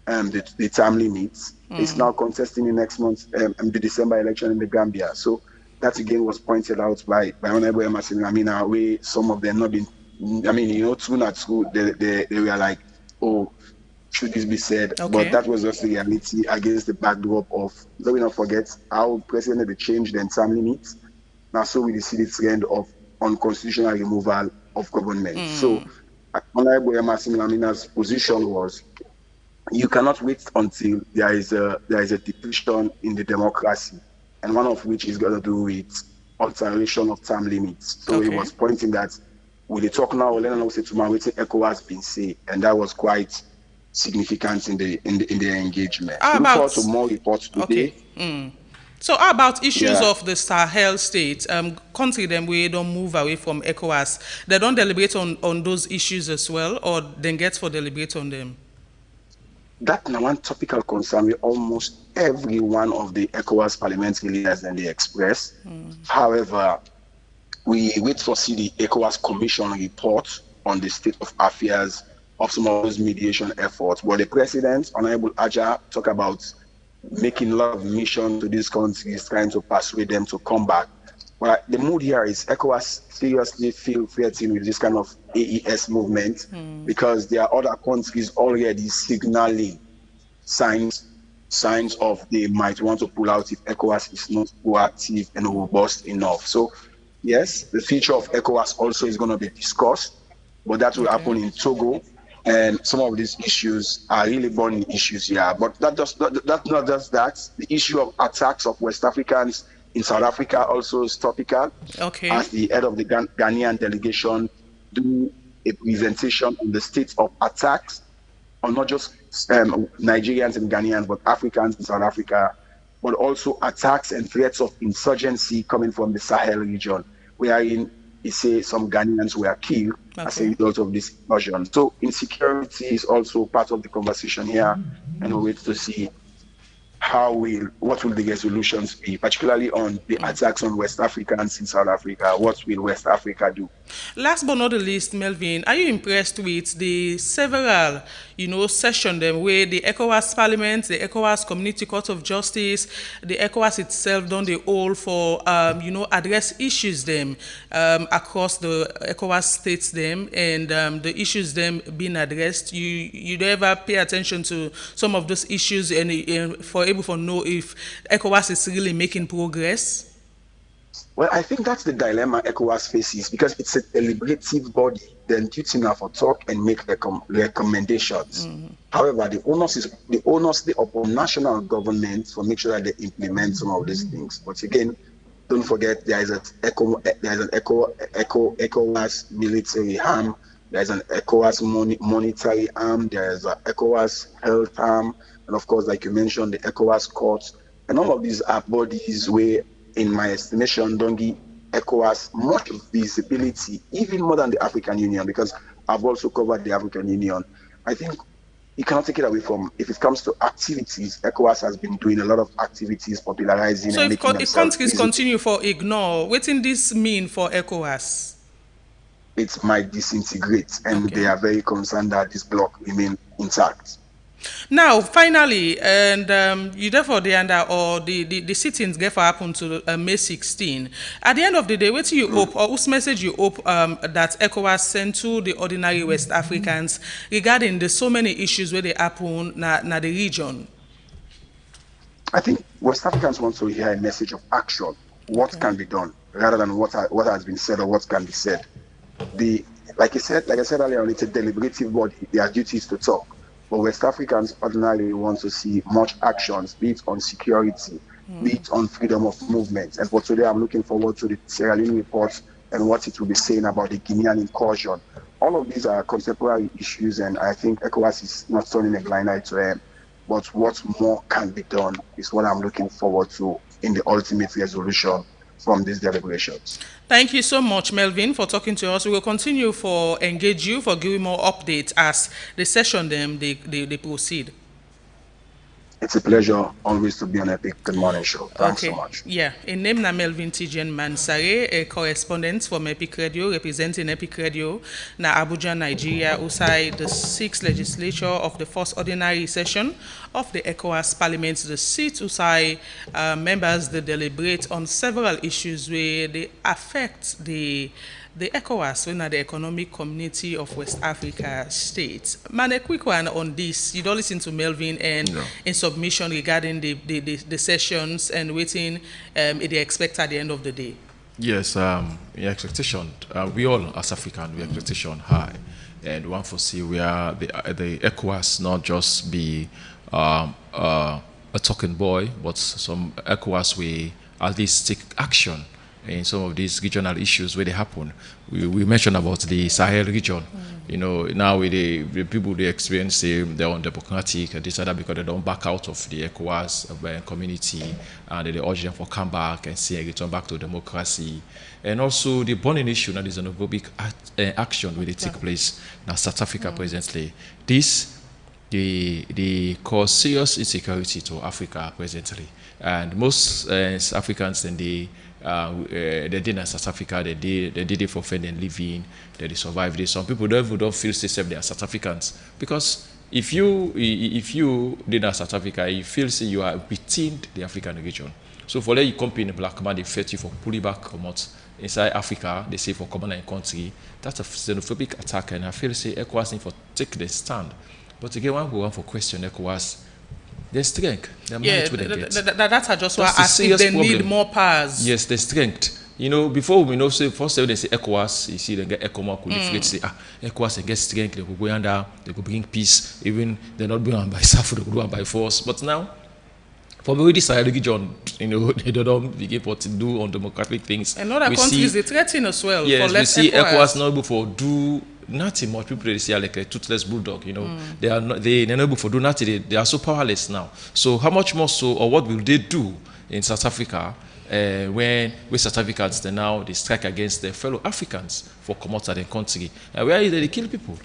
the term limits. It's now contesting the next month, the December election in the Gambia. So that again was pointed out by Honorable Emerson Lamina, where some of them not been, true not true, they were like, oh, should this be said? Okay. But that was just the reality against the backdrop of, let me not forget, how President had changed the term limits. Now, so we see the trend of unconstitutional removal of government. So, Honorable Emerson Lamina's position was, you cannot wait until there is a depletion in the democracy, and one of which is going to do with alteration of term limits. So he was pointing that with the talk now, let us say tomorrow, ECOWAS been say, and that was quite significant in the engagement. How Look about forward to more reports today. So how about issues Yeah. of the Sahel states? Country them we don't move away from ECOWAS. They don't deliberate on those issues as well, or then get for deliberate on them? That now one topical concern with almost every one of the ECOWAS parliamentary leaders and they express. However, we wait for see the ECOWAS Commission report on the state of affairs of some of those mediation efforts. But the president, Honorable Aja, talk about making a lot of mission to these countries, trying to persuade them to come back. But the mood here is ECOWAS seriously feel threatened with this kind of AES movement because there are other countries already signaling signs of they might want to pull out if ECOWAS is not proactive and robust enough. So yes, the future of ECOWAS also is going to be discussed, but that will happen in Togo. And some of these issues are really burning issues here. But that's not just that. The issue of attacks of West Africans in South Africa also is topical. Okay. As the head of the Ghanaian delegation do a presentation on the state of attacks on not just Nigerians and Ghanaians, but Africans in South Africa, but also attacks and threats of insurgency coming from the Sahel region, wherein he say some Ghanaians were killed as a result of this invasion. So insecurity is also part of the conversation here, and we wait to see what will the resolutions be, particularly on the attacks on West Africans in South Africa. What will West Africa do? Last but not the least, Melvin, are you impressed with the several, sessions them where the ECOWAS Parliament, the ECOWAS Community Court of Justice, the ECOWAS itself done the all for, address issues them across the ECOWAS states them, and the issues them being addressed? You ever pay attention to some of those issues and for able to know if ECOWAS is really making progress? Well, I think that's the dilemma ECOWAS faces because it's a deliberative body. Then duty now for talk and make recommendations. However, the onus upon national government for make sure that they implement some of these things. But again, don't forget there is an ECOWAS military arm, there is an ECOWAS monetary arm, there is an ECOWAS health arm, and of course, like you mentioned, the ECOWAS courts. And all of these are bodies where, in my estimation, don't give ECOWAS much visibility, even more than the African Union, because I've also covered the African Union. I think you cannot take it away from, if it comes to activities, ECOWAS has been doing a lot of activities, popularizing so and making if themselves countries visible. continue for ignore, what does this mean for ECOWAS? It might disintegrate, and they are very concerned that this bloc remain intact. Now, finally, and you therefore the under or the sittings get for happen to May 16. At the end of the day, what do you hope, or whose message you hope that ECOWAS send to the ordinary West Africans regarding the so many issues where they happen na the region? I think West Africans want to hear a message of action. What can be done, rather than what has been said or what can be said. Like I said earlier, it's a deliberative body. Their duty is to talk. But West Africans ordinarily want to see much actions, be it on security, be it on freedom of movement. And for today, I'm looking forward to the Sierra Leone reports and what it will be saying about the Guinean incursion. All of these are contemporary issues, and I think ECOWAS is not turning a blind eye to them. But what more can be done is what I'm looking forward to in the ultimate resolution from these deliberations. Thank you so much, Melvin, for talking to us. We will continue for engage you for giving more updates as the session they proceed. It's a pleasure always to be on Epic Good Morning Show. Thanks so Okay. much. Yeah. In name na Melvin Tijen Mansare, a correspondent from Epic Radio, representing Epic Radio na Abuja, Nigeria, outside the 6th legislature of the first ordinary session of the ECOWAS Parliament. The seat outside members they deliberate on several issues where they affect the ECOWAS, when the Economic Community of West Africa states. Man, a quick one on this. You don't listen to Melvin and in submission regarding the sessions and waiting they expect at the end of the day. Yes, the expectation, we all as African, we expectation high. And one foresee where the ECOWAS not just be a talking boy, but some ECOWAS we at least take action in some of these regional issues where they happen. We mentioned about the Sahel region. You know, now with the people they experience their own democratic and this other because they don't back out of the ECOWAS community and they urge them for come back and say return back to democracy. And also the burning issue that is an xenophobic action will take place in South Africa presently. This they cause serious insecurity to Africa presently. And most Africans then they did in South Africa, they did it for fun and living, they survived it. Some people don't feel safe they are South Africans. Because if you did in South Africa, you feel say you are within the African region. So for that you company black man, they felt you for pulling back come out inside Africa, they say for common country. That's a xenophobic attack, and I feel say ECOWAS need for take the stand. But again, one go on for question ECOWAS. Their strength, their yeah, that's just why I think they need more powers. Yes, the strength. You know, before we know, say first they say ECOWAS, you see they get ECOMOC, could deflate, say ECOWAS they get strength, they could go under, they could bring peace. Even they're not being by self, they could do by force. But now, for me, this side region, you know, they don't begin what to do on democratic things. And other countries they threaten as well. Yes, for we see ECOWAS not able for do nothing much. People they see like a toothless bulldog, you know. They're not able for do nothing. They are so powerless now. So how much more so, or what will they do in South Africa when South Africans they strike against their fellow Africans for come out of their country? Where is they kill people?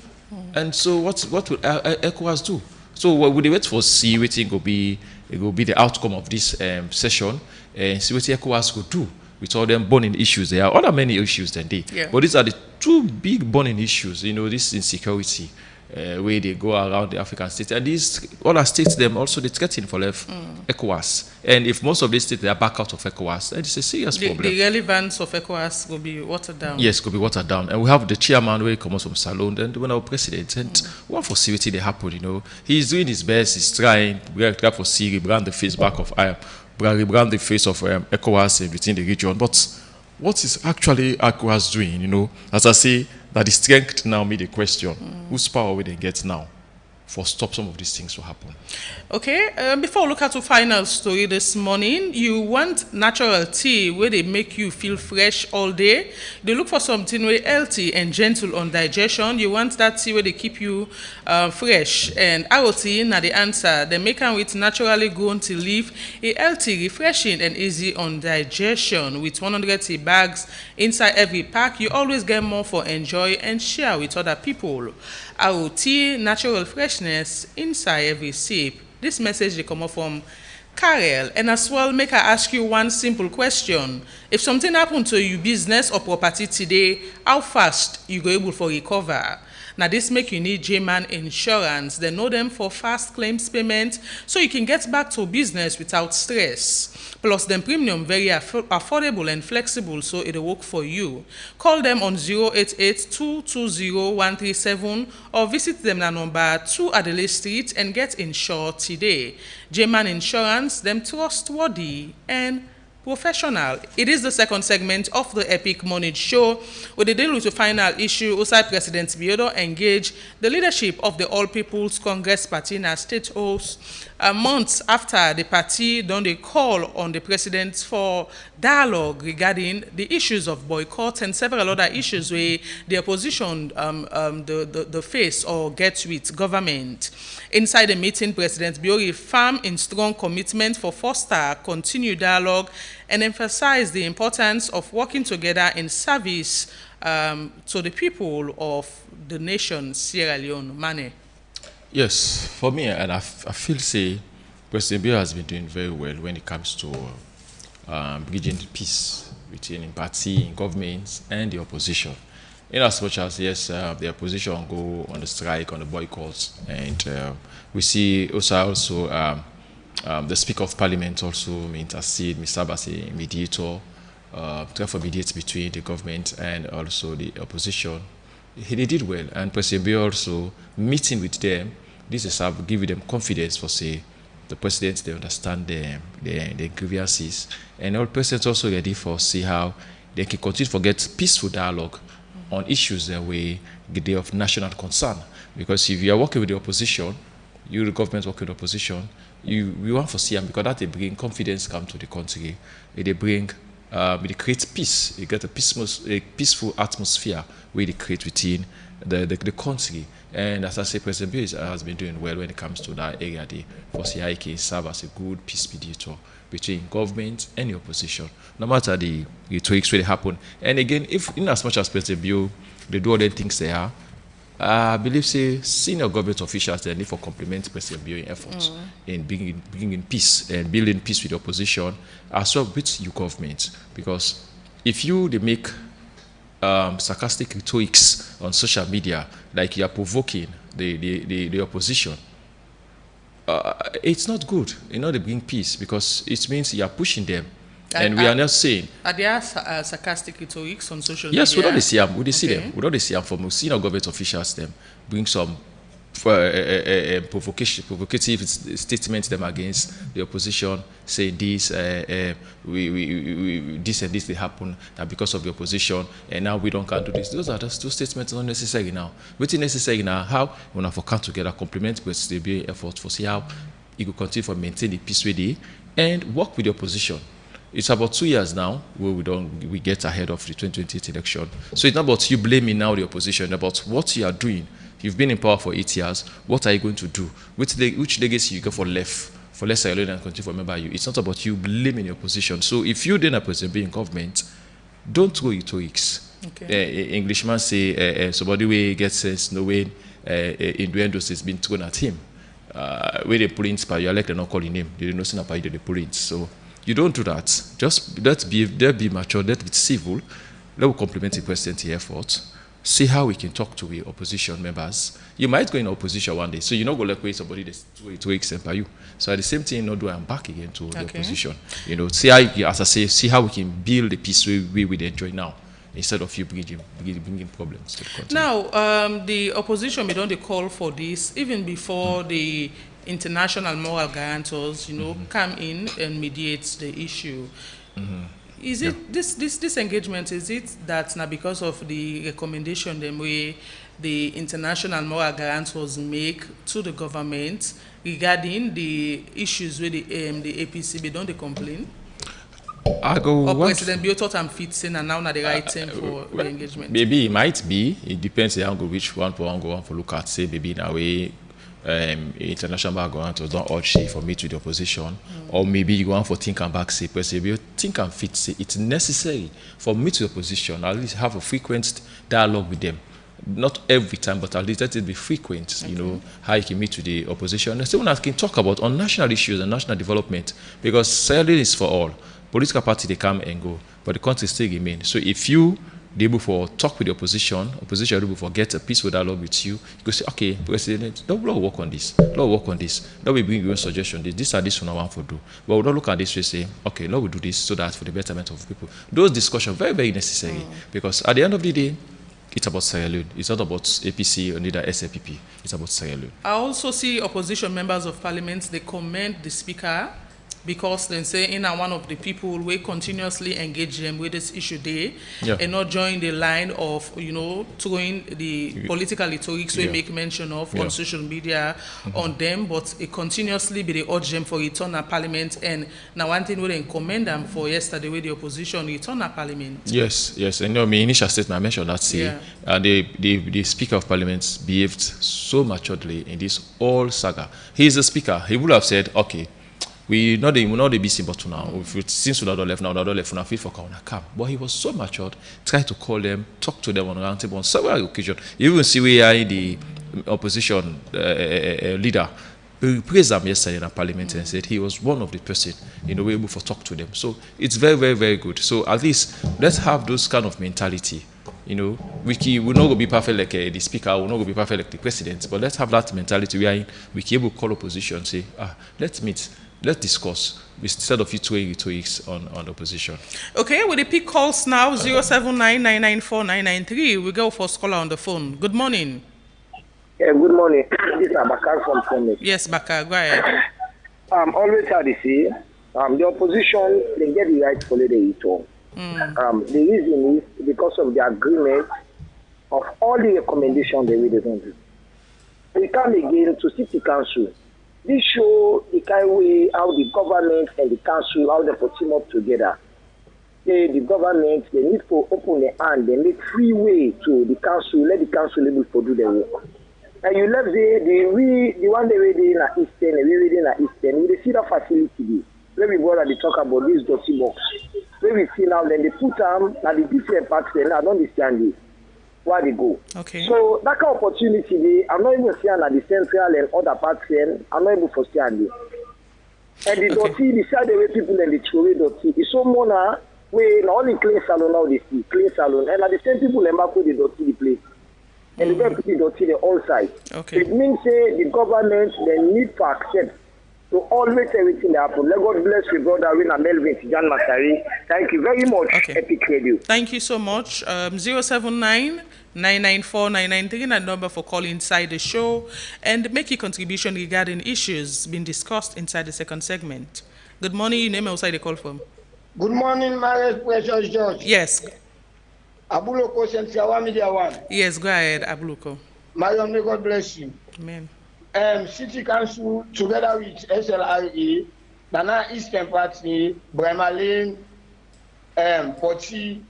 And so what will ECOWAS do? So what would they wait for? See what it will be the outcome of this session and see what ECOWAS will do with all them burning issues. There are other many issues than they. Yeah. But these are the two big burning issues, you know, this insecurity where they go around the African states. And these other states, them also they threaten for left ECOWAS. And if most of these states they are back out of ECOWAS, then it's a serious problem. The relevance of ECOWAS will be watered down. Yes, could be watered down. And we have the chairman where he comes from Salon, and when our president, and one for security they happen, you know. He's doing his best, he's trying for see rebrand the face back of rebrand the face of ECOWAS within the region. But what is actually ECOWAS doing, you know? As I say, that the strength now made a question. Whose power will they get now for stop some of these things to happen? Okay, before we look at the final story this morning, you want natural tea where they make you feel fresh all day. They look for something where healthy and gentle on digestion. You want that tea where they keep you fresh. And arrow tea, now the answer. They make them with naturally grown tea leaf, a healthy, refreshing, and easy on digestion. With 100 tea bags inside every pack, you always get more for enjoy and share with other people. Arrow tea, natural freshness inside every sip. This message they come up from Karel. And as well, make I ask you one simple question. If something happened to your business or property today, how fast you go able to recover? Now this make you need J-Man Insurance. They know them for fast claims payment so you can get back to business without stress. Plus them premium very affordable and flexible so it'll work for you. Call them on 088-220-137 or visit them at number 2 Adelaide Street and get insured today. J-Man Insurance, them trustworthy and professional. It is the second segment of the Epic Morning Show where they deal with the final issue. Outside President Biodo engage the leadership of the All People's Congress Party in a state house months after the party done a call on the president for dialogue regarding the issues of boycott and several other issues where the opposition the face or gets with government. Inside the meeting, President Biori firm in strong commitment for foster continued dialogue and emphasize the importance of working together in service to the people of the nation Sierra Leone. Mane. Yes, for me, and I feel say President Bill has been doing very well when it comes to bridging peace between party, governments, and the opposition. In as much as, yes, the opposition go on the strike, on the boycotts, and we see also the Speaker of Parliament also intercede, Mr. as a mediator, try to mediate between the government and also the opposition. He did well, and President Bill also meeting with them. This is how give them confidence for say the president they understand the grievances, and all presidents also ready for see how they can continue to get peaceful dialogue on issues that way they of national concern. Because if you are working with the opposition, you the government working with the opposition, you want to see them because that they bring confidence come to the country. They bring they create peace. You get a peaceful atmosphere where they create within the country. And as I say, President Bill has been doing well when it comes to that area. The for CIK serve as a good peace mediator between government and the opposition, no matter the rhetorics really happen. And again, if in as much as President Bill, they do other things they are, I believe say senior government officials they need for complement President Bill in efforts in bringing peace and building peace with the opposition as well with your government. Because if they make sarcastic rhetorics on social media, like you are provoking the opposition, it's not good. They bring peace because it means you are pushing them. And we are not saying. Are there sarcastic rhetorics on social media? Yes, we don't see them. We don't see them. We don't see them from senior government officials. Them bring some provocative statements them against the opposition, say this, this and this they happen because of the opposition, and now we don't can do this. Those statements are not necessary now. What's necessary now? How we have to come together, complement with the effort for see how it will continue to maintain the peace with it and work with the opposition. It's about 2 years now where we get ahead of the 2028 election. So it's not about you blaming now the opposition, about what you are doing. You've been in power for 8 years. What are you going to do? Which legacy you go for less Sierra Leone and continue to remember you? It's not about you blaming the opposition. So if you then are President Bill in government, don't go rhetorics. Okay. Englishman say somebody way gets sense, no way innuendos has been thrown at him. Where they pull in, you are like they're not calling him. They don't know about they pull in. So you don't do that. Just let's be mature, let's be civil. Let us compliment the president's effort. See how we can talk to the opposition members. You might go in opposition one day, so you're not going to let somebody that's 2 weeks by you. So at the same time, not do I'm back again to the opposition. See how, as I say, see how we can build the peace we would enjoy now, instead of you bringing problems to the country. Now, the opposition may don't call for this even before the international moral guarantors, come in and mediate the issue. Is it this engagement? Is it that now because of the recommendation the way the international moral guarantors make to the government regarding the issues with the APC, don't they complain? Or President Bill thought I'm fit saying and now not the right time for the engagement? Maybe it might be. It depends on which one for look at. Say maybe in a way. International background was not urge for me to the opposition, or maybe you go on for think and back say, President Bill think and fit say it's necessary for me to the opposition at least have a frequent dialogue with them, not every time, but at least let it be frequent. How you can meet with the opposition and someone can talk about on national issues and national development, because Sierra Leone is for all. Political party they come and go, but the country still remain. So if you be able to talk with the opposition will able to get a peaceful dialogue with you. You could say, okay, President, let's work on this. Let's work on this. Let me bring you a suggestion. This one I want to do. But we'll not look at this and say, okay, let's do this so that for the betterment of people. Those discussions very, very necessary because at the end of the day, it's about Sierra Leone. It's not about APC or neither SAPP. It's about Sierra Leone. I also see opposition members of parliament, they commend the speaker because they say one of the people will continuously engage them with this issue there and not join the line of throwing the political rhetorics we make mention of on social media on them, but it continuously be they urge them for return at parliament. And now one thing we didn't commend them for yesterday with the opposition return at parliament. Yes, and my initial statement I mentioned that the Speaker of Parliament behaved so maturely in this whole saga. He is the Speaker. He would have said, okay, we not the busy but now. Since we not left now, not fit for come. But he was so matured, tried to call them, talk to them on round table on several occasions. You even see we are in the opposition leader we praised them yesterday in Parliament and said he was one of the person, we were able to talk to them. So it's very, very, very good. So at least let's have those kind of mentality. We're not going to be perfect like the speaker, we're not going to be perfect like the president, but let's have that mentality where we can able to call opposition, say, let's meet, let's discuss, instead of you throwing rhetorics on opposition. Okay, with the pick calls now, 079994993. We go for scholar on the phone. Good morning. Yeah, good morning. This is Abakar from Phoenix. Yes, Bakar, go ahead. Always how they say, the opposition, they get the right to follow the talk. The reason is because of the agreement of all the recommendations they really don't do. We come again to city council. This show the kind of way how the government and the council, how they put team up together. The government, they need to open their hand, they make free way to the council, let the council able to do their work. And you left the one they ready in Eastern, we ready in Eastern, we see that facility. When we go and they talk about this dirty box. When we see now, then they put them at the different parts, then I don't understand it. Where they go. Okay. So that kind of opportunity, I'm not even seeing at the central and other parts, I'm not able to see it. And the dirty, the side way people and the throw away dirty, it's so more now, we not only clean salon now, they see, clean salon, and at the same people, they back with the dirty the place. And they get the dirty the all side. Okay. It means the government, they need to accept. So always everything that happens. Let God bless you, brother Wina Melvin, John Masari. Thank you very much, Epic Radio. Thank you so much. 079994993, that number for calling inside the show and make your contribution regarding issues being discussed inside the second segment. Good morning. Your name outside the call from. Good morning, my precious George. Yes. Abuloko Sensiawa Media One. Yes, go ahead, Abuloko. Mariam, may God bless you. Amen. City Council, together with SLRE, Nana Eastern Party, Bremalin, Poti,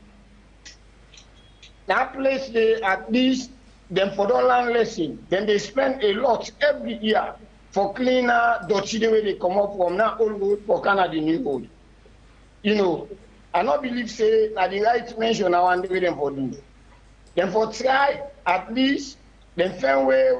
that place they at least them for don't learn lesson. Then they spend a lot every year for cleaner dirty the way they come up from now old road for Canada new road. I not believe say that the right mention now and the way them for do. Then for try at least. Then find way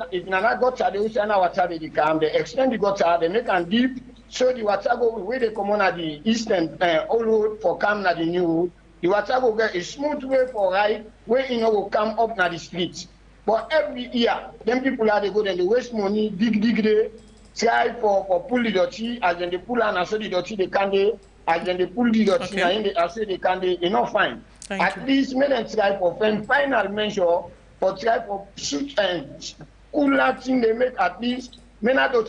if Nana gutter they also now water they come, they extend the gutter, they make and deep, so the water go where they come on at the eastern old road for come na the new road. The water go get a smooth way for ride where will come up na the street. But every year, them people are they go then they waste money, dig they try for pull the dirty, as then they pull and so the dirty they can they, as then they pull the dirty and as they can they enough fine. At least make them try for final measure. For try for suit and cooler thing they make at least men not know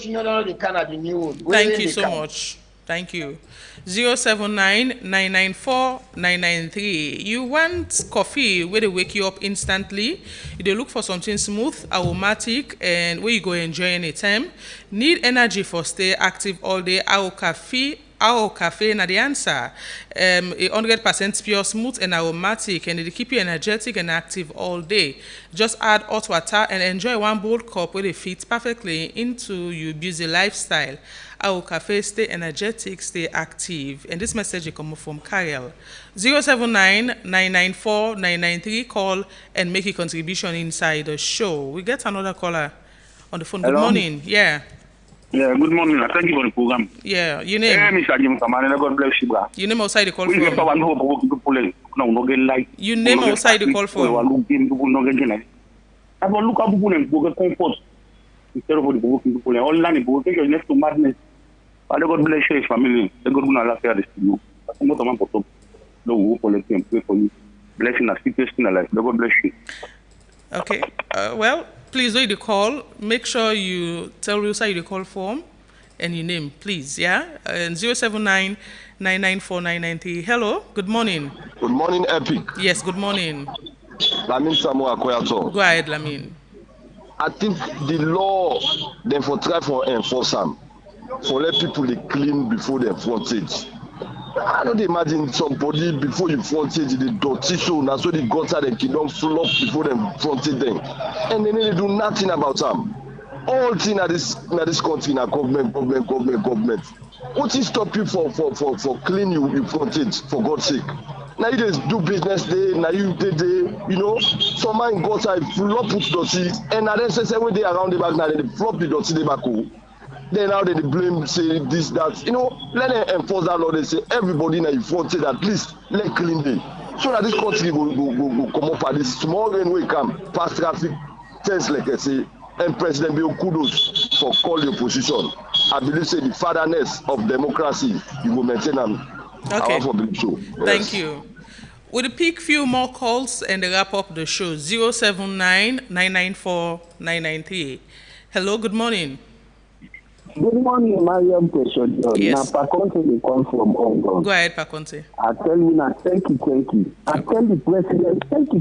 they can at the new road. Thank you so much. Thank you. 079994993. You want coffee where they wake you up instantly. They look for something smooth, aromatic, and where you go enjoy any time. Need energy for stay active all day. Our cafe na the answer. 100% pure, smooth and aromatic, and it keep you energetic and active all day. Just add hot water and enjoy one bold cup where it fits perfectly into your busy lifestyle. Our cafe, stay energetic, stay active. And this message will come from Karel. 079994993. Call and make a contribution inside the show. We get another caller on the phone. Good Hello? morning. Yeah. Yeah, good morning. Thank you for the program. Yeah, your name? Mr. Jim Kamane, God bless you, bro. Your name outside the call We from? get the one who people no get like. Your name outside the call from? People no get like. I want look at people and go comfort instead of the people. All land people take next to madness. Father God bless your family. The God will not laugh at this to you. I'm not a man for top. No, we will collect and pray for you. Blessing us, keep testing life. The God bless you. Okay. Well, please do the call. Make sure you tell us the call form and your name, please. Yeah. And 079994993. Hello. Good morning. Good morning, Epic. Yes. Good morning. Lamin Samuel Akwayato. Go ahead, Lamin. I think the law then for try for enforce them. For let people they clean before they frontage. I don't imagine somebody before you frontage the dirty so that's why the gutter they don't fill up before them frontage them. And then they do nothing about them. All thing at this country na government. What is stop you for clean you frontage for God's sake? Now you just do business day, now you did some man gutter full up put dirty and then say when they around the back now they flop the dirty they back home. Then now they blame, say this, that. You know, let them enforce that law. They say everybody in the front say at least let clean day. So that this country go come up at this small rain will come, past traffic, things like I say, and President Bill kudos for call the opposition. I believe say the fatherness of democracy, you will maintain them. Okay. I for believe so. Yes. Thank you. We'll pick few more calls and wrap up the show. 079-994-993. Hello, good morning. Good morning, Mariam question. Yes. Now, Paconte will come from Oregon. Go ahead, Paconte. I tell you now, thank you. I tell the president, thank you.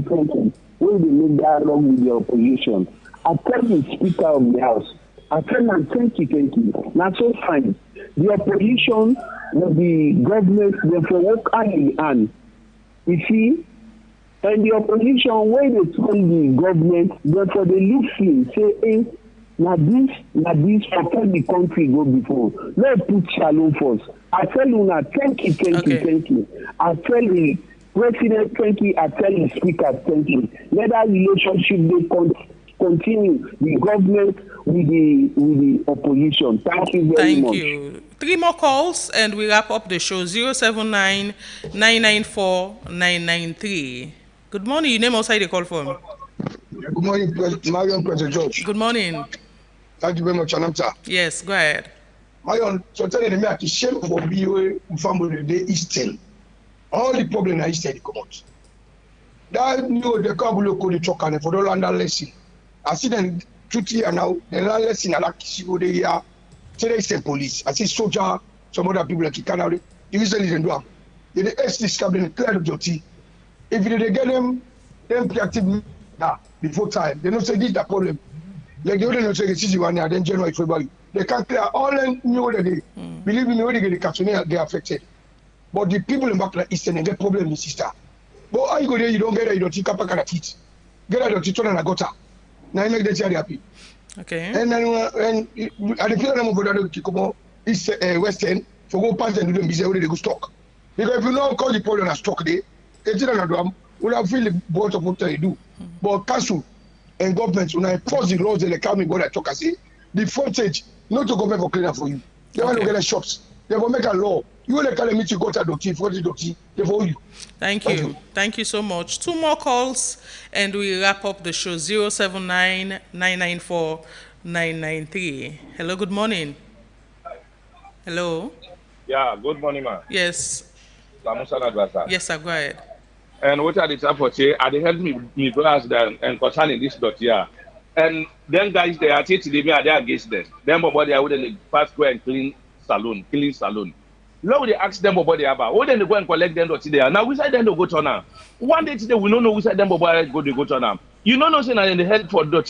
When they make dialogue with the opposition, I tell the Speaker of the House, I tell them, thank you. Now, so fine. The opposition will be government, therefore work hand in hand. You see, and the opposition, when they tell the government, therefore they look in, say, hey, now this, for tell the country go before. Let's put shalom first. I tell you now, thank you. I tell the president, thank you. I tell the speaker, thank you. Let that relationship they continue, the government with the opposition. Thank you very much. Thank you. 3 more calls and we wrap up the show. 079-994-993. Good morning. Your name outside the call from. Good morning, Marion President George. Good morning. Thank you very much, Anamta. Yes, go ahead. Marion, so telling me to shame for BOA family the Eastern. All the problem are Eastern come out. That new the Kabulo code talk and for the land lesson. I see them 2 years now, the land lesson at Kisigo de here. Say they say police. I see soldier, some other people like Canary. The reason is in Duam. They ST cabinet clear the duty. If they get them reactive before time, they don't say this is the problem. Like they don't say this is one year, then January, February. They can't clear all them know that they believe me when they get the Catalonia, they are affected. But the people in Bakla Eastern they get problem in sister. But how you go there, you don't get it, you don't think up a teeth. Get out of the and a gutter. Now you make the child happy. Okay. And then when at the period of the come East Western for go past and do them busy where they go stock. Because if you don't call the problem a stock day, it's not a we have feel the board of what they do. But council and government when I enforce the laws and they come in go that talk I see the frontage not to government for cleaner for you. They want to get the shops. They will make a law. You will tell me to go to Doti, for the Doti, they for you. Thank you. Thank you so much. 2 more calls and we wrap up the show. 079-994-993. Hello, good morning. Hello. Yeah, good morning, man. Yes. Yes, sir, go ahead. And what are the time for say? Are they help me brothers then and concerning this dot here? And then guys they are taking me are there against them. Then body I wouldn't pass go and clean salon. Now they ask them about the about. Why then they go and collect them dot there? Now we say them to go to now. One day today we don't know we say them go to now. You know no say na in the help for dot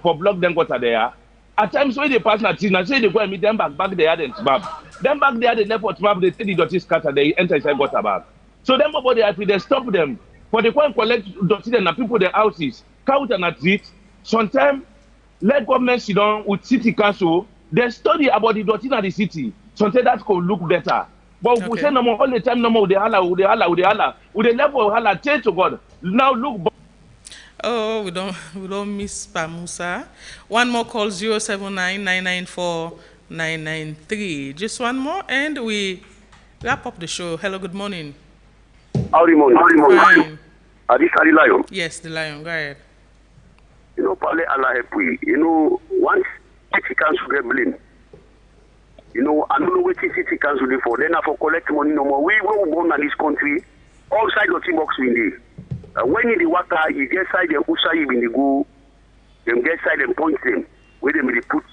for block them go to there. At times when they pass that now say they go and meet them back there then map. Them back there the left map they say the dot scatter they enter inside gutter bag. So them body happy they stop them. For they go and collect dirty and people their houses, count and treat. Sometimes let government sit down with city council, they study about the dirty in the city. Sometimes that could look better. But if we say no more all the time, no more with the level of holla, change to God. Now look. Oh, we don't miss Pamusa. 1 more call 079-994-993. Just 1 more and we wrap up the show. Hello, good morning. Howdy morning. Fine. Are this the Lion? Yes, the Lion. Go ahead. You know, Pale Allah help we. You know, once city council get blamed, you know, I don't know what city council do for. Then I for collect money no more. We will go in this country, all side of box we need. When in the water, you get side them outside when they go, them get side and point them where they may put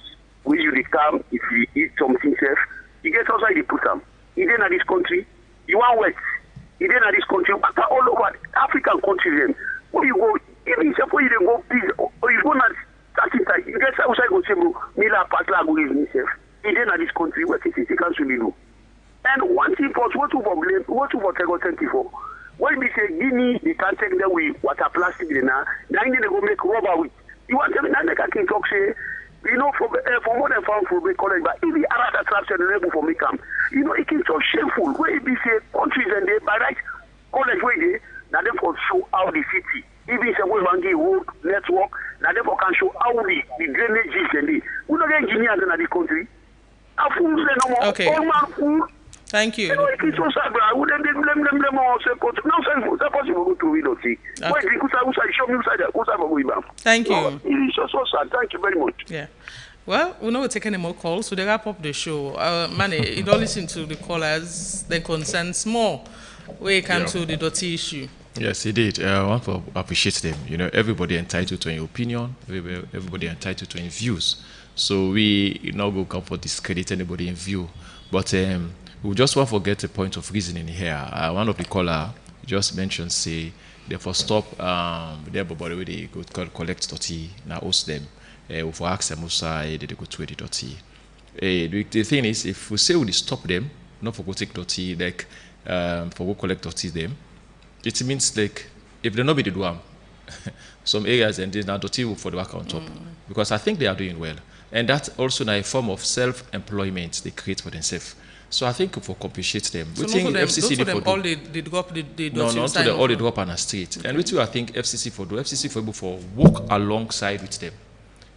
where you they come if you eat something safe. You get outside they put them. You then in this country, you want wet. You then in this country, water all over African countries them. Where you go, even if you go, please, or you go not starting time, you get outside go say, Mila Patla go give himself. You then in this country, what is it? You can't really do. And one thing for what to blame, what to for 24. When we say Guinea, they can't take them with water plastic now. Now they go make rubber with. You want to tell me that they can talk say, you know, for more than found for big college, but if the other attraction the level for me come, you know, it can so shameful. Where it be say countries and they by right college where they now they for show how the city. Even if we want to road network, now they can show how the drainage is and we don't get engineers in the country. A fool say no more. Okay. All man fool. Thank you. You know, it is so sad, bro. Would them all say, no sense, that possible go to read or see. Why you could show me inside the Thank you. It is so sad. Thank you very much. Yeah. Well, we know we're taking any more calls, so they wrap up the show. Manny, you don't listen to the callers, the concerns more. We come to the dirty issue. Yes, he did. I want to appreciate them. You know, everybody entitled to an opinion, everybody entitled to an views. So we not go come for discredit anybody in view. But we just want to get a point of reasoning here. One of the caller just mentioned, say, therefore stop everybody where they go collect dirty, now host them. For ask them also, they go to the dirty. The thing is, if we say we stop them, not for go take dirty, like for go collect dirty them, it means like if they not be the do some areas and there's not dirty for the work on top, because I think they are doing well, and that's also a form of self-employment they create for themselves. So I think for compensate them, so we think FCC for all they drop the no, not to the all they drop on a street, and which I think FCC for do FCC for able for work alongside with them.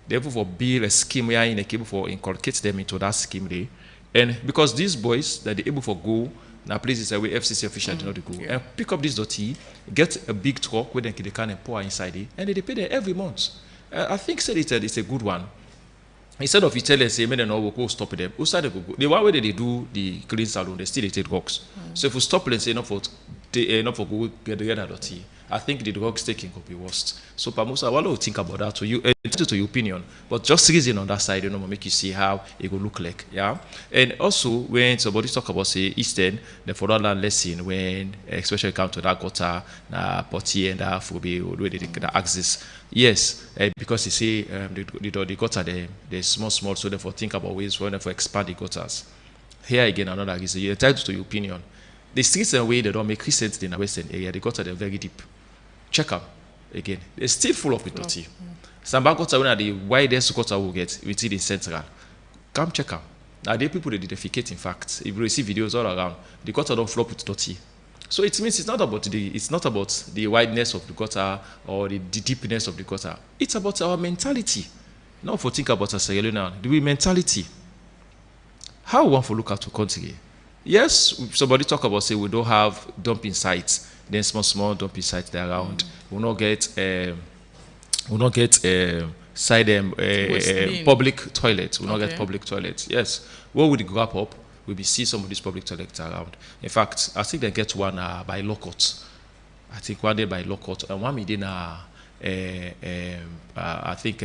They able for build a scheme where in a able for inculcate them into that scheme there, and because these boys that they able for go now places where FCC officials do not go and pick up this dirty, get a big truck where they can pour inside it, and they pay them every month. I think said it's a good one. Instead of you tell us, say, men and all will go stop them. Outside they go. The one way they do the clean salon, they still take drugs. So if we stop them, say, not for go get together dirty, I think the drugs taking could be worst. So perhaps I want to think about that to you, to your opinion, but just reason on that side, make you see how it will look like, yeah. And also when somebody talk about say Eastern, the fatherland lesson when especially come to that gutter, potty and that phobia where they the access. Yes, because you see the gutter they're small, so therefore think about ways when they expand the gutters. Here again another reason, you're entitled to your opinion. The streets and way they don't make sense in the western area, the gutter they're very deep. Check them again. They're still full of dirty. Some gutter when are the widest gutter we get within the central. Come check them. Now there are people that defecate in fact. If you receive videos all around, the gutter don't flow with dirty. So it means it's not about the wideness of the gutter or the deepness of the gutter. It's about our mentality. Not for think about us now. The mentality. How we want to look at the country. Yes, somebody talk about say we don't have dumping sites, then small dumping sites there around. We'll not get public toilets. We'll not get public toilets. Yes. What would grow up? We will see some of these public toilets around. In fact, I think they get one by Lockout. I think one day by Lockout and one within I think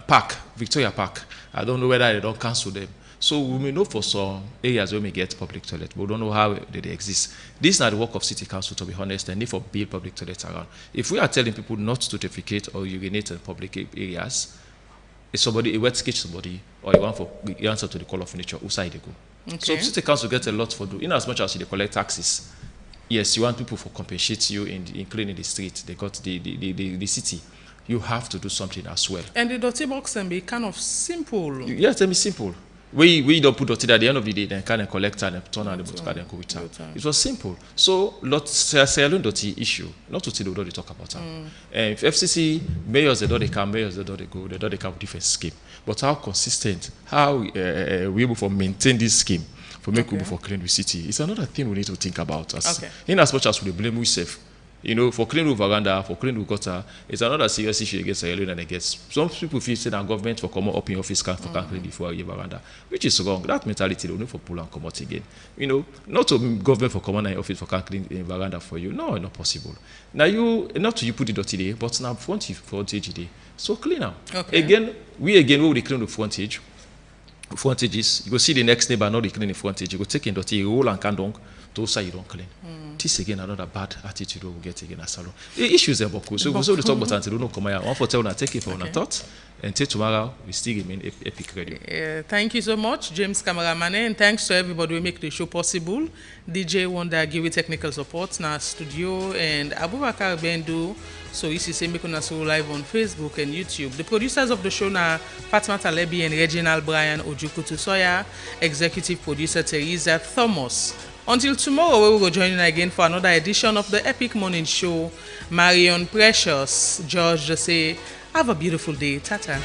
Park, Victoria Park. I don't know whether they don't cancel them. So we may know for some areas where we get public toilets, but we don't know how they exist. This is not the work of city council, to be honest, and need for build public toilets around. If we are telling people not to defecate or urinate in public areas, if somebody a wet sketch somebody or you want for the answer to the call of nature, who side they go? Okay. So city council get a lot for do in as much as they collect taxes. Yes, you want people for compensate you in cleaning the street. They got the city. You have to do something as well. And the dirty box can be kind of simple. Yes, they be simple. We don't put dirty at the end of the day, then kind of collect and turn on the boat and go with time. It was simple. So selling dirty issue, not to tell they talk about that. And if FCC mayors they don't come, mayors they don't go, they don't come with different scheme. But how consistent, how we able to maintain this scheme for make people for clean the city? It's another thing we need to think about. In as much as we blame ourselves. For clean roof veranda, for clean roof gutter, it's another serious issue against Sierra Leone and against some people feel say that government for come up in office can clean before a veranda, which is wrong. That mentality they only for pull and come out again. Not to government for come in office for can clean a veranda for you. No, not possible. Now not to you put it dirty there, but now frontage there. So clean them. Okay. Again, we will clean the frontage. Frontages, you go see the next neighbor not clean the frontage. You go take in dirty, you roll and can dunk. Those are you don't clean. This again another bad attitude we will get again as salon. The issues are beaucoup. So we will talk about until we don't come here. One for tell una take it for una thought. Until tomorrow we still remain Epic Radio. Thank you so much, James Cameraman, and thanks to everybody who make the show possible. DJ Wonder give you technical support na studio and Abubakar Bendu. So this is make una so live on Facebook and YouTube. The producers of the show na Fatma Talebi and Reginald Brian Ojukutu Soya, executive producer Teresa Thomas. Until tomorrow, we will go join in again for another edition of the Epic Morning Show. Marion Precious, George, say, have a beautiful day. Tata.